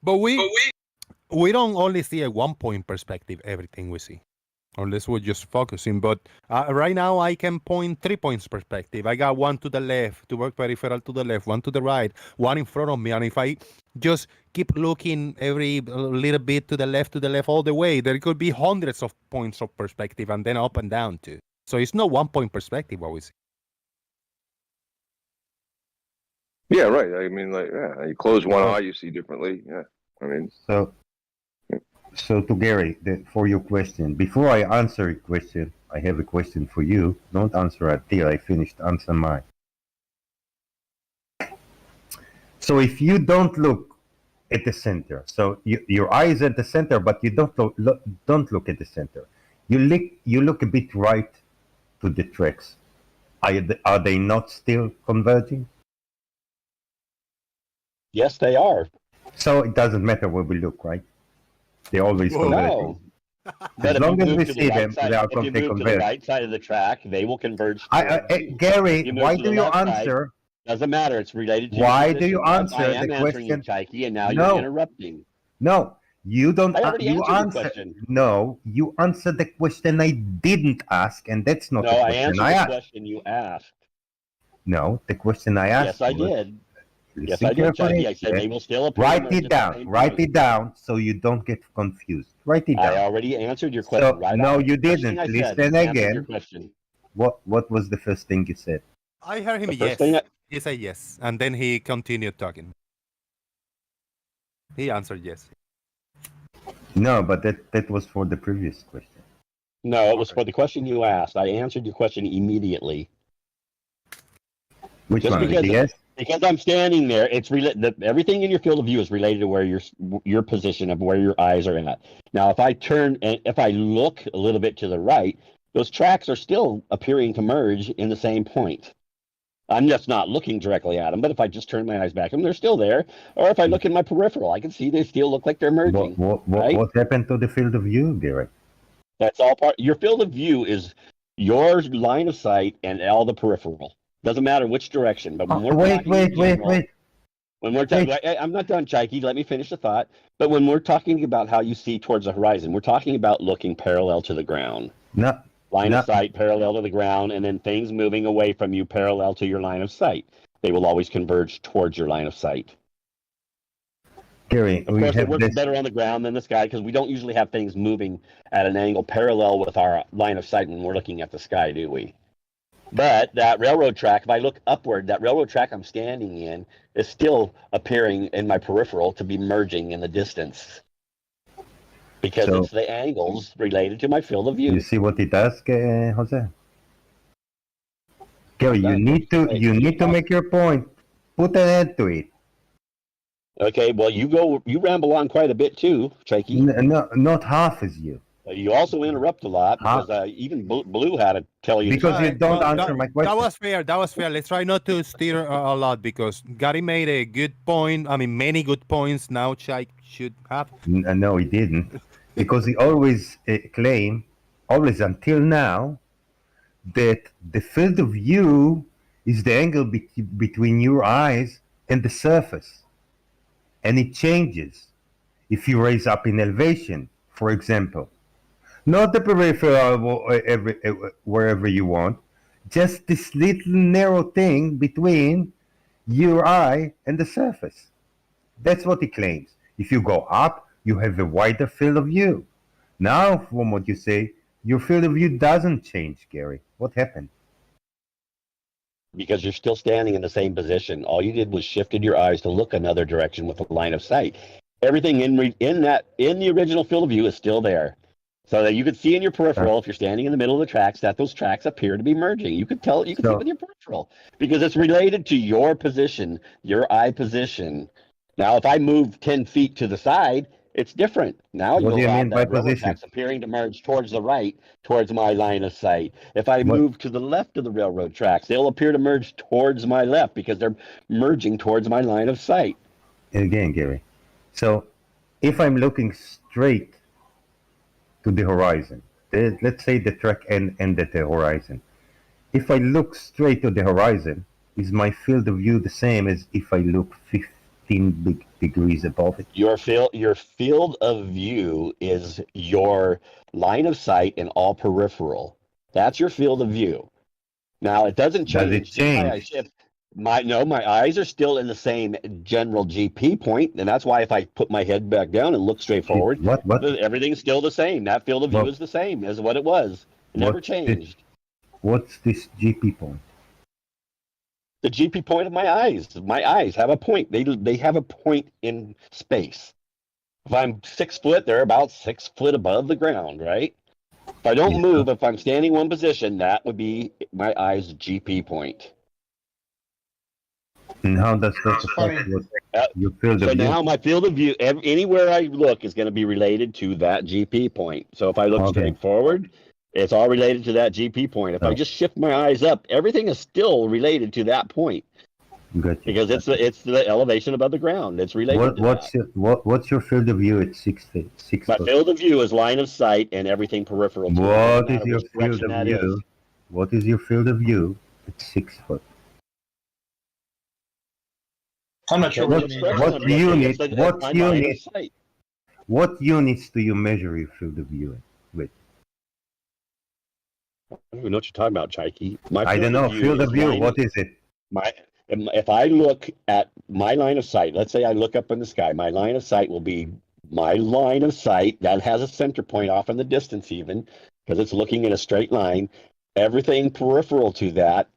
But we don't only see a 1 point perspective everything we see, unless we're just focusing. But right now I can point 3 points perspective. I got one to the left, to work peripheral to the left, one to the right, one in front of me. And if I just keep looking every little bit to the left, all the way, there could be hundreds of points of perspective, and then up and down too. So it's not 1 point perspective what we see. Yeah, right. I mean, like, yeah, you close one eye, you see differently. Yeah, I mean. So to Gary, for your question, before I answer your question, I have a question for you. Don't answer until I finished answer mine. So if you don't look at the center, so your eye is at the center, but you don't look at the center. You look a bit right to the tracks. Are they not still converging? Yes, they are. So it doesn't matter where we look, right? They always converge. No. As long as we see them, they are if you move to the right side of the track, they will converge. Gary, why do you answer? Doesn't matter. It's related to. Why do you answer I am the answering you, question? Chike, and now you're interrupting. No, you don't. I already You answered answer. the question. No, you answered the question I didn't ask, and that's not No, the I question answered I the asked. question you asked. No, the question I asked. Yes, I was- did. Yes, Listen I did, carefully. Chike. I said they will still appear. Write it down. Write it down so you don't get confused. Write it down. I already answered your question. So, right no, on. you First didn't. thing I said, Listen answered again. Your question. What was the first thing you said? I heard him The first yes. thing He said yes, and then he continued talking. He answered yes. No, but that was for the previous question. No, it was for the question you asked. I answered your question immediately. Which Just one? because, Yes. because I'm standing there, it's everything in your field of view is related to where your position of where your eyes are at. Now, if I turn and if I look a little bit to the right, those tracks are still appearing to merge in the same point. I'm just not looking directly at them, but if I just turn my eyes back, they're still there. Or if I look in my peripheral, I can see they still look like they're merging. What happened to the field of view, Gary? That's all part. Your field of view is your line of sight and all the peripheral. Doesn't matter which direction. But when we're Wait. When we're talking, I'm not done, Chike. Let me finish the thought. But when we're talking about how you see towards the horizon, we're talking about looking parallel to the ground. Line of sight parallel to the ground, and then things moving away from you parallel to your line of sight. They will always converge towards your line of sight. Gary, of course, it works better on the ground than the sky because we don't usually have things moving at an angle parallel with our line of sight when we're looking at the sky, do we? But that railroad track, if I look upward, that railroad track I'm standing in is still appearing in my peripheral to be merging in the distance. Because it's the angles related to my field of view. You see what it does, Jose? Gary, you need to make your point. Put an end to it. Okay, well, you ramble on quite a bit too, Chike. No, not half as you. You also interrupt a lot because even Blue had to tell you. Because you don't answer my question. That was fair. Let's try not to steer a lot because Gary made a good point. I mean, many good points. Now Chike should have. No, he didn't. Because he always claimed, always until now, that the field of view is the angle between your eyes and the surface. And it changes if you raise up in elevation, for example. Not the peripheral wherever you want, just this little narrow thing between your eye and the surface. That's what he claims. If you go up, you have a wider field of view. Now, from what you say, your field of view doesn't change, Gary. What happened? Because you're still standing in the same position. All you did was shifted your eyes to look another direction with a line of sight. Everything in the original field of view is still there. So that you could see in your peripheral, if you're standing in the middle of the tracks, that those tracks appear to be merging. You could tell, you could see with your peripheral because it's related to your position, your eye position. Now, if I move 10 feet to the side, it's different. Now What do you mean by railroad position? tracks appearing to merge towards the right, towards my line of sight. If I move to the left of the railroad tracks, they'll appear to merge towards my left because they're merging towards my line of sight. Again, Gary. So if I'm looking straight to the horizon, let's say the track end at the horizon. If I look straight to the horizon, is my field of view the same as if I look 15 degrees above it? Your field of view is your line of sight and all peripheral. That's your field of view. Now it doesn't change. Does it change? My eyes are still in the same general GP point, and that's why if I put my head back down and look straight forward, everything's still the same. That field of view is the same as what it was. It never changed. What's this GP point? The GP point of my eyes. My eyes have a point. They have a point in space. If I'm 6 foot, they're about 6 foot above the ground, right? If I don't move, if I'm standing one position, that would be my eyes' GP point. And how does that affect what your field of view? So now my field of view, anywhere I look, is going to be related to that GP point. So if I look straight forward, it's all related to that GP point. If I just shift my eyes up, everything is still related to that point. Gotcha. Because it's the elevation above the ground. It's related to that. What's your field of view at 6 feet? My field of view is line of sight and everything peripheral. What is your field of view? What is your field of view at 6 foot? I'm not sure what units do you measure your field of view with? I don't even know what you're talking about, Chike. I don't know. Field of view, what is it? If I look at my line of sight, let's say I look up in the sky, my line of sight will be my line of sight that has a center point off in the distance even, because it's looking in a straight line. Everything peripheral to that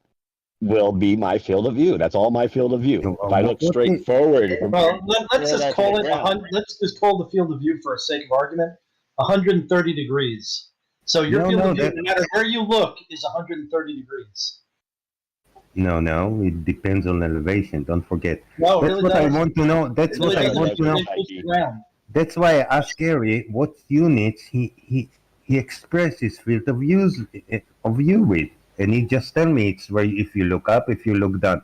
will be my field of view. That's all my field of view. If I look straight forward. Well, let's just call it let's just call the field of view, for a sake of argument, 130 degrees. So your field of view, no matter where you look, is 130 degrees. No, it depends on elevation. Don't forget. No, that's really what does. I want to know. That's what I want to know. That's why I asked Gary what units he expressed his field of view with, and he just tell me it's where if you look up, if you look down.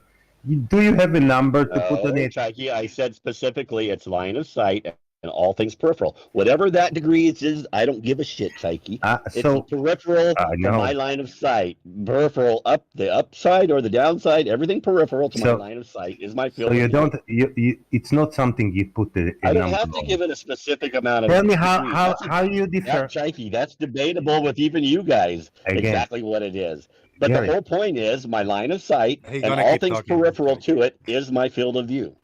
Do you have a number to put on it? Chike, I said specifically it's line of sight and all things peripheral. Whatever that degree is, I don't give a shit, Chike. It's peripheral to my line of sight. Peripheral up the upside or the downside, everything peripheral to my line of sight is my field. So you don't. It's not something you put. I don't have to give it a specific amount of. Tell me how you differ. Chike, that's debatable with even you guys. Exactly what it is. But the whole point is my line of sight and all things peripheral to it is my field of view.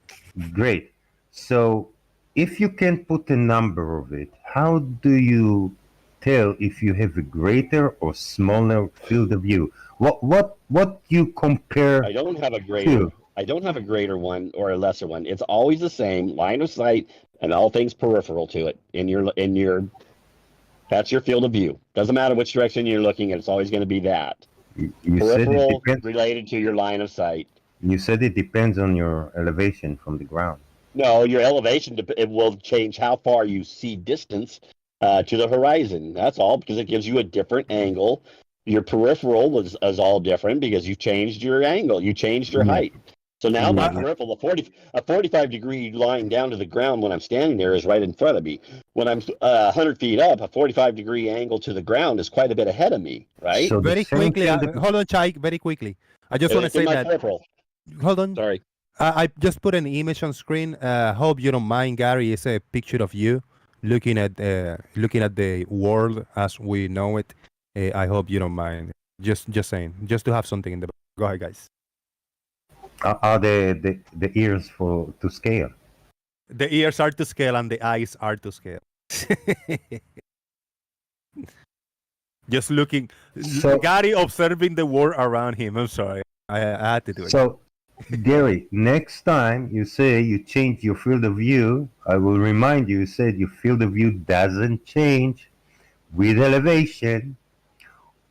Great. So if you can put a number of it, how do you tell if you have a greater or smaller field of view? What you compare? I don't have a greater. I don't have a greater one or a lesser one. It's always the same line of sight and all things peripheral to it in your. That's your field of view. Doesn't matter which direction you're looking at. It's always going to be that. You peripheral said it depends. Related to your line of sight. You said it depends on your elevation from the ground. No, your elevation, it will change how far you see distance to the horizon. That's all, because it gives you a different angle. Your peripheral is all different because you changed your angle. You changed your height. So now my peripheral, a 45-degree line down to the ground when I'm standing there is right in front of me. When I'm 100 feet up, a 45-degree angle to the ground is quite a bit ahead of me, right? So very quickly, hold on, Chike, very quickly. I just want to say that. Peripheral. Hold on. Sorry. I just put an image on screen. Hope you don't mind, Gary. It's a picture of you looking at the world as we know it. I hope you don't mind. Just saying, just to have something in the back. Go ahead, guys. Are the ears to scale? The ears are to scale and the eyes are to scale. Just looking, Gary observing the world around him. I'm sorry, I had to do it. So, Gary, next time you say you change your field of view, I will remind you. You said your field of view doesn't change with elevation,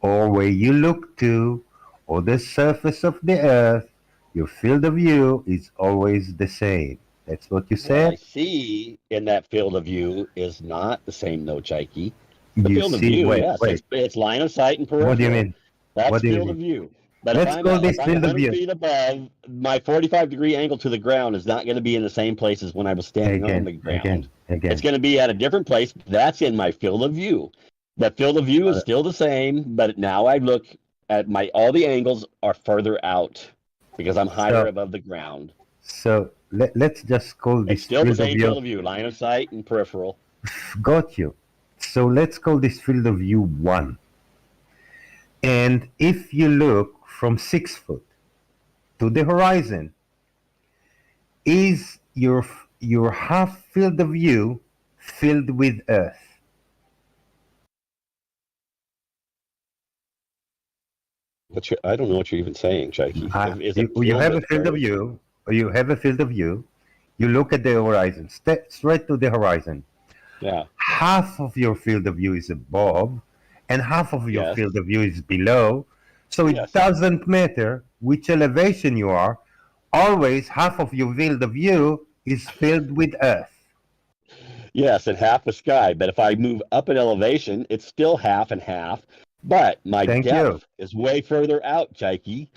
or where you look to, or the surface of the earth. Your field of view is always the same. That's what you said? What I see in that field of view is not the same, though, Chike. The You field of see, view, wait, yes. wait. It's line of sight and peripheral. What do you mean? That's What do you field of mean? view. But Let's call this if I'm field of 100 view. feet above, my 45-degree angle to the ground is not going to be in the same place as when I was standing on the ground. It's going to be at a different place. That's in my field of view. The field of view is still the same, but now I look at all the angles are further out because I'm higher above the ground. So let's just call this It's still the field of same view. field of view, line of sight and peripheral. Got you. So let's call this field of view 1. And if you look from 6 foot to the horizon, is your half field of view filled with Earth? I don't know what you're even saying, Chike. You have a field of view, or you have a field of view. You look at the horizon, straight to the horizon. Yeah. Half of your field of view is above, and half of your field of view is below. So it doesn't matter which elevation you are. Always half of your field of view is filled with Earth. Yes, and half the sky. But if I move up in elevation, it's still half and half. But my depth is way further out, Chike.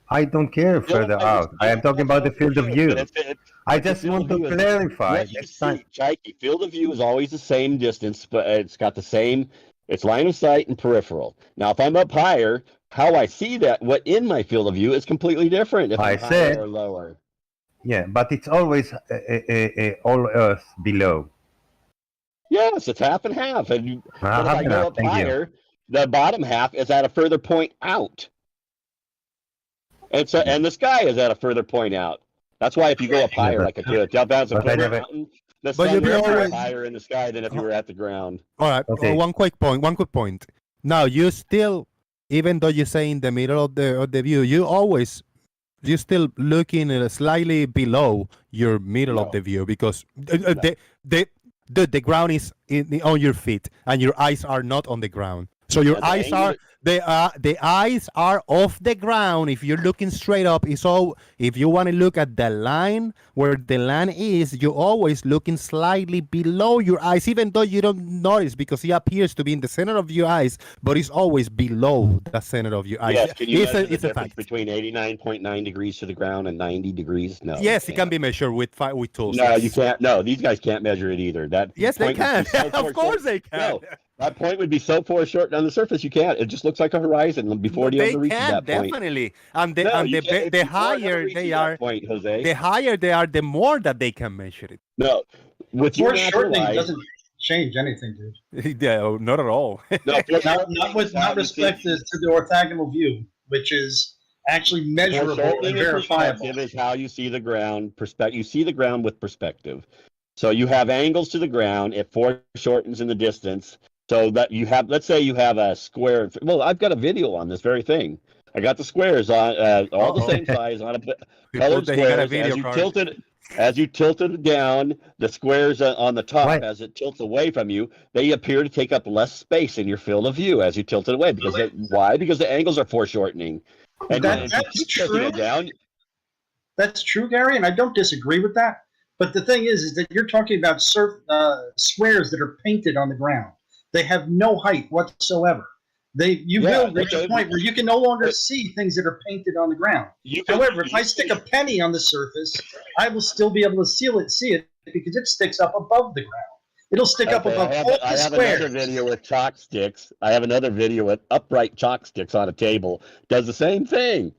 I don't care further out. I am talking about the field of view. I just want to clarify. Chike, field of view is always the same distance, but it's got the same, it's line of sight and peripheral. Now, if I'm up higher, how I see that, what in my field of view is completely different if I'm higher or lower. Yeah, but it's always all Earth below. Yes, it's half and half. And but if I go up higher, the bottom half is at a further point out. And the sky is at a further point out. That's why if you go up higher, like a jump out of a mountain, the sun is higher in the sky than if you were at the ground. All right. Okay. One quick point. Now you still, even though you say in the middle of the view, you still looking slightly below your middle of the view because the ground is on your feet and your eyes are not on the ground. So your eyes the eyes are off the ground. If you're looking straight up, if you want to look at the line where the land is, you're always looking slightly below your eyes, even though you don't notice because it appears to be in the center of your eyes, but it's always below the center of your eyes. Yes, can you measure the difference between 89.9 degrees to the ground and 90 degrees? No. Yes, it can be measured with tools. No, you can't. No, these guys can't measure it either. Yes, they can. Of course they can. No, that point would be so foreshortened on the surface you can't. It just looks like a horizon before you ever reach that point. Definitely. And the higher they are, point, Jose. the higher they are, the more that they can measure it. No, with your foreshortening doesn't change anything, dude. Yeah, not at all. not respect to the orthogonal view, which is actually measurable and verifiable. Perspective is how you see the ground. You see the ground with perspective. So you have angles to the ground. It foreshortens in the distance. So that you have, let's say you have a square. Well, I've got a video on this very thing. I got the squares on all the same size on a colored squares. As you tilted it down, the squares on the top, as it tilts away from you, they appear to take up less space in your field of view as you tilt it away. Why? Because the angles are foreshortening. And that's true. That's true, Gary, and I don't disagree with that. But the thing is that you're talking about squares that are painted on the ground. They have no height whatsoever. You will reach a point where you can no longer see things that are painted on the ground. However, if I stick a penny on the surface, I will still be able to see it because it sticks up above the ground. It'll stick up above all the squares. I have another video with chalk sticks. I have another video with upright chalk sticks on a table. Does the same thing.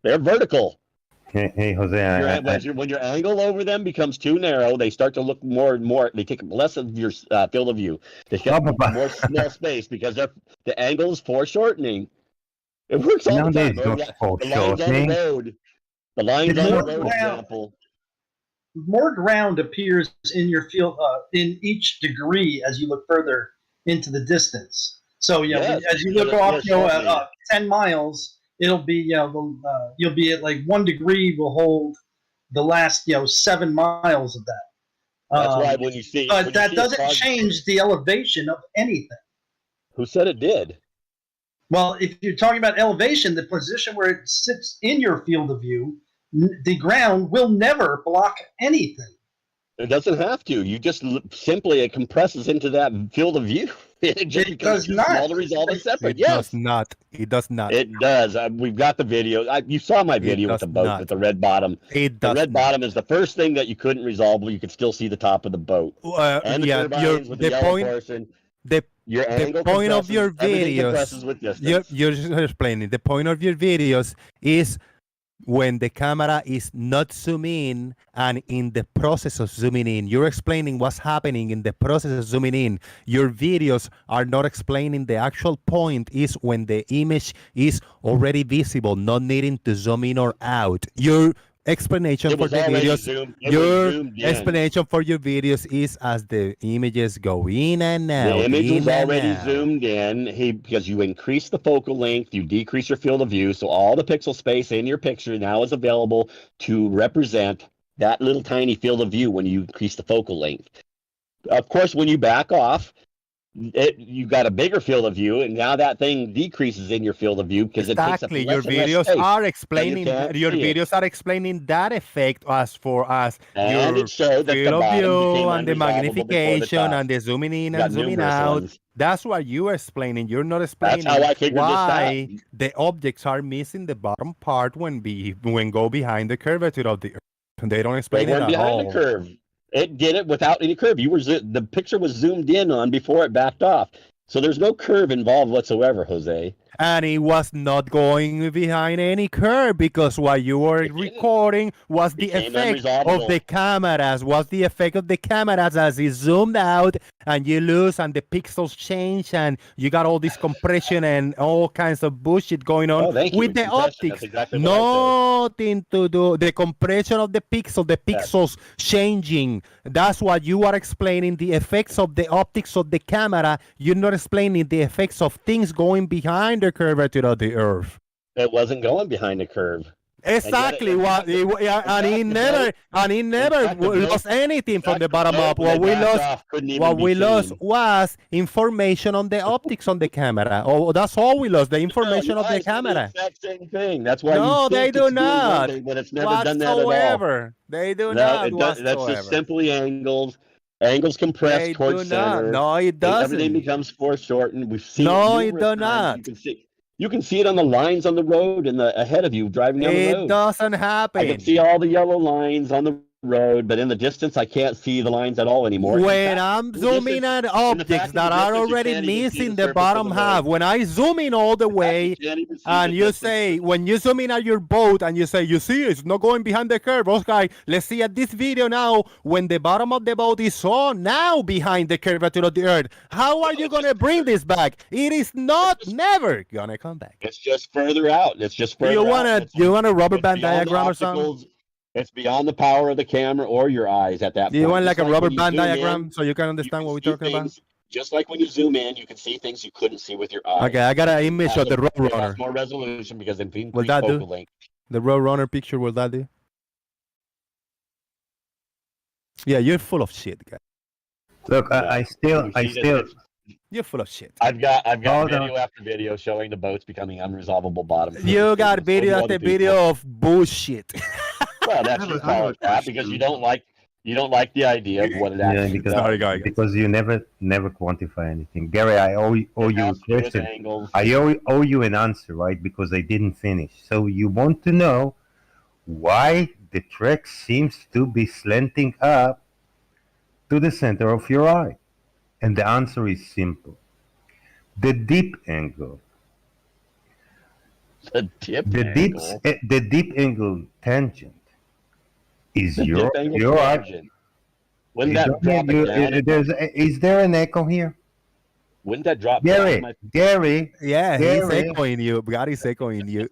They're vertical. Hey, Jose. When your angle over them becomes too narrow, they start to look more and more. They take less of your field of view. They get more small space because the angle is foreshortening. It works all the time. The lines on the road. The lines on the road, example. More ground appears in your field in each degree as you look further into the distance. So as you look off, 10 miles. It'll be, you'll be at like 1 degree will hold the last, 7 miles of that. That's why when you see, but that doesn't change the elevation of anything. Who said it did? Well, if you're talking about elevation, the position where it sits in your field of view, the ground will never block anything. It doesn't have to. You just simply it compresses into that field of view. It just becomes too small to resolve it separate. It does not. It does not. It does. We've got the video. You saw my video with the boat with the red bottom. It the does red not. bottom is the first thing that you couldn't resolve, but you could still see the top of the boat. And the turbines with the yellow portion. The point of your videos, you're explaining. The point of your videos is when the camera is not zooming in and in the process of zooming in. You're explaining what's happening in the process of zooming in. Your videos are not explaining the actual point is when the image is already visible, not needing to zoom in or out. Your explanation for the videos, your explanation for your videos is as the images go in and out. The image was already zoomed in because you increase the focal length, you decrease your field of view, so all the pixel space in your picture now is available to represent that little tiny field of view when you increase the focal length. Of course, when you back off, you got a bigger field of view, and now that thing decreases in your field of view because it takes up less your and less videos space. are explaining your videos are explaining that effect as for us. And your it showed that the field of bottom view became and the unresolvable before the magnification top. and the zooming in You got and zooming numerous out. ones. That's what you are explaining. You're not explaining how I figured this why out. the objects are missing the bottom part when go behind the curvature of the Earth. They don't explain They it weren't at behind all. the curve. It did it without any curve. The picture was zoomed in on before it backed off. So there's no curve involved whatsoever, Jose. And it was not going behind any curve because what you were recording was the effect of the cameras, was the effect of the cameras as it zoomed out and you lose and the pixels change and you got all this compression and all kinds of bullshit going on with the optics. That's exactly what I said. Nothing to do. The compression of the pixels changing. That's what you are explaining, the effects of the optics of the camera. You're not explaining the effects of things going behind the curvature of the Earth. It wasn't going behind the curve. Exactly and he never lost anything from the bottom up. What we lost was information on the optics on the camera. Oh, that's all we lost. The information of the camera. The exact same thing. That's why. No, they do not. But it's never done that at all. They do not. That's just simply angles. Angles compressed towards center. No, it doesn't. Everything becomes foreshortened. We've seen it does not. You can see it on the lines on the road and ahead of you driving down the road. It doesn't happen. I can see all the yellow lines on the road, but in the distance, I can't see the lines at all anymore. When I'm zooming at objects that are already missing the bottom half, when I zoom in all the way, and you say, when you zoom in at your boat and you say, you see, it's not going behind the curve. Okay, let's see at this video now, when the bottom of the boat is so now behind the curvature of the Earth. How are you going to bring this back? It is never going to come back. It's just further out. It's just further out. You want a rubber band diagram or something? It's beyond the power of the camera or your eyes at that point. Do you want like a rubber band diagram so you can understand what we're talking about? Just like when you zoom in, you can see things you couldn't see with your eyes. Okay, I got an image of the road runner. More resolution because it increased Will that focal do? length. The road runner picture, will that do? Yeah, you're full of shit, guy. Look, I still. You're full of shit. I've got video after video showing the boats becoming unresolvable bottom. You got video after video of bullshit. Well, that's just call it that because you don't like the idea of what it actually does. Because you never quantify anything. Gary, I owe you a question. I owe you an answer, right? Because I didn't finish. So you want to know why the track seems to be slanting up to the center of your eye. And the answer is simple. The dip angle. The dip angle tangent is your eye. Wouldn't that drop it down? Is there an echo here? Wouldn't that drop Gary? down? Gary? Yeah, he's echoing you. Gary's echoing you.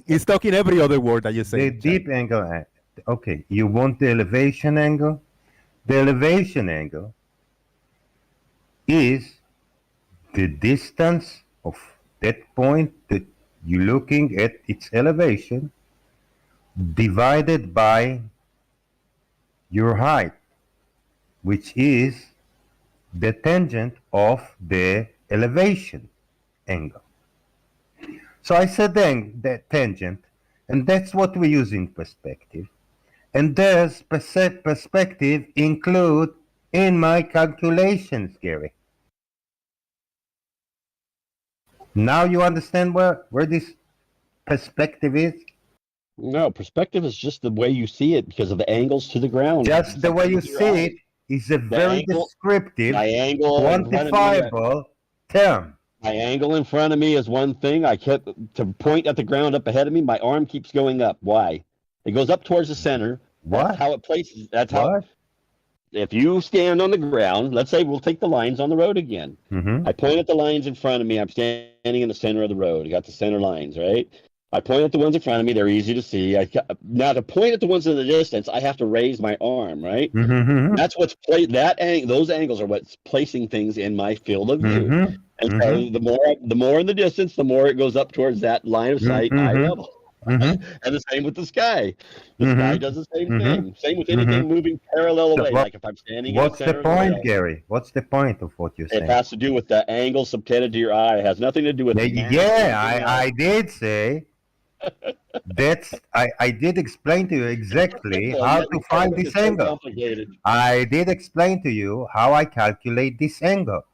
He's talking every other word that you say. The dip angle. Okay, you want the elevation angle? The elevation angle is the distance of that point that you're looking at its elevation divided by your height, which is the tangent of the elevation angle. So I said then that tangent, and that's what we use in perspective. And does perspective include in my calculations, Gary? Now you understand where this perspective is? No, perspective is just the way you see it because of the angles to the ground. Just the way you see it is a very descriptive, quantifiable term. My angle in front of me is one thing. I kept to point at the ground up ahead of me. My arm keeps going up. Why? It goes up towards the center. What? That's how it places. That's how. If you stand on the ground, let's say we'll take the lines on the road again. I point at the lines in front of me. I'm standing in the center of the road. I got the center lines, right? I point at the ones in front of me. They're easy to see. Now to point at the ones in the distance, I have to raise my arm, right? That's what's those angles are what's placing things in my field of view. And so the more in the distance, the more it goes up towards that line of sight, eye level. And the same with the sky. The sky does the same thing. Same with anything moving parallel away. Like if I'm standing. What's the point, Gary? What's the point of what you're saying? It has to do with the angle subtended to your eye. It has nothing to do with. I did say. I did explain to you exactly how to find this angle. I did explain to you how I calculate this angle.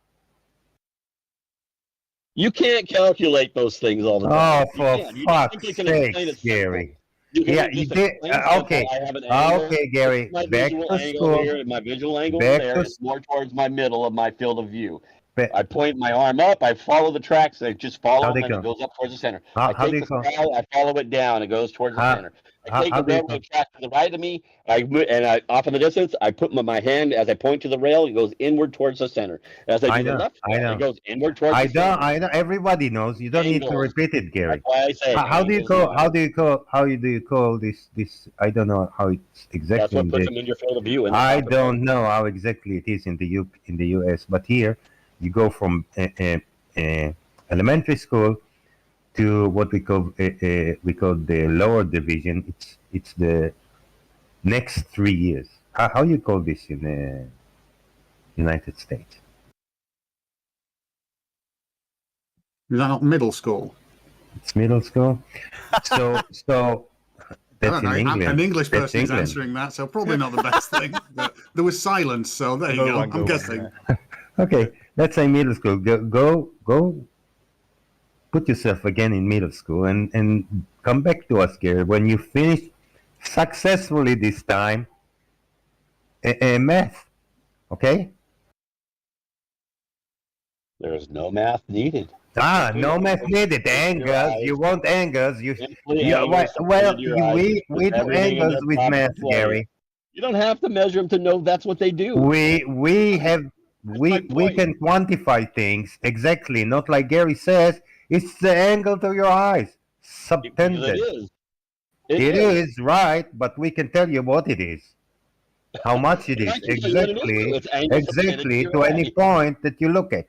You can't calculate those things all the time. Oh, for fuck's sake, Gary. Yeah, you did. Okay. Okay, Gary. Back to school. My visual angle there is more towards my middle of my field of view. I point my arm up. I follow the tracks. I just follow them, and it goes up towards the center. I take the sky, I follow it down. It goes towards the center. I take the railroad track to the right of me. Off in the distance, I put my hand as I point to the rail. It goes inward towards the center. As I do the left, it goes inward towards the center. I know. Everybody knows. You don't need to repeat it, Gary. That's why I say. How do you call this? I don't know how it's exactly. That's what puts them in your field of view. I don't know how exactly it is in the US, but here. You go from elementary school to what we call the lower division. It's the next 3 years. How you call this in the United States? Is that not middle school? It's middle school. So that's in England. An English person is answering that, so probably not the best thing. There was silence, so there you go. I'm guessing. Okay, let's say middle school. Go put yourself again in middle school and come back to us, Gary, when you finish successfully this time math. Okay? There's no math needed. No math needed. Angles. You want angles. We do angles with math, Gary. You don't have to measure them to know that's what they do. We can quantify things exactly, not like Gary says. It's the angle to your eyes, subtended. It is right, but we can tell you what it is, how much it is, exactly to any point that you look at.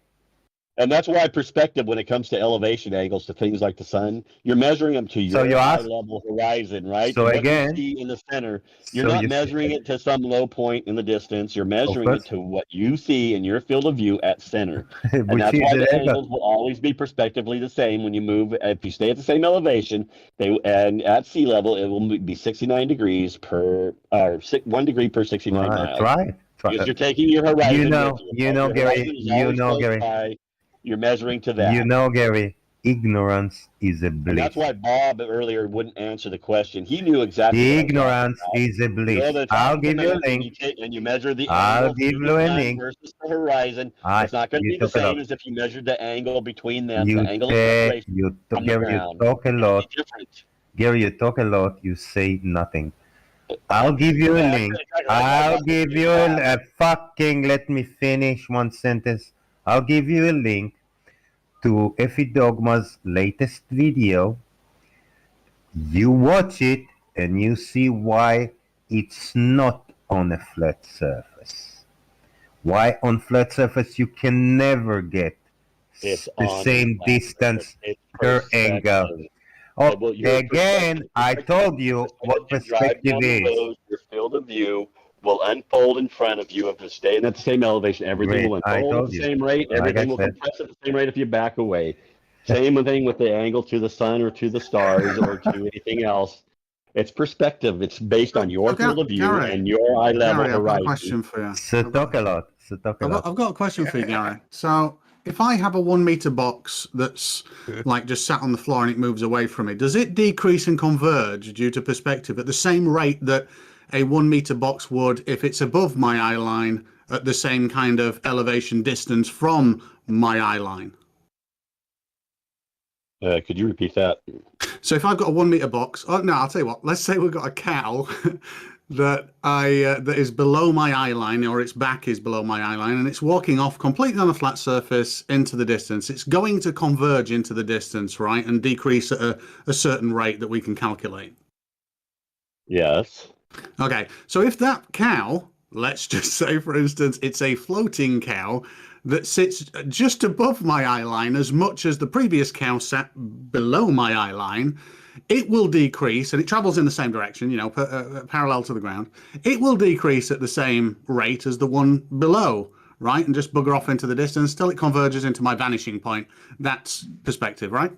And that's why perspective, when it comes to elevation angles to things like the sun, you're measuring them to your high level horizon, right? So what again, you see in the center, you're not measuring it to some low point in the distance. You're measuring it to what you see in your field of view at center. And that's why the angles will always be perspectively the same when you move. If you stay at the same elevation, and at sea level, it will be 69 degrees per 1 degree per 69 miles. That's right. Because you're taking your horizon. You know, Gary. You're measuring to that. You know, Gary, ignorance is a bliss. And that's why Bob earlier wouldn't answer the question. He knew exactly. Ignorance is a bliss. I'll give you a link. And you measure the I'll give you a link. Versus the horizon. It's not going to be the same as if you measured the angle between them. The angle of separation from the ground. You talk a lot. Gary, you talk a lot. You say nothing. I'll give you a link. I'll give you a fucking. Let me finish one sentence. I'll give you a link to Effie Dogma's latest video. You watch it and you see why it's not on a flat surface. Why on flat surface you can never get the same distance per angle. Again, I told you what perspective is. Your field of view will unfold in front of you if you're staying at the same elevation. Everything will unfold at the same rate. Everything will compress at the same rate if you back away. Same thing with the angle to the sun or to the stars or to anything else. It's perspective. It's based on your field of view and your eye level horizon. I've got a question for you. So talk a lot. I've got a question for you, Gary. So if I have a 1 meter box that's like just sat on the floor and it moves away from it, does it decrease and converge due to perspective at the same rate that a 1 meter box would if it's above my eye line at the same kind of elevation distance from my eye line? Could you repeat that? So if I've got a 1 meter box, oh no, I'll tell you what. Let's say we've got a cow that is below my eye line, or its back is below my eye line, and it's walking off completely on a flat surface into the distance. It's going to converge into the distance, right, and decrease at a certain rate that we can calculate. Yes. Okay, so if that cow, let's just say, for instance, it's a floating cow that sits just above my eye line as much as the previous cow sat below my eye line, it will decrease, and it travels in the same direction, you know, parallel to the ground. It will decrease at the same rate as the one below, right, and just bugger off into the distance till it converges into my vanishing point. That's perspective, right?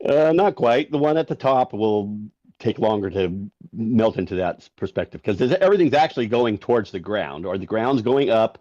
Not quite. The one at the top will take longer to melt into that perspective because everything's actually going towards the ground, or the ground's going up.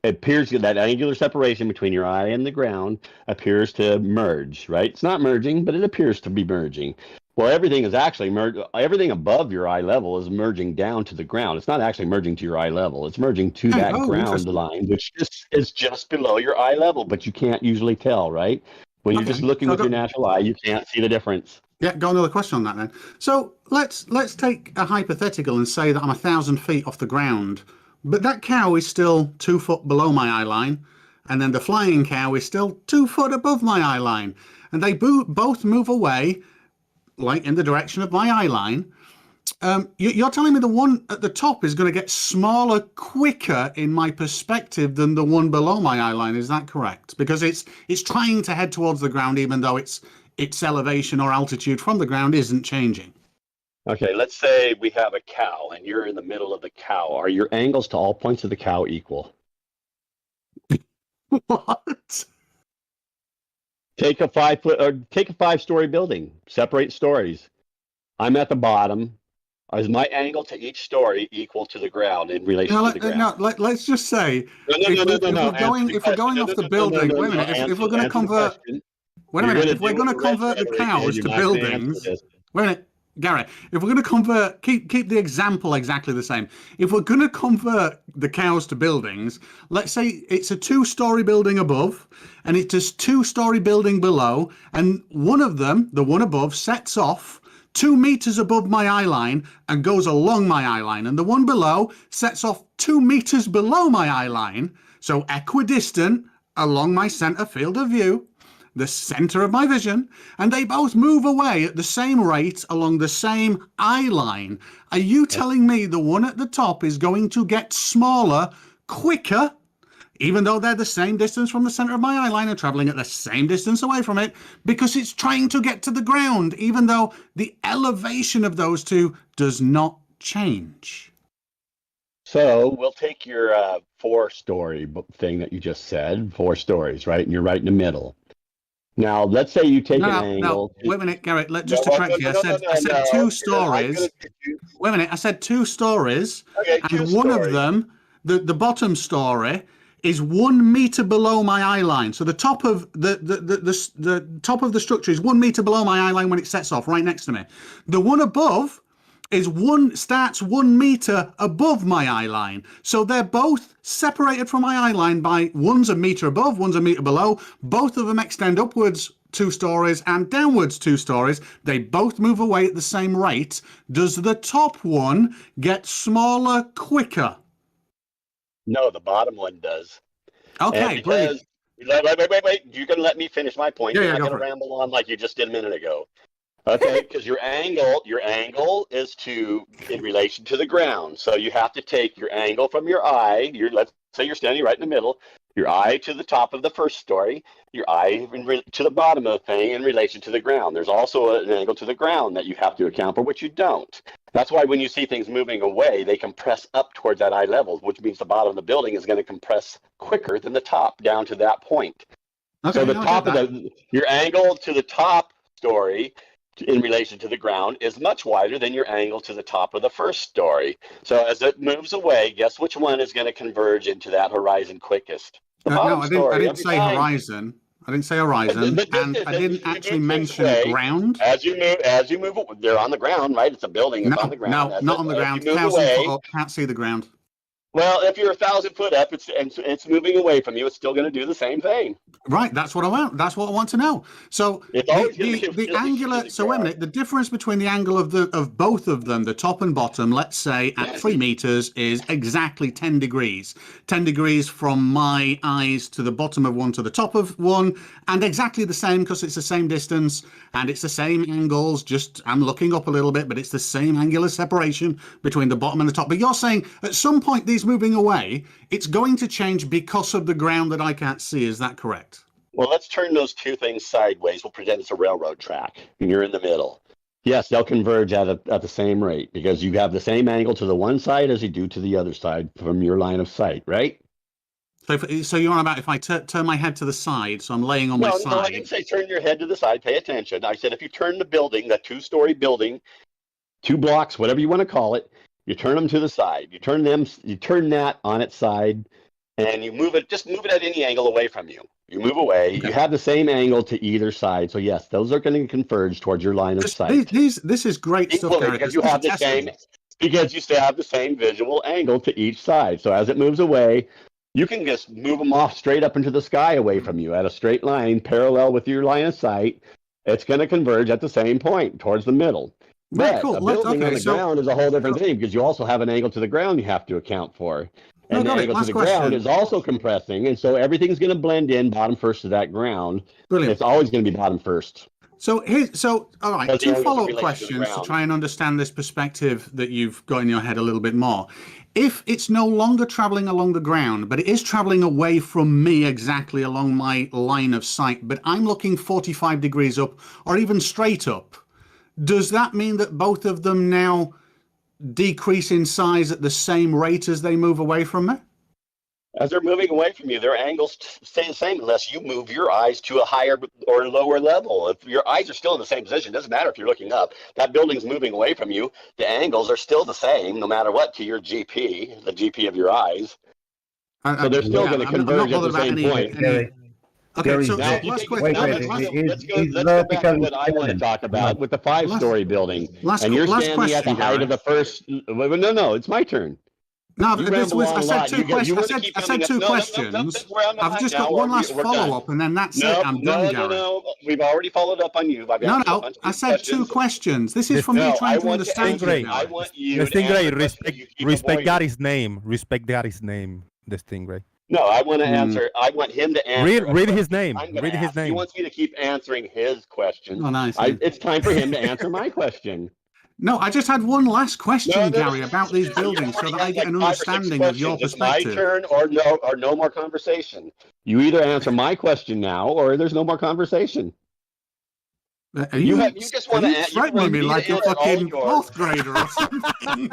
It appears that angular separation between your eye and the ground appears to merge, right? It's not merging, but it appears to be merging. Well, everything is actually everything above your eye level is merging down to the ground. It's not actually merging to your eye level. It's merging to that ground line, which is just below your eye level, but you can't usually tell, right? When you're just looking with your natural eye, you can't see the difference. Yeah, got another question on that then. So let's take a hypothetical and say that I'm 1,000 feet off the ground, but that cow is still 2 foot below my eye line, and then the flying cow is still 2 foot above my eye line, and they both move away, like in the direction of my eye line. You're telling me the one at the top is going to get smaller quicker in my perspective than the one below my eye line? Is that correct? Because it's trying to head towards the ground, even though its elevation or altitude from the ground isn't changing. Okay, let's say we have a cow and you're in the middle of the cow. Are your angles to all points of the cow equal? What? Take a 5-story building, separate stories. I'm at the bottom. Is my angle to each story equal to the ground in relation to the ground? No, let's just say if we're going off the building, wait a minute, if we're going to convert, wait a minute, if we're going to convert the cows to buildings, wait a minute, Gary, if we're going to convert, keep the example exactly the same. If we're going to convert the cows to buildings, let's say it's a 2-story building above and it's a 2-story building below, and one of them, the one above, sets off 2 meters above my eye line and goes along my eye line, and the one below sets off 2 meters below my eye line, so equidistant along my center field of view, the center of my vision, and they both move away at the same rate along the same eye line. Are you telling me the one at the top is going to get smaller quicker, even though they're the same distance from the center of my eye line and traveling at the same distance away from it, because it's trying to get to the ground, even though the elevation of those two does not change? So we'll take your 4-story thing that you just said, 4 stories, right? And you're right in the middle. Now, let's say you take an angle. No, wait a minute, Garrett. Just to correct you, I said 2 stories. Wait a minute, I said 2 stories, and one of them, the bottom story, is 1 meter below my eye line. So the top of the top of the structure is 1 meter below my eye line when it sets off, right next to me. The one above starts 1 meter above my eye line. So they're both separated from my eye line by, one's a meter above, one's a meter below. Both of them extend upwards 2 stories and downwards 2 stories. They both move away at the same rate. Does the top one get smaller quicker? No, the bottom one does. Okay, please. Wait. You're going to let me finish my point. You're not going to ramble on like you just did a minute ago. Okay, because your angle is in relation to the ground. So you have to take your angle from your eye. Let's say you're standing right in the middle. Your eye to the top of the first story. Your eye to the bottom of the thing in relation to the ground. There's also an angle to the ground that you have to account for, which you don't. That's why when you see things moving away, they compress up towards that eye level, which means the bottom of the building is going to compress quicker than the top down to that point. Okay, so the top of your angle to the top story in relation to the ground is much wider than your angle to the top of the first story. So as it moves away, guess which one is going to converge into that horizon quickest? The bottom no, story. I didn't say horizon. I didn't say horizon, and I didn't actually mention ground. As you move, they're on the ground, right? It's a building. It's on the ground. No, not on the ground. 1,000 foot up, can't see the ground. Well, if you're 1,000 foot up, it's moving away from you. It's still going to do the same thing. Right, that's what I want. That's what I want to know. So the angular. So wait a minute. The difference between the angle of both of them, the top and bottom, let's say at 3 meters, is exactly 10 degrees. 10 degrees from my eyes to the bottom of one to the top of one, and exactly the same because it's the same distance and it's the same angles. Just I'm looking up a little bit, but it's the same angular separation between the bottom and the top. But you're saying at some point these moving away, it's going to change because of the ground that I can't see. Is that correct? Well, let's turn those two things sideways. We'll pretend it's a railroad track and you're in the middle. Yes, they'll converge at the same rate because you have the same angle to the one side as you do to the other side from your line of sight, right? So you're on about if I turn my head to the side, so I'm laying on my side. No, I didn't say turn your head to the side. Pay attention. I said if you turn the building, that 2-story building, 2 blocks, whatever you want to call it, you turn them to the side. You turn that on its side, and you move it. Just move it at any angle away from you. You move away. Okay. You have the same angle to either side. So yes, those are going to converge towards your line of sight. This is great stuff, Gary. Because you have the same. Because you still have the same visual angle to each side. So as it moves away, you can just move them off straight up into the sky away from you at a straight line, parallel with your line of sight. It's going to converge at the same point towards the middle. But a building on the ground is a whole different thing because you also have an angle to the ground you have to account for. And the angle to the ground is also compressing. And so everything's going to blend in bottom first to that ground. Brilliant. It's always going to be bottom first. So all right, 2 follow-up questions to try and understand this perspective that you've got in your head a little bit more. If it's no longer traveling along the ground, but it is traveling away from me exactly along my line of sight, but I'm looking 45 degrees up or even straight up, does that mean that both of them now decrease in size at the same rate as they move away from me? As they're moving away from you, their angles stay the same unless you move your eyes to a higher or lower level. If your eyes are still in the same position, it doesn't matter if you're looking up. That building's moving away from you. The angles are still the same no matter what to your GP, the GP of your eyes. So they're still going to converge at the same point. Okay, so now, last question. Let's go back to what I want to talk about with the 5-story building. And you're standing at the height of the first. No, it's my turn. No, I said 2 questions. I said 2 questions. I've just got one last follow-up, and then that's it. I'm done, Gary. No. We've already followed up on you. I said 2 questions. This is for me trying to understand you. I want you to Stingray, respect Gary's name. Respect Gary's name, the Stingray. No, I want to answer. I want him to answer. Read his name. Read his name. He wants me to keep answering his question. Oh, nice. It's time for him to answer my question. No, I just had one last question, Gary, about these buildings so that I get an understanding of your perspective. It's my turn or no more conversation. You either answer my question now or there's no more conversation. You just want to threaten me like you're fucking 4th grader or something.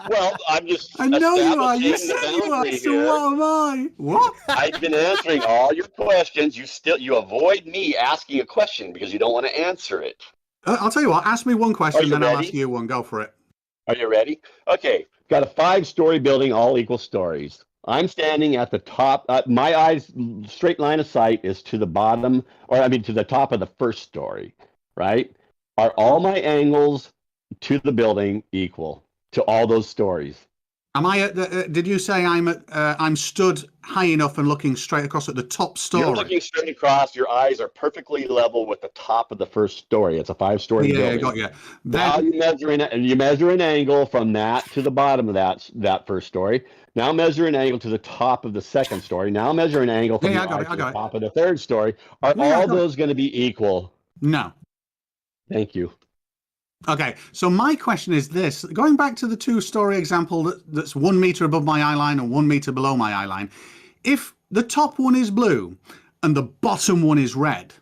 Well, I'm just. I know you are. You said you are. So what am I? What? I've been answering all your questions. You avoid me asking a question because you don't want to answer it. I'll tell you what. Ask me one question, then I'll ask you one. Go for it. Are you ready? Okay. Got a 5-story building, all equal stories. I'm standing at the top. My eyes, straight line of sight is to the bottom, to the top of the 1st story, right? Are all my angles to the building equal to all those stories? Am I? Did you say I'm stood high enough and looking straight across at the top story? You're looking straight across. Your eyes are perfectly level with the top of the 1st story. It's a 5-story building. Yeah, got you. Now you measure an angle from that to the bottom of that 1st story. Now measure an angle to the top of the 2nd story. Now measure an angle from the top of the 3rd story. Are all those going to be equal? No. Thank you. Okay, so my question is this. Going back to the 2-story example that's 1 meter above my eye line and 1 meter below my eye line, if the top one is blue and the bottom one is red,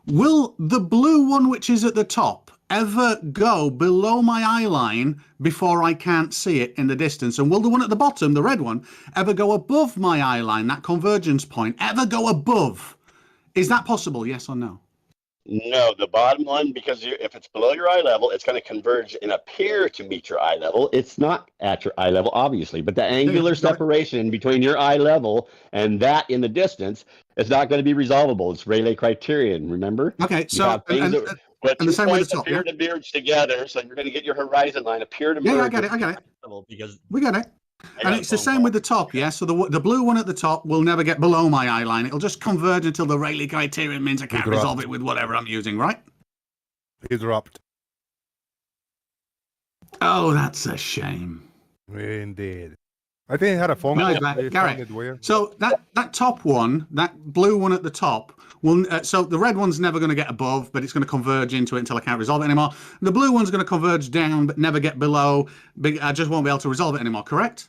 will the blue one which is at the top ever go below my eye line before I can't see it in the distance? And will the one at the bottom, the red one, ever go above my eye line, that convergence point, ever go above? Is that possible, yes or no? No, the bottom one, because if it's below your eye level, it's going to converge and appear to meet your eye level. It's not at your eye level, obviously, but the angular separation between your eye level and that in the distance is not going to be resolvable. It's Rayleigh Criterion, remember? Okay, so but and the 2 same with points the top, appear to merge together, so you're going to get your horizon line appear to merge. Yeah, I get it. Because We get it. And it's the same with the top, yeah? So the blue one at the top will never get below my eye line. It'll just converge until the Rayleigh Criterion means I can't resolve it with whatever I'm using, right? He dropped. Oh, that's a shame. Indeed. I think he had a phone No, call. he's back. It Gary, sounded weird. so that top one, that blue one at the top, will so the red one's never going to get above, but it's going to converge into it until I can't resolve it anymore. The blue one's going to converge down, but never get below. I just won't be able to resolve it anymore, correct?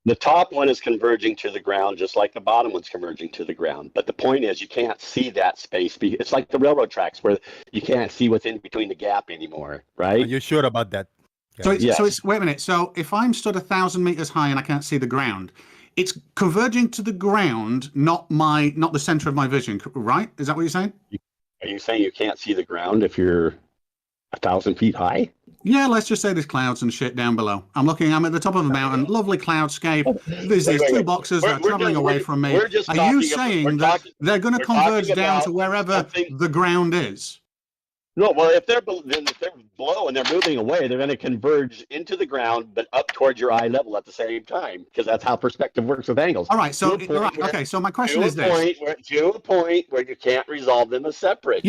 the top one is converging to the ground, just like the bottom one's converging to the ground. But the point is, you can't see that space. It's like the railroad tracks where you can't see what's in between the gap anymore, right? Are you sure about that? So it's wait a minute. So if I'm stood 1,000 meters high and I can't see the ground, it's converging to the ground, not the center of my vision, right? Is that what you're saying? Are you saying you can't see the ground if you're 1,000 feet high? Yeah, let's just say there's clouds and shit down below. I'm at the top of a mountain, lovely cloudscape. There's these two boxes that are traveling away from me. Are you saying that they're going to converge down to wherever the ground is? No, well, if they're below and they're moving away, they're going to converge into the ground, but up towards your eye level at the same time, because that's how perspective works with angles. All right, so okay. So my question is this: to a point where you can't resolve them as separate.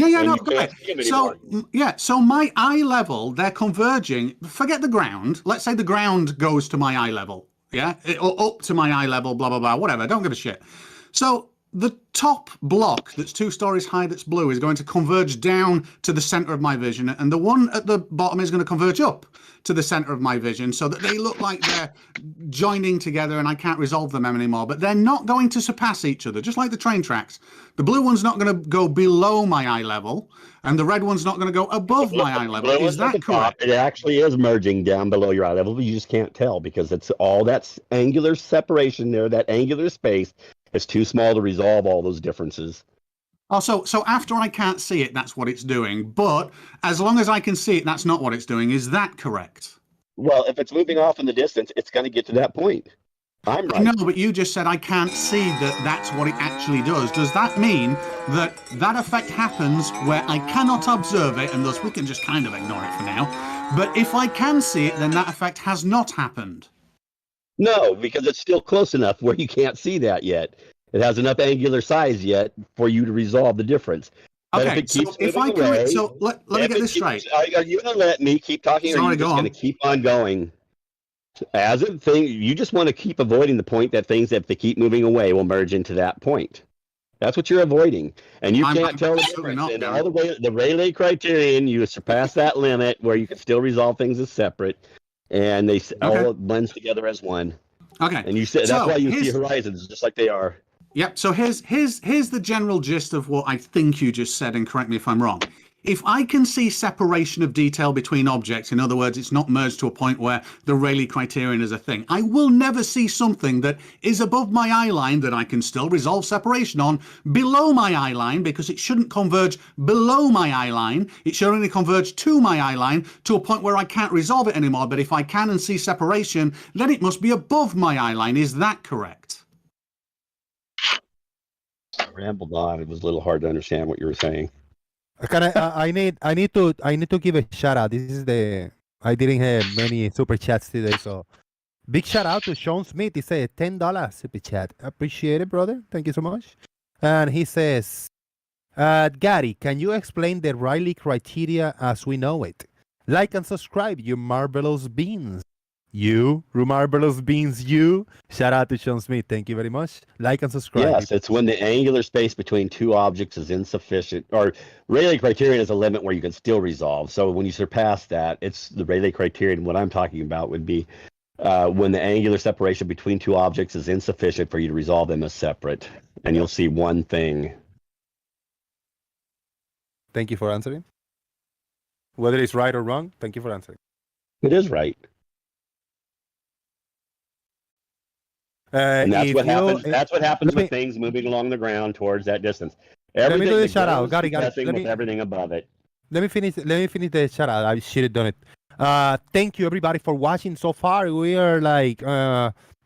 So my eye level, they're converging. Forget the ground. Let's say the ground goes to my eye level. Yeah, or up to my eye level. Blah blah blah. Whatever. Don't give a shit. So the top block that's 2 stories high that's blue is going to converge down to the center of my vision, and the one at the bottom is going to converge up to the center of my vision so that they look like they're joining together and I can't resolve them anymore. But they're not going to surpass each other, just like the train tracks. The blue one's not going to go below my eye level, and the red one's not going to go above my eye level. Is that correct? It actually is merging down below your eye level, but you just can't tell because it's all that angular separation there, that angular space. It's too small to resolve all those differences. Oh, so after I can't see it, that's what it's doing. But as long as I can see it, that's not what it's doing. Is that correct? Well, if it's moving off in the distance, it's going to get to that point. I'm right. No, but you just said I can't see that that's what it actually does. Does that mean that that effect happens where I cannot observe it, and thus we can just kind of ignore it for now? But if I can see it, then that effect has not happened. No, because it's still close enough where you can't see that yet. It has enough angular size yet for you to resolve the difference. But Okay, so if I can, so let me get this straight. Are you going to let me keep talking, or are you just going to keep on going? As a thing, you just want to keep avoiding the point that things, if they keep moving away, will merge into that point. That's what you're avoiding, and you can't tell the difference. And all the way, the Rayleigh Criterion, you surpass that limit where you can still resolve things as separate. And they all blends together as one. Okay. And you said that's why you see horizons just like they are. Yep. So here's the general gist of what I think you just said, and correct me if I'm wrong. If I can see separation of detail between objects, in other words, it's not merged to a point where the Rayleigh Criterion is a thing, I will never see something that is above my eye line that I can still resolve separation on below my eye line, because it shouldn't converge below my eye line. It should only converge to my eye line to a point where I can't resolve it anymore. But if I can and see separation, then it must be above my eye line. Is that correct? I rambled on. It was a little hard to understand what you were saying. I need to give a shout out. I didn't have many super chats today, so big shout out to Sean Smith. He said $10 super chat. Appreciate it, brother. Thank you so much. And he says, Gary, can you explain the Rayleigh criteria as we know it? Like and subscribe, you marvelous beans. You, marvelous beans, you. Shout out to Sean Smith. Thank you very much. Like and subscribe. Yes, it's when the angular space between two objects is insufficient, or Rayleigh Criterion is a limit where you can still resolve. So when you surpass that, it's the Rayleigh Criterion. What I'm talking about would be when the angular separation between two objects is insufficient for you to resolve them as separate, and you'll see one thing. Thank you for answering. Whether it's right or wrong, thank you for answering. It is right. And that's what happens. That's what happens with things moving along the ground towards that distance. Let me do the that shout out. goes Got it. compressing Let with me everything above it. let me finish the shout out. I should have done it. Thank you everybody for watching so far. We are like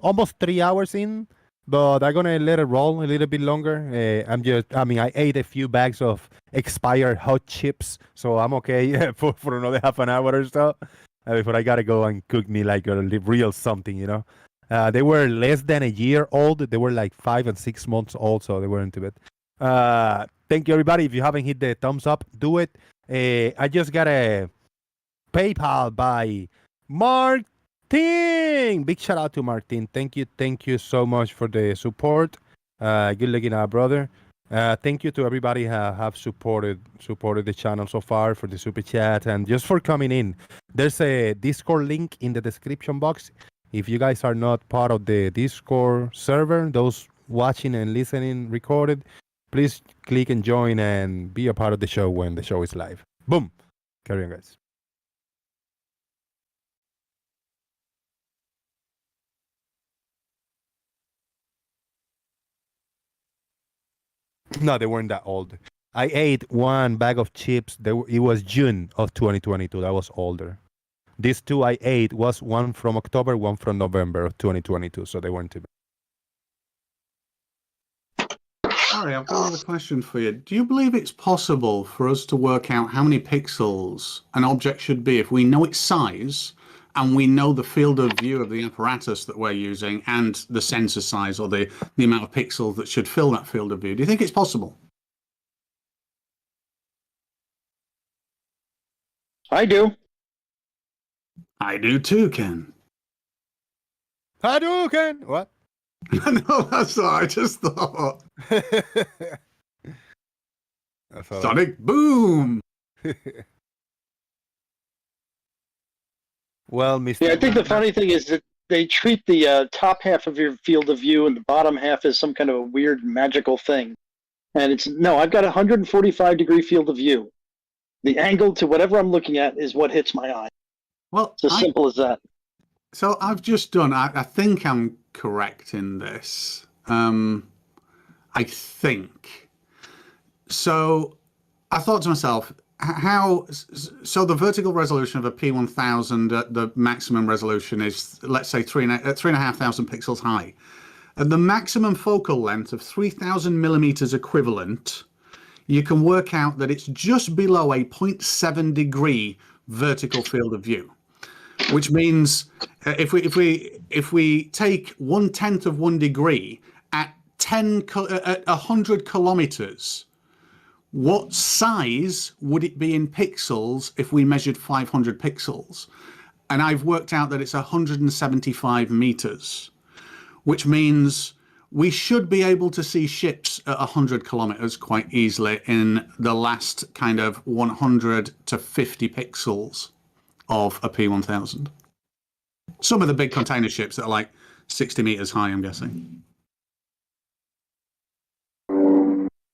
almost 3 hours in, but I'm gonna let it roll a little bit longer. I ate a few bags of expired hot chips, so I'm okay for another half an hour or so before I gotta go and cook me like a real something, you know. They were less than a year old. They were like 5 and 6 months old, so they weren't too bad. Thank you everybody. If you haven't hit the thumbs up, do it. I just got a PayPal by Martin. Big shout out to Martin. Thank you so much for the support. Good looking out, brother. Thank you to everybody who have supported the channel so far, for the super chat and just for coming in. There's a Discord link in the description box. If you guys are not part of the Discord server, those watching and listening recorded, please click and join and be a part of the show when the show is live. Boom. Carry on, guys. No, they weren't that old. I ate one bag of chips. It was June of 2022. That was older. These two I ate was one from October, one from November of 2022. So they weren't too bad. Sorry, I've got another question for you. Do you believe it's possible for us to work out how many pixels an object should be if we know its size and we know the field of view of the apparatus that we're using and the sensor size, or the amount of pixels that should fill that field of view? Do you think it's possible? I do. I do too, Ken. I do, Ken. What? No, that's what I just thought. Sonic boom. Well, Mr. Yeah, I think the funny thing is that they treat the top half of your field of view and the bottom half as some kind of a weird magical thing. And it's, no, I've got a 145-degree field of view. The angle to whatever I'm looking at is what hits my eye. Well, it's as simple as that. So I've just done, I think I'm correct in this. I think. So I thought to myself, so the vertical resolution of a P1000 at the maximum resolution is, let's say, 3,500 pixels high. At the maximum focal length of 3,000 millimeters equivalent, you can work out that it's just below a 0.7 degree vertical field of view, which means if we take 1/10 of 1 degree at 100 kilometers, what size would it be in pixels if we measured 500 pixels? And I've worked out that it's 175 meters, which means we should be able to see ships at 100 kilometers quite easily in the last kind of 100 to 50 pixels of a P1000. Some of the big container ships that are like 60 meters high, I'm guessing.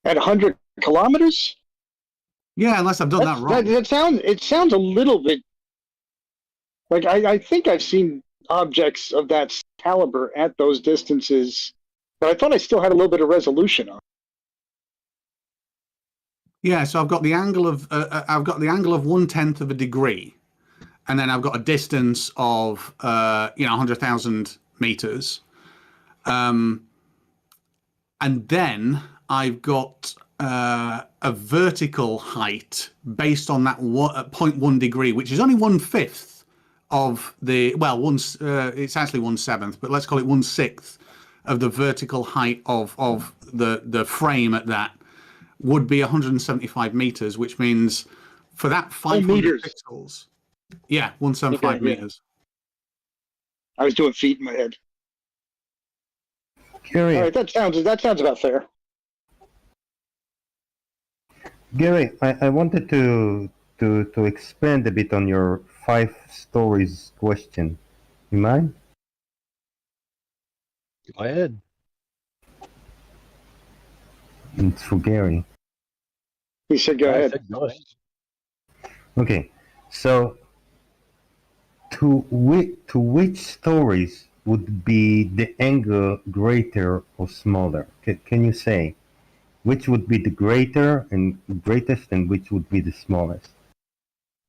At 100 kilometers? Yeah, unless I've done that wrong. It sounds a little bit like I think I've seen objects of that caliber at those distances, but I thought I still had a little bit of resolution on. Yeah, so I've got the angle of 1/10 of a degree, and then I've got a distance of 100,000 meters, and then I've got a vertical height based on that 0.1 degree, which is only 1/5 of the, it's actually 1/7, but let's call it 1/6 of the vertical height of the frame at that would be 175 meters, which means for that 500 pixels, 175 meters. I was doing feet in my head. Gary, all right, that sounds about fair. Gary, I wanted to expand a bit on your 5 stories question. You mind? Go ahead. It's for Gary. He said, "Go ahead." Okay, so to which stories would be the angle greater or smaller? Can you say? which would be the greatest, and which would be the smallest?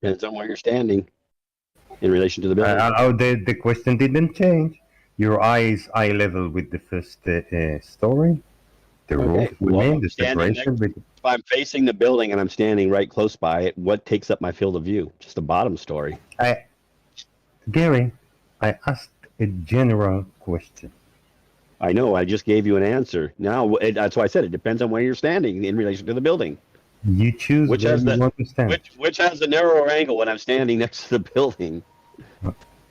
Depends on where you're standing in relation to the building. The question didn't change. Your eye is eye level with the first story. The roof remains the separation. If I'm facing the building and I'm standing right close by it, what takes up my field of view? Just the bottom story. Gary, I asked a general question. I know. I just gave you an answer. Now, that's why I said it depends on where you're standing in relation to the building. You choose which has the narrower angle when I'm standing next to the building.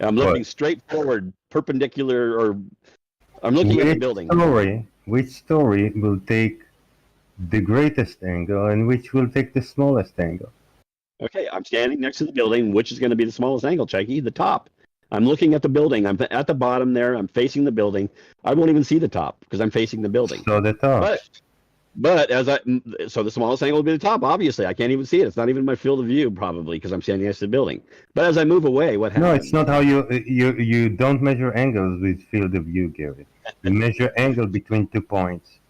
I'm looking straight forward, perpendicular, or I'm looking at the building. Which story will take the greatest angle and which will take the smallest angle? Okay, I'm standing next to the building. Which is going to be the smallest angle, Chike? The top. I'm looking at the building. I'm at the bottom there. I'm facing the building. I won't even see the top because I'm facing the building. So the top. But so the smallest angle will be the top. Obviously, I can't even see it. It's not even my field of view, probably, because I'm standing next to the building. But as I move away, what happens? No, it's not how you don't measure angles with field of view, Gary. You measure angle between 2 points.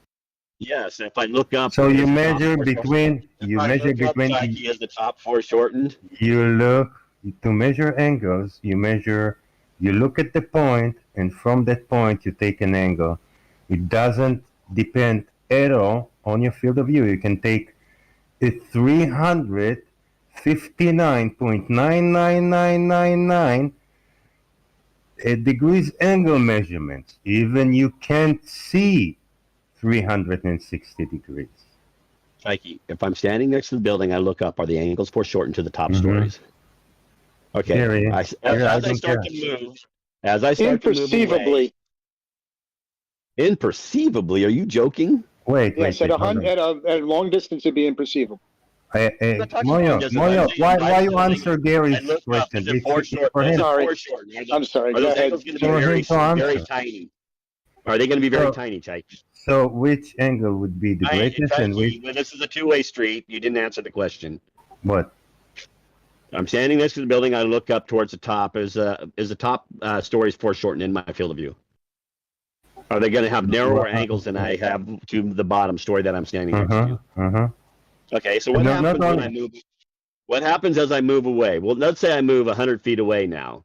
Yes, if I look up. So you measure between. Chike is the top foreshortened. You look to measure angles. You look at the point, and from that point you take an angle. It doesn't depend at all on your field of view. You can take a 359.99999 degrees angle measurements. Even you can't see 360 degrees. Chike, if I'm standing next to the building, I look up. Are the angles foreshortened to the top stories? Okay. Gary, as I start to move away, imperceivably, are you joking? Wait. Yes, at a long distance, it'd be imperceivable. Moyock, why you answer Gary's question? I'm sorry. Are those angles going to be very tiny? Are they going to be very tiny, Chike? So which angle would be the greatest? And which? Well, this is a two-way street. You didn't answer the question. What? I'm standing next to the building. I look up towards the top. Is the top stories foreshortened in my field of view? Are they going to have narrower angles than I have to the bottom story that I'm standing next to? Okay, so what happens when I move? What happens as I move away? Well, let's say I move 100 feet away now.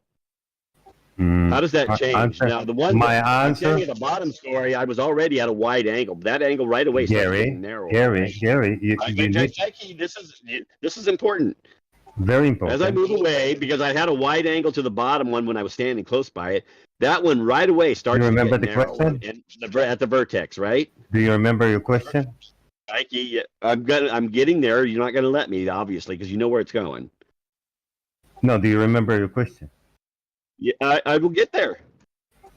How does that change? Now, the one I'm standing at the bottom story, I was already at a wide angle. That angle right away starts getting narrow. Gary, this is important. Very important. As I move away, because I had a wide angle to the bottom one when I was standing close by it, that one right away starts to get narrow at the vertex, right? Do you remember your question? Chike, I'm getting there. You're not going to let me, obviously, because you know where it's going. No, do you remember your question? Yeah, I will get there.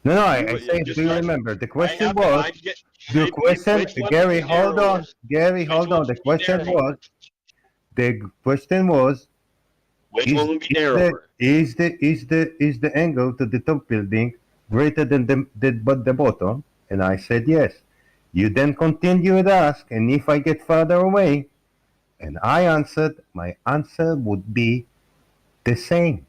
No, I say, do you remember? The question was, Gary, hold on. Gary, hold on. The question was, which one will be narrower? Is the angle to the top building greater than the bottom? And I said yes. You then continue to ask, and if I get further away, and I answered, my answer would be the same.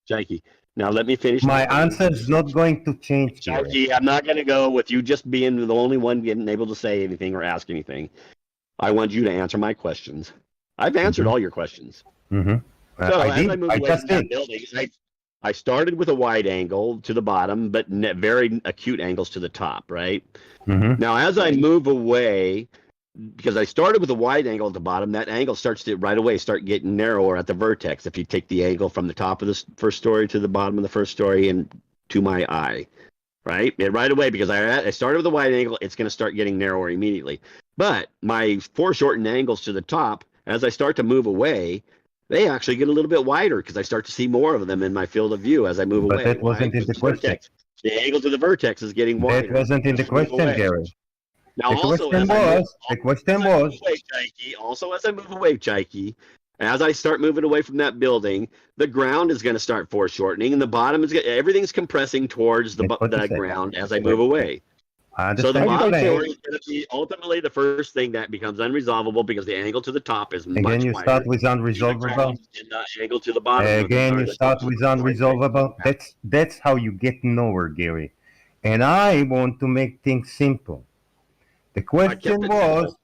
Chike, now let me finish. My answer is not going to change. Chike, I'm not going to go with you just being the only one getting able to say anything or ask anything. I want you to answer my questions. I've answered all your questions. So as I move away from that building, I started with a wide angle to the bottom, but very acute angles to the top, right? Now, as I move away, because I started with a wide angle at the bottom, that angle starts to right away start getting narrower at the vertex. If you take the angle from the top of the first story to the bottom of the first story and to my eye, right? And right away, because I started with a wide angle, it's going to start getting narrower immediately. But my foreshortened angles to the top, as I start to move away, they actually get a little bit wider because I start to see more of them in my field of view as I move away. But that wasn't in the question. The angle to the vertex is getting wider. That wasn't in the question, Gary. Now, the question was. Also, as I move away, Chike, as I start moving away from that building, the ground is going to start foreshortening, and the bottom everything's compressing towards the ground as I move away. So the bottom story is going to be ultimately the first thing that becomes unresolvable because the angle to the top is much wider. Again, you start with unresolvable. And the angle to the bottom. Again, you start with unresolvable. That's how you get nowhere, Gary. And I want to make things simple. The question was,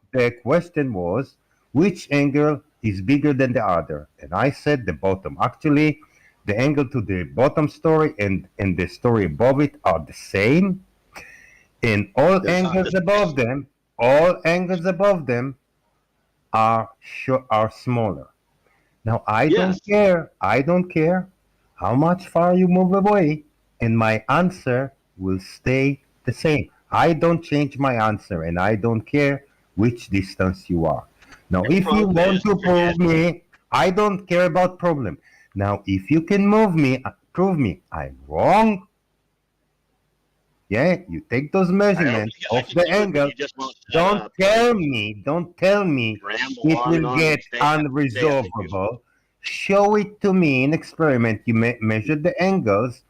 which angle is bigger than the other? And I said the bottom. Actually, the angle to the bottom story and the story above it are the same. And all angles above them are smaller. Now I don't care how much far you move away, and my answer will stay the same. I don't change my answer, and I don't care which distance you are. Now, if you want to prove me, I don't care about problem. Now, if you can prove me I'm wrong, yeah, you take those measurements of the angle. Don't tell me it will get unresolvable. Show it to me in experiment. You measured the angles,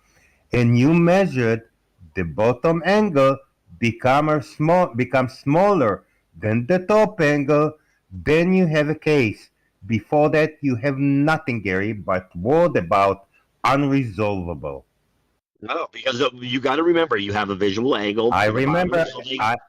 and you measured the bottom angle becomes smaller than the top angle. Then you have a case. Before that, you have nothing, Gary, but word about unresolvable. No, because you got to remember, you have a visual angle. I remember.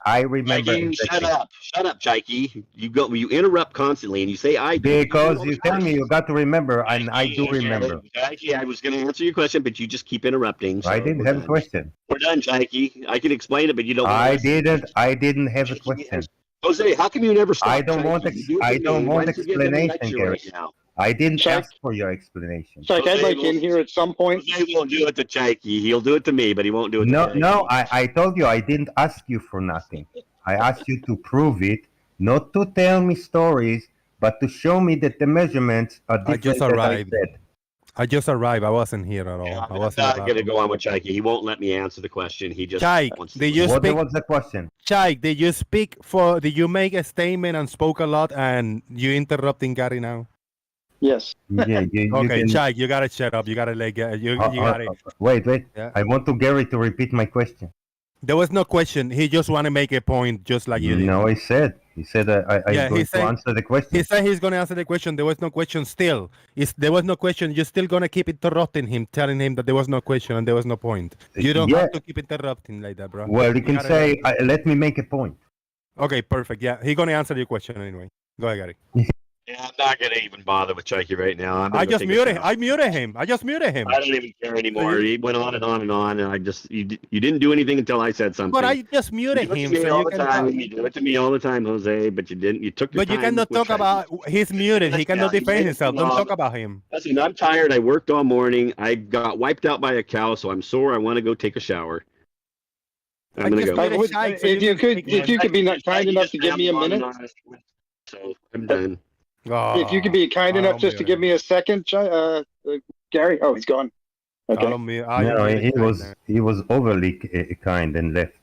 I remember. Chike, shut up, Chike. You interrupt constantly, and you say I do. Because you tell me you got to remember, and I do remember. Chike, I was going to answer your question, but you just keep interrupting. So I didn't have a question. We're done, Chike. I can explain it, but you don't. I didn't have a question. Jose, how come you never stop? I don't want explanation, Gary. I didn't ask for your explanation. Chike, I'd like in here at some point. He won't do it to Chike. He'll do it to me, but he won't do it to Chike. No, I told you I didn't ask you for nothing. I asked you to prove it, not to tell me stories, but to show me that the measurements are different. I just arrived. I wasn't here at all. Yeah, I wasn't not going to go on with Chike. He won't let me answer the question. He just Chike, wants did you speak? What was the question? Chike, did you make a statement and spoke a lot and you interrupting Gary now? Yes. Yeah, okay, Chike, you gotta shut up. You gotta let you gotta. Wait. Yeah. I want Gary to repeat my question. There was no question. He just want to make a point, just like you did. No, he said I'm going to answer the question. He said he's going to answer the question. There was no question still. There was no question. You're still going to keep interrupting him, telling him that there was no question and there was no point. You don't have to keep interrupting like that, bro. Well, you can say, let me make a point. Okay, perfect. Yeah, he's going to answer your question anyway. Go ahead, Gary. Yeah, I'm not going to even bother with Chike right now. I just muted him. I muted him. I don't even care anymore. He went on and on and on, and you didn't do anything until I said something. But I just muted him. You do it to me all the time, Jose, but you didn't. You took your time. But you cannot talk about. He's muted. He cannot defend himself. Don't talk about him. Listen, I'm tired. I worked all morning. I got wiped out by a cow, so I'm sore. I want to go take a shower. I'm going to go. If you could be kind enough to give me a minute. So I'm done. If you could be kind enough just to give me a second, Gary. Oh, he's gone. Okay. No, he was overly kind and left.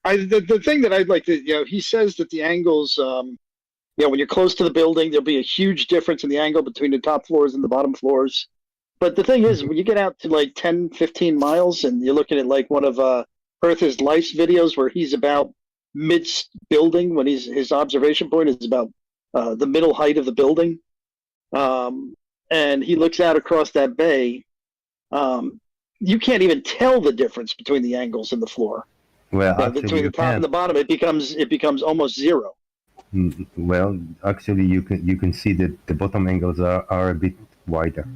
The thing that I'd like to, he says that the angles, when you're close to the building, there'll be a huge difference in the angle between the top floors and the bottom floors. But the thing is, when you get out to like 10, 15 miles and you're looking at like one of Earth is Life's videos where he's about mid-building, when his observation point is about the middle height of the building, and he looks out across that bay, you can't even tell the difference between the angles in the floor. Well, between the top and the bottom, it becomes almost zero. Well, actually, you can see that the bottom angles are a bit wider.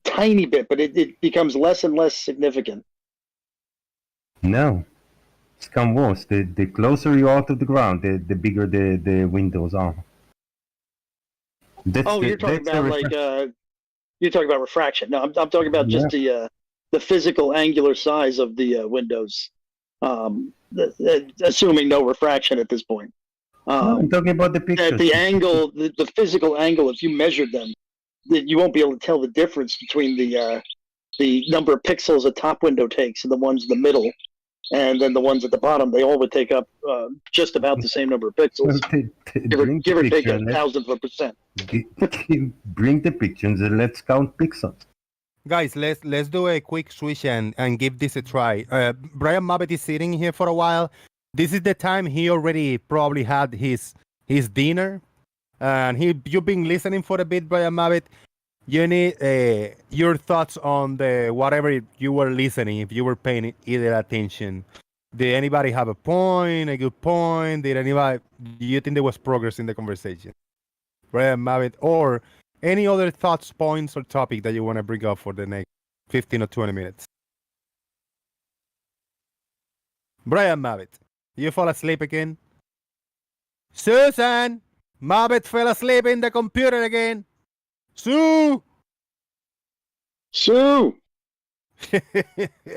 Tiny bit, but it becomes less and less significant. No, it's come worse. The closer you are to the ground, the bigger the windows are. You're talking about refraction. No, I'm talking about just the physical angular size of the windows, assuming no refraction at this point. I'm talking about the pictures. At the angle, the physical angle, if you measured them, you won't be able to tell the difference between the number of pixels a top window takes and the ones in the middle, and then the ones at the bottom. They all would take up just about the same number of pixels, give or take a 1,000%. Bring the pictures and let's count pixels. Guys, let's do a quick switch and give this a try. Brian Mabbett is sitting here for a while. This is the time he already probably had his dinner, and you've been listening for a bit, Brian Mabbett. You need your thoughts on the whatever you were listening, if you were paying either attention. Did anybody have a point, a good point? Do you think there was progress in the conversation? Brian, Mavit, or any other thoughts, points, or topic that you want to bring up for the next 15 or 20 minutes? Brian Mavit, you fall asleep again? Susan! Mavit fell asleep in the computer again. Sue! Sue!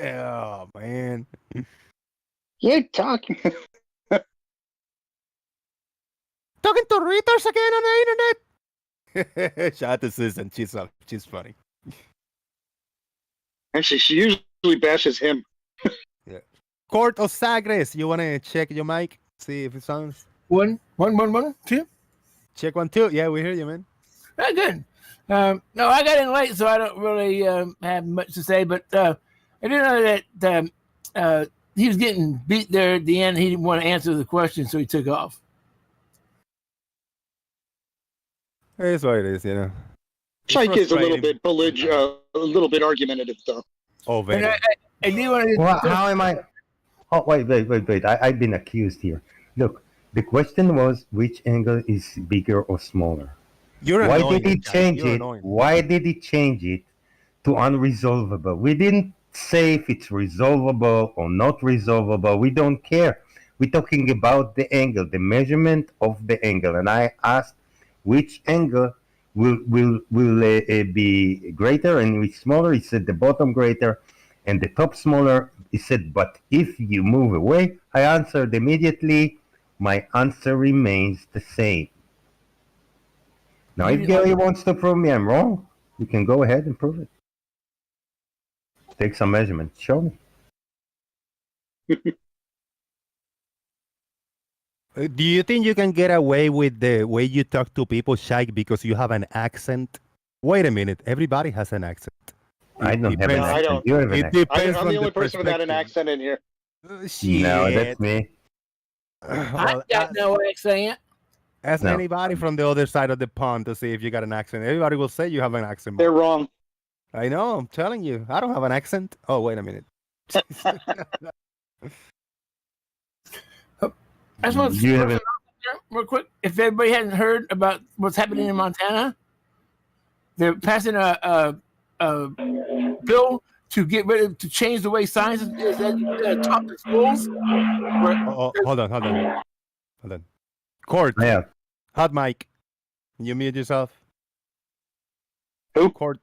Oh, man. You're talking. Talking to readers again on the internet? Shout out to Susan. She's funny. Actually, she usually bashes him. Yeah. Court of Sagres. You want to check your mic? See if it sounds. 1, 2. Check 1, 2. Yeah, we hear you, man. Good. No, I got in late, so I don't really have much to say. But I do know that he was getting beat there at the end. He didn't want to answer the question, so he took off. It's what it is, you know. Chike is a little bit a little bit argumentative, though. Oh, very. I do want to. Well, how am I? Oh, wait. I've been accused here. Look, the question was which angle is bigger or smaller? Why did he change it? Why did he change it to unresolvable? We didn't say if it's resolvable or not resolvable. We don't care. We're talking about the angle, the measurement of the angle. And I asked which angle will be greater and which smaller. He said the bottom greater and the top smaller. He said, but if you move away, I answered immediately. My answer remains the same. Now, if Gary wants to prove me I'm wrong, you can go ahead and prove it. Take some measurements. Show me. Do you think you can get away with the way you talk to people, Chike, because you have an accent? Wait a minute. Everybody has an accent. I don't have an accent. I don't. You have an accent. I'm the only person without an accent in here. No, that's me. I got no accent. Ask anybody from the other side of the pond to see if you got an accent. Everybody will say you have an accent. They're wrong. I know. I'm telling you. I don't have an accent. Oh, wait a minute. I just want to real quick. If everybody hasn't heard about what's happening in Montana, they're passing a bill to change the way science is taught in schools. Hold on. Court. Yeah. Hot mic. You mute yourself. Who? Court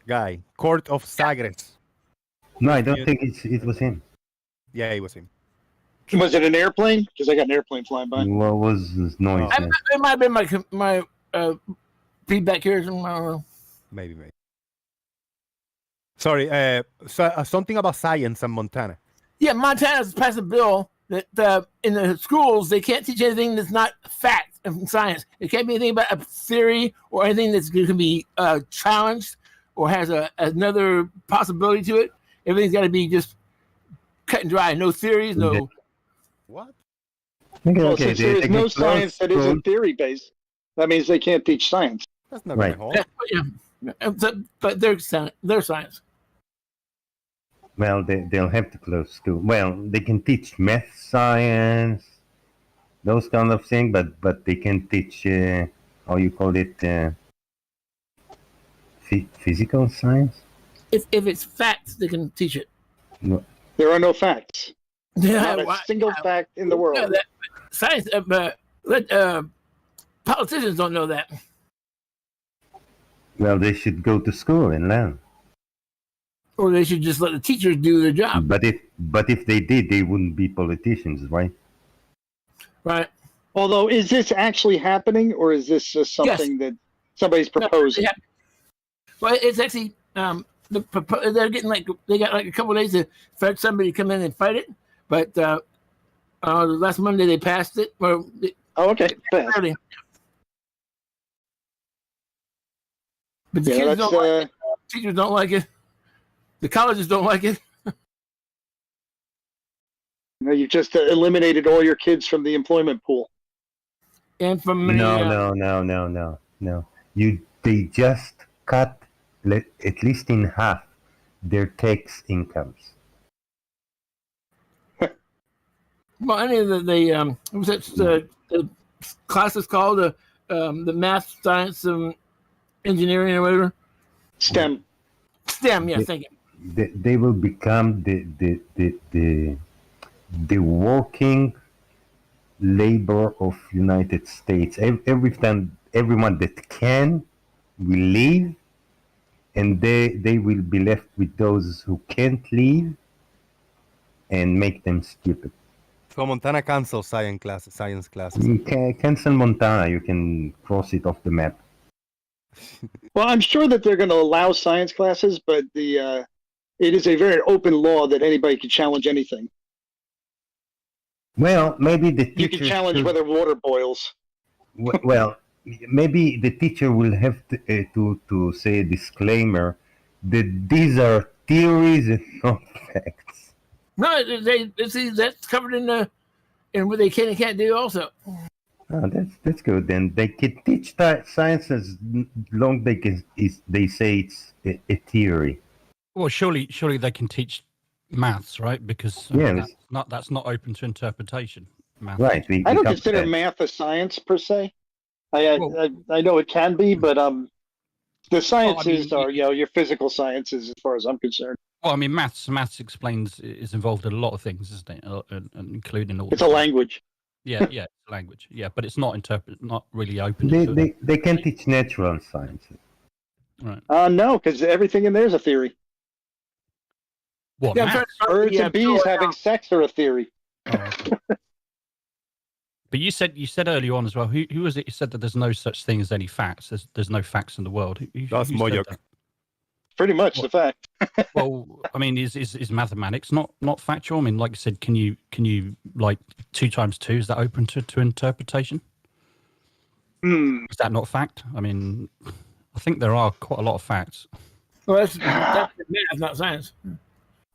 guy. Court of Sagres. No, I don't think it was him. Yeah, it was him. Was it an airplane? Because I got an airplane flying by. What was this noise? It might have been my feedback here. I don't know. Maybe. Sorry. Something about science in Montana. Yeah, Montana's passed a bill that in the schools they can't teach anything that's not fact and science. It can't be anything about a theory or anything that's going to be challenged or has another possibility to it. Everything's got to be just cut and dry. No theories, no. What? Well, since there is no science that isn't theory based, that means they can't teach science. That's not right. But they're science. Well, they'll have to close school. Well, they can teach math, science, those kind of things, but they can teach how you call it physical science. If it's facts, they can teach it. No. There are no facts. Yeah, Not a single fact in the world. Science, politicians don't know that. Well, they should go to school and learn. Or they should just let the teachers do their job. But if they did, they wouldn't be politicians, right? Right. Although, is this actually happening, or is this just something that somebody's proposing? No, well, it's actually they're getting they got a couple of days to fetch somebody to come in and fight it. But last Monday they passed it. Okay. Early. But the kids don't like it. Teachers don't like it. The colleges don't like it. No, you've just eliminated all your kids from the employment pool. And from No. They just cut at least in half their tax incomes. Well, any of the what was that the classes called the math, science, engineering, or whatever. STEM. Yeah, thank you. They will become the working labor of United States. Everyone that can will leave, and they will be left with those who can't leave, and make them stupid. So Montana cancel science classes. You can cancel Montana. You can cross it off the map. Well, I'm sure that they're going to allow science classes, but it is a very open law that anybody can challenge anything. Well, maybe the teacher You can challenge whether water boils. Well, maybe the teacher will have to say a disclaimer that these are theories and not facts. No, see that's covered in what they can and can't do also. Oh, that's good. Then they can teach science as long they say it's a theory. Well, surely they can teach maths, right? Because that's not open to interpretation. Maths. Right. I don't consider math a science per se. I know it can be, but the sciences are your physical sciences as far as I'm concerned. Well, I mean, maths is involved in a lot of things, isn't it? Including all. It's a language. Yeah, it's a language. Yeah, but it's not really open. They can teach natural sciences. Right. No, because everything in there is a theory. What? Birds and bees having sex are a theory. Oh. But you said earlier on as well. Who was it? You said that there's no such thing as any facts. There's no facts in the world. That's Moyock. Pretty much the fact. Well, I mean, is mathematics not factual? I mean, like you said, can you like 2 times 2? Is that open to interpretation? Is that not fact? I mean, I think there are quite a lot of facts. Well, that's math, not science.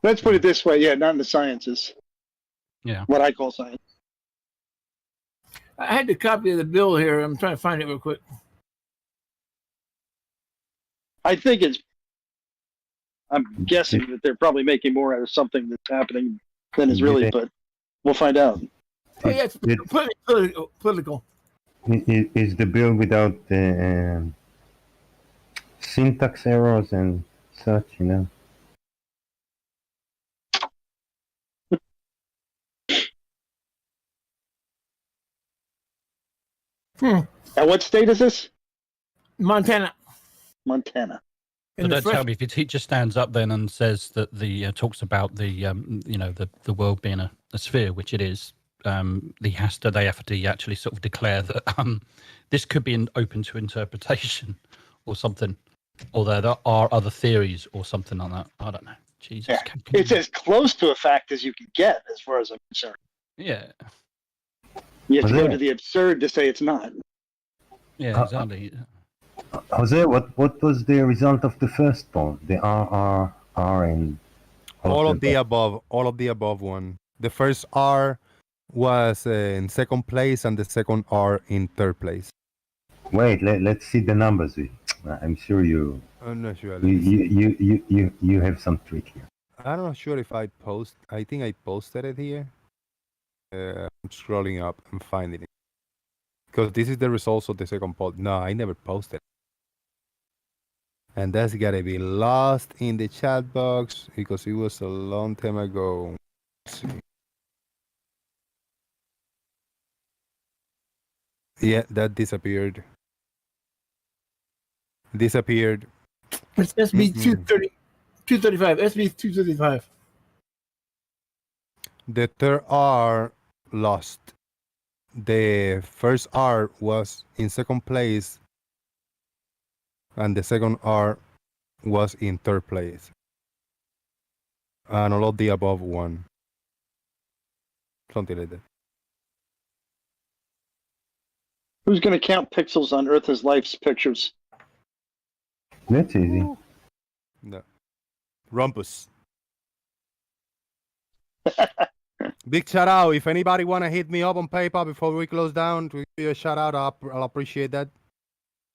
Let's put it this way. Yeah, not in the sciences. Yeah. What I call science. I had the copy of the bill here. I'm trying to find it real quick. I'm guessing that they're probably making more out of something that's happening than is really, but we'll find out. Oh, yeah, it's political. Is the bill without syntax errors and such, And what state is this? Montana. So don't tell me if your teacher stands up then and says that talks about the world being a sphere, which it is. They have to actually sort of declare that this could be open to interpretation or something, or there are other theories or something like that. I don't know. Jesus, yeah. It's as close to a fact as you can get, as far as I'm concerned. Yeah. You have to go to the absurd to say it's not. Yeah, exactly. Jose, what was the result of the first poll? The R and all of the above one. The first R was in second place, and the second R in third place. Wait, let's see the numbers. I'm sure you. I'm not sure. You have some trick here. I'm not sure if I post. I think I posted it here. I'm scrolling up and finding it because this is the results of the second poll. No, I never posted. And that's gotta be lost in the chat box because it was a long time ago. Let's see. Yeah, that disappeared. It's SB 235. SB 235. The third R lost. The first R was in second place, and the second R was in third place. And all of the above won. Something like that. Who's going to count pixels on Earth as Life's pictures? That's easy. No. Rumpus. Big shout out. If anybody want to hit me up on PayPal before we close down, to give you a shout out, I'll appreciate that.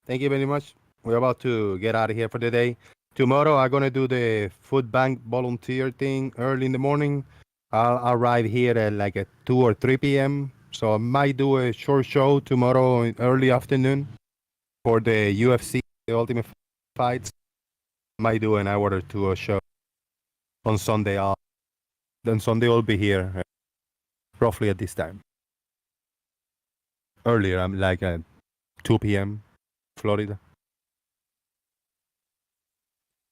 Thank you very much. We're about to get out of here for the day. Tomorrow, I'm going to do the food bank volunteer thing early in the morning. I'll arrive here at like at 2 or 3 p.m. So I might do a short show tomorrow in early afternoon for the UFC, the Ultimate Fights. Might do an hour or two of show on Sunday. Then Sunday I'll be here roughly at this time. Earlier, I'm like at 2 p.m. Florida.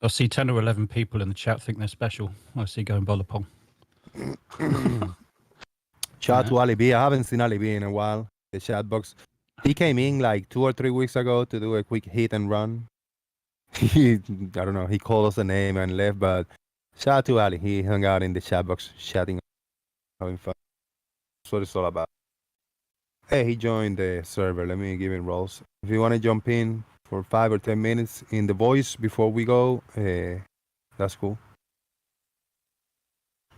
I see 10 or 11 people in the chat think they're special. I see going Bollapong. Shout to Ali B. I haven't seen Ali B in a while. The chat box. He came in like 2 or 3 weeks ago to do a quick hit and run. I don't know. He called us a name and left, but shout to Ali. He hung out in the chat box, chatting, having fun. That's what it's all about. Hey, he joined the server. Let me give him roles. If you want to jump in for 5 or 10 minutes in the voice before we go, that's cool.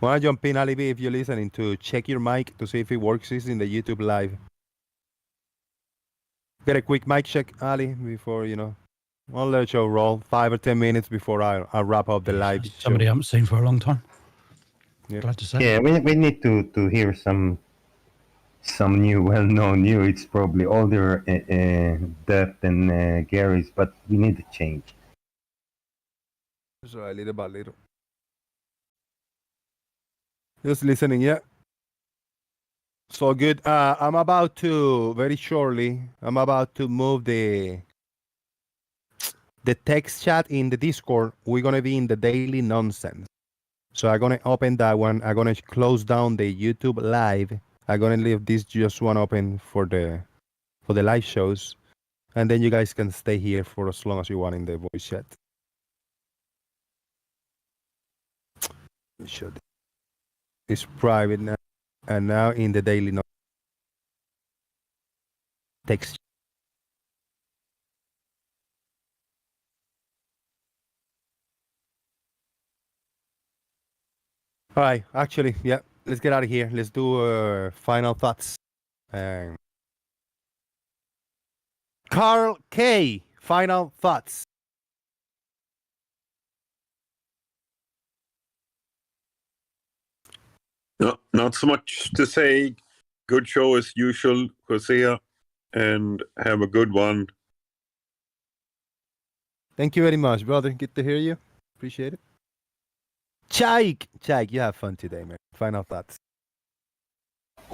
Want to jump in, Ali B, if you're listening, to check your mic to see if it works. It's in the YouTube live. Get a quick mic check, Ali, before, I'll let you roll 5 or 10 minutes before I wrap up the live. Somebody I show. haven't seen for a long time. Yeah. Glad to say. Yeah, we need to hear some new, well-known new. It's probably older Death than Gary's, but we need to change. That's right, little by little. Just listening, yeah. So good. I'm about to, very shortly, move the text chat in the Discord. We're going to be in the daily nonsense. So I'm going to open that one. I'm going to close down the YouTube live. I'm going to leave this just one open for the live shows. And then you guys can stay here for as long as you want in the voice chat. It's private now. And now in the daily text. All right, actually, yeah, let's get out of here. Let's do final thoughts. Carl K, final thoughts. No, not so much to say. Good show as usual, Hosea, and have a good one. Thank you very much, brother. Good to hear you. Appreciate it. Chike, you have fun today, man. Final thoughts.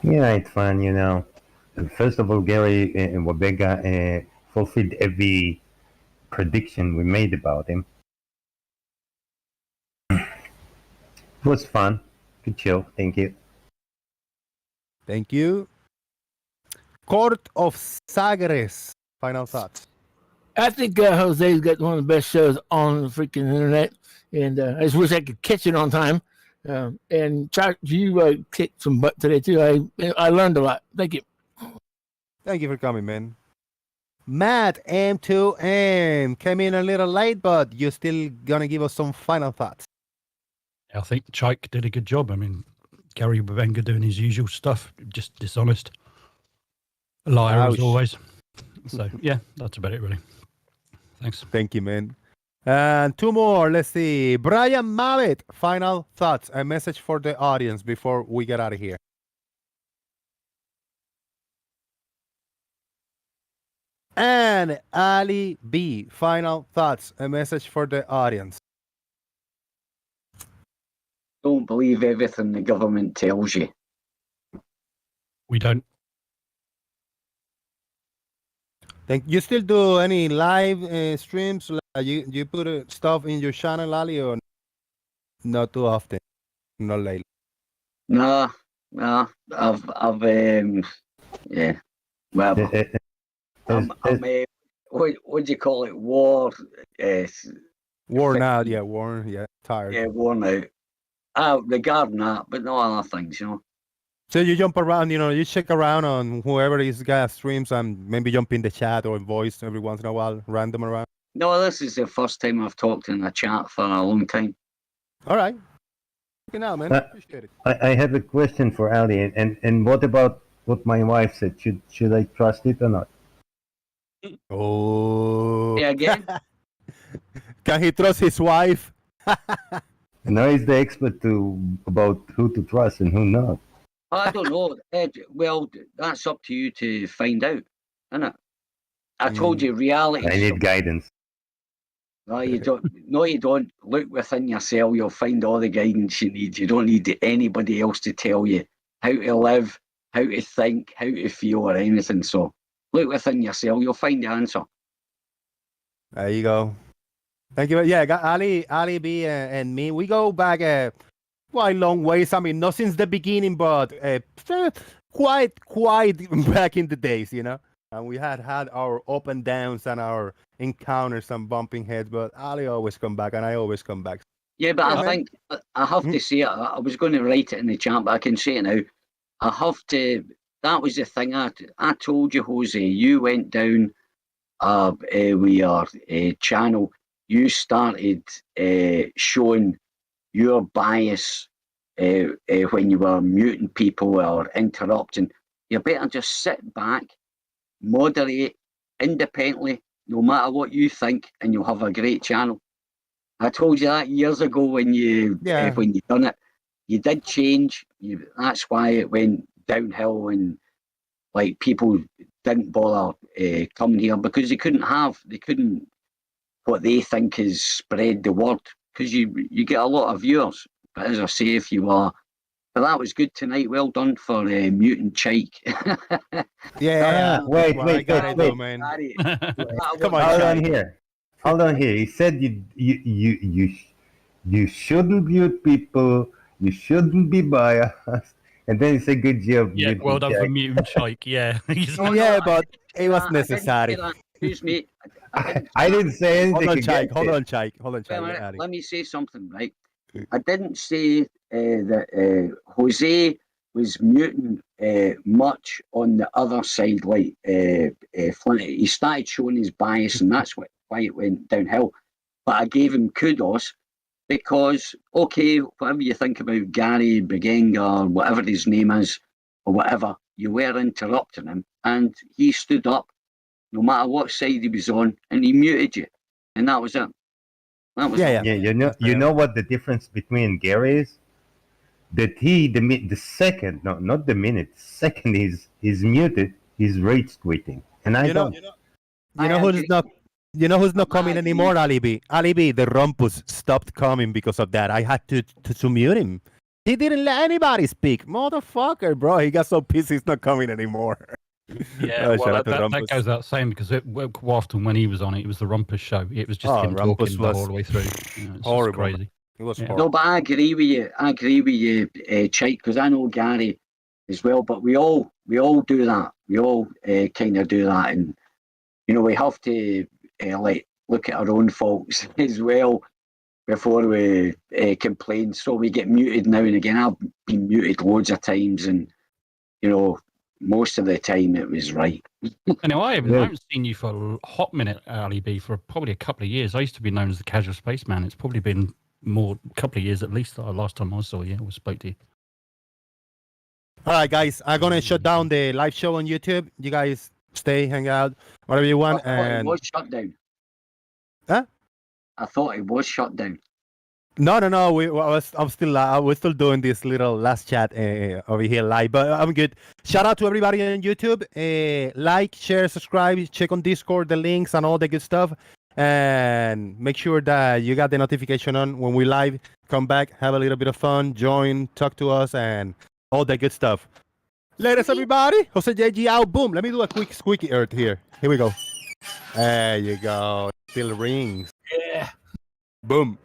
Yeah, it's fun, First of all, Gary and Wabega fulfilled every prediction we made about him. It was fun. Good show. Thank you. Thank you. Court of Sagres. Final thoughts. I think Jose's got one of the best shows on the freaking internet, and I just wish I could catch it on time. And Chike, you kicked some butt today too. I learned a lot. Thank you. Thank you for coming, man. Matt M2M came in a little late, but you're still gonna give us some final thoughts. I think Chike did a good job. I mean, Gary Babenga doing his usual stuff, just dishonest. A liar as always. So, yeah, that's about it, really. Thanks. Thank you, man. And 2 more. Let's see. Brian Mavitt, final thoughts. A message for the audience before we get out of here. And Ali B, final thoughts. A message for the audience. Don't believe everything the government tells you. We don't. You still do any live streams? You put stuff in your channel, Ali, or not too often? Not lately. Nah. I've yeah. Well, I'm what do you call it? Worn out, yeah, worn, yeah, tired. Yeah, worn out. Regarding that, but no other things, So you jump around, you check around on whoever is got streams and maybe jump in the chat or voice every once in a while, random around. No, this is the first time I've talked in a chat for a long time. All right. Okay, now, man. Appreciate it. I have a question for Ali, and what about what my wife said? Should I trust it or not? Oh. Yeah, again. Can he trust his wife? And now he's the expert about who to trust and who not. I don't know, Ed. Well, that's up to you to find out, isn't it? I told you, reality. I need guidance. No, you don't. No, you don't. Look within yourself. You'll find all the guidance you need. You don't need anybody else to tell you how to live, how to think, how to feel, or anything. So, look within yourself. You'll find the answer. There you go. Thank you. Yeah, got Ali B, and me. We go back quite long ways. I mean, not since the beginning, but quite back in the days, you know. And we had our up and downs and our encounters and bumping heads, but Ali always come back, and I always come back. Yeah, but I think I have to say it. I was going to write it in the chat, but I can say it now. I have to. That was the thing. I told you, Jose. You went down with your channel. You started showing your bias when you were muting people or interrupting. You better just sit back, moderate independently, no matter what you think, and you'll have a great channel. I told you that years ago when you done it. You did change. That's why it went downhill, and like people didn't bother coming here because they couldn't what they think is spread the word, because you get a lot of viewers. But as I say, if you are, but that was good tonight. Well done for muting Chike. Wait, man. Come on, hold on here. He said you shouldn't mute people. You shouldn't be biased. And then he said, "Good job." Yeah, well done for muting Chike. Yeah. But it was necessary. Excuse me. I didn't say anything. Hold on, Chike. Let me say something, right? I didn't say that Jose was muting much on the other side, like Flint. He started showing his bias, and that's why it went downhill. But I gave him kudos because, okay, whatever you think about Gary Begenga or whatever his name is, or whatever, you were interrupting him, and he stood up, no matter what side he was on, and he muted you, and that was it. That was You know what the difference between Gary is? That the second, no, not the minute, second he's muted, he's rage tweeting, and I don't. You know who's not coming anymore, Ali B. Ali B, the Rumpus stopped coming because of that. I had to mute him. He didn't let anybody speak. Motherfucker, bro. He got so pissed he's not coming anymore. Yeah, well, that goes without saying, because quite often when he was on it was the Rumpus show. It was just him Rumpus talking all the way through. It's horrible. Crazy. It was horrible. No, but I agree with you. Chike, because I know Gary as well. But we all do that. We all kind of do that, and we have to look at our own faults as well before we complain. So we get muted now and again. I've been muted loads of times, and most of the time it was right. Anyway, I haven't seen you for a hot minute, Ali B, for probably a couple of years. I used to be known as the Casual Spaceman. It's probably been a couple of years at least. Last time I saw you or spoke to you. All right, guys, I'm gonna shut down the live show on YouTube. You guys stay, hang out, whatever you want. It was shut down. Huh? I thought it was shut down. No. We're still doing this little last chat over here live, but I'm good. Shout out to everybody on YouTube. Like, share, subscribe, check on Discord, the links and all the good stuff, and make sure that you got the notification on when we live. Come back, have a little bit of fun, join, talk to us, and all the good stuff. Ladies, everybody. Jose JG out. Boom. Let me do a quick squeaky earth here. Here we go. There you go. Still rings. Yeah. Boom.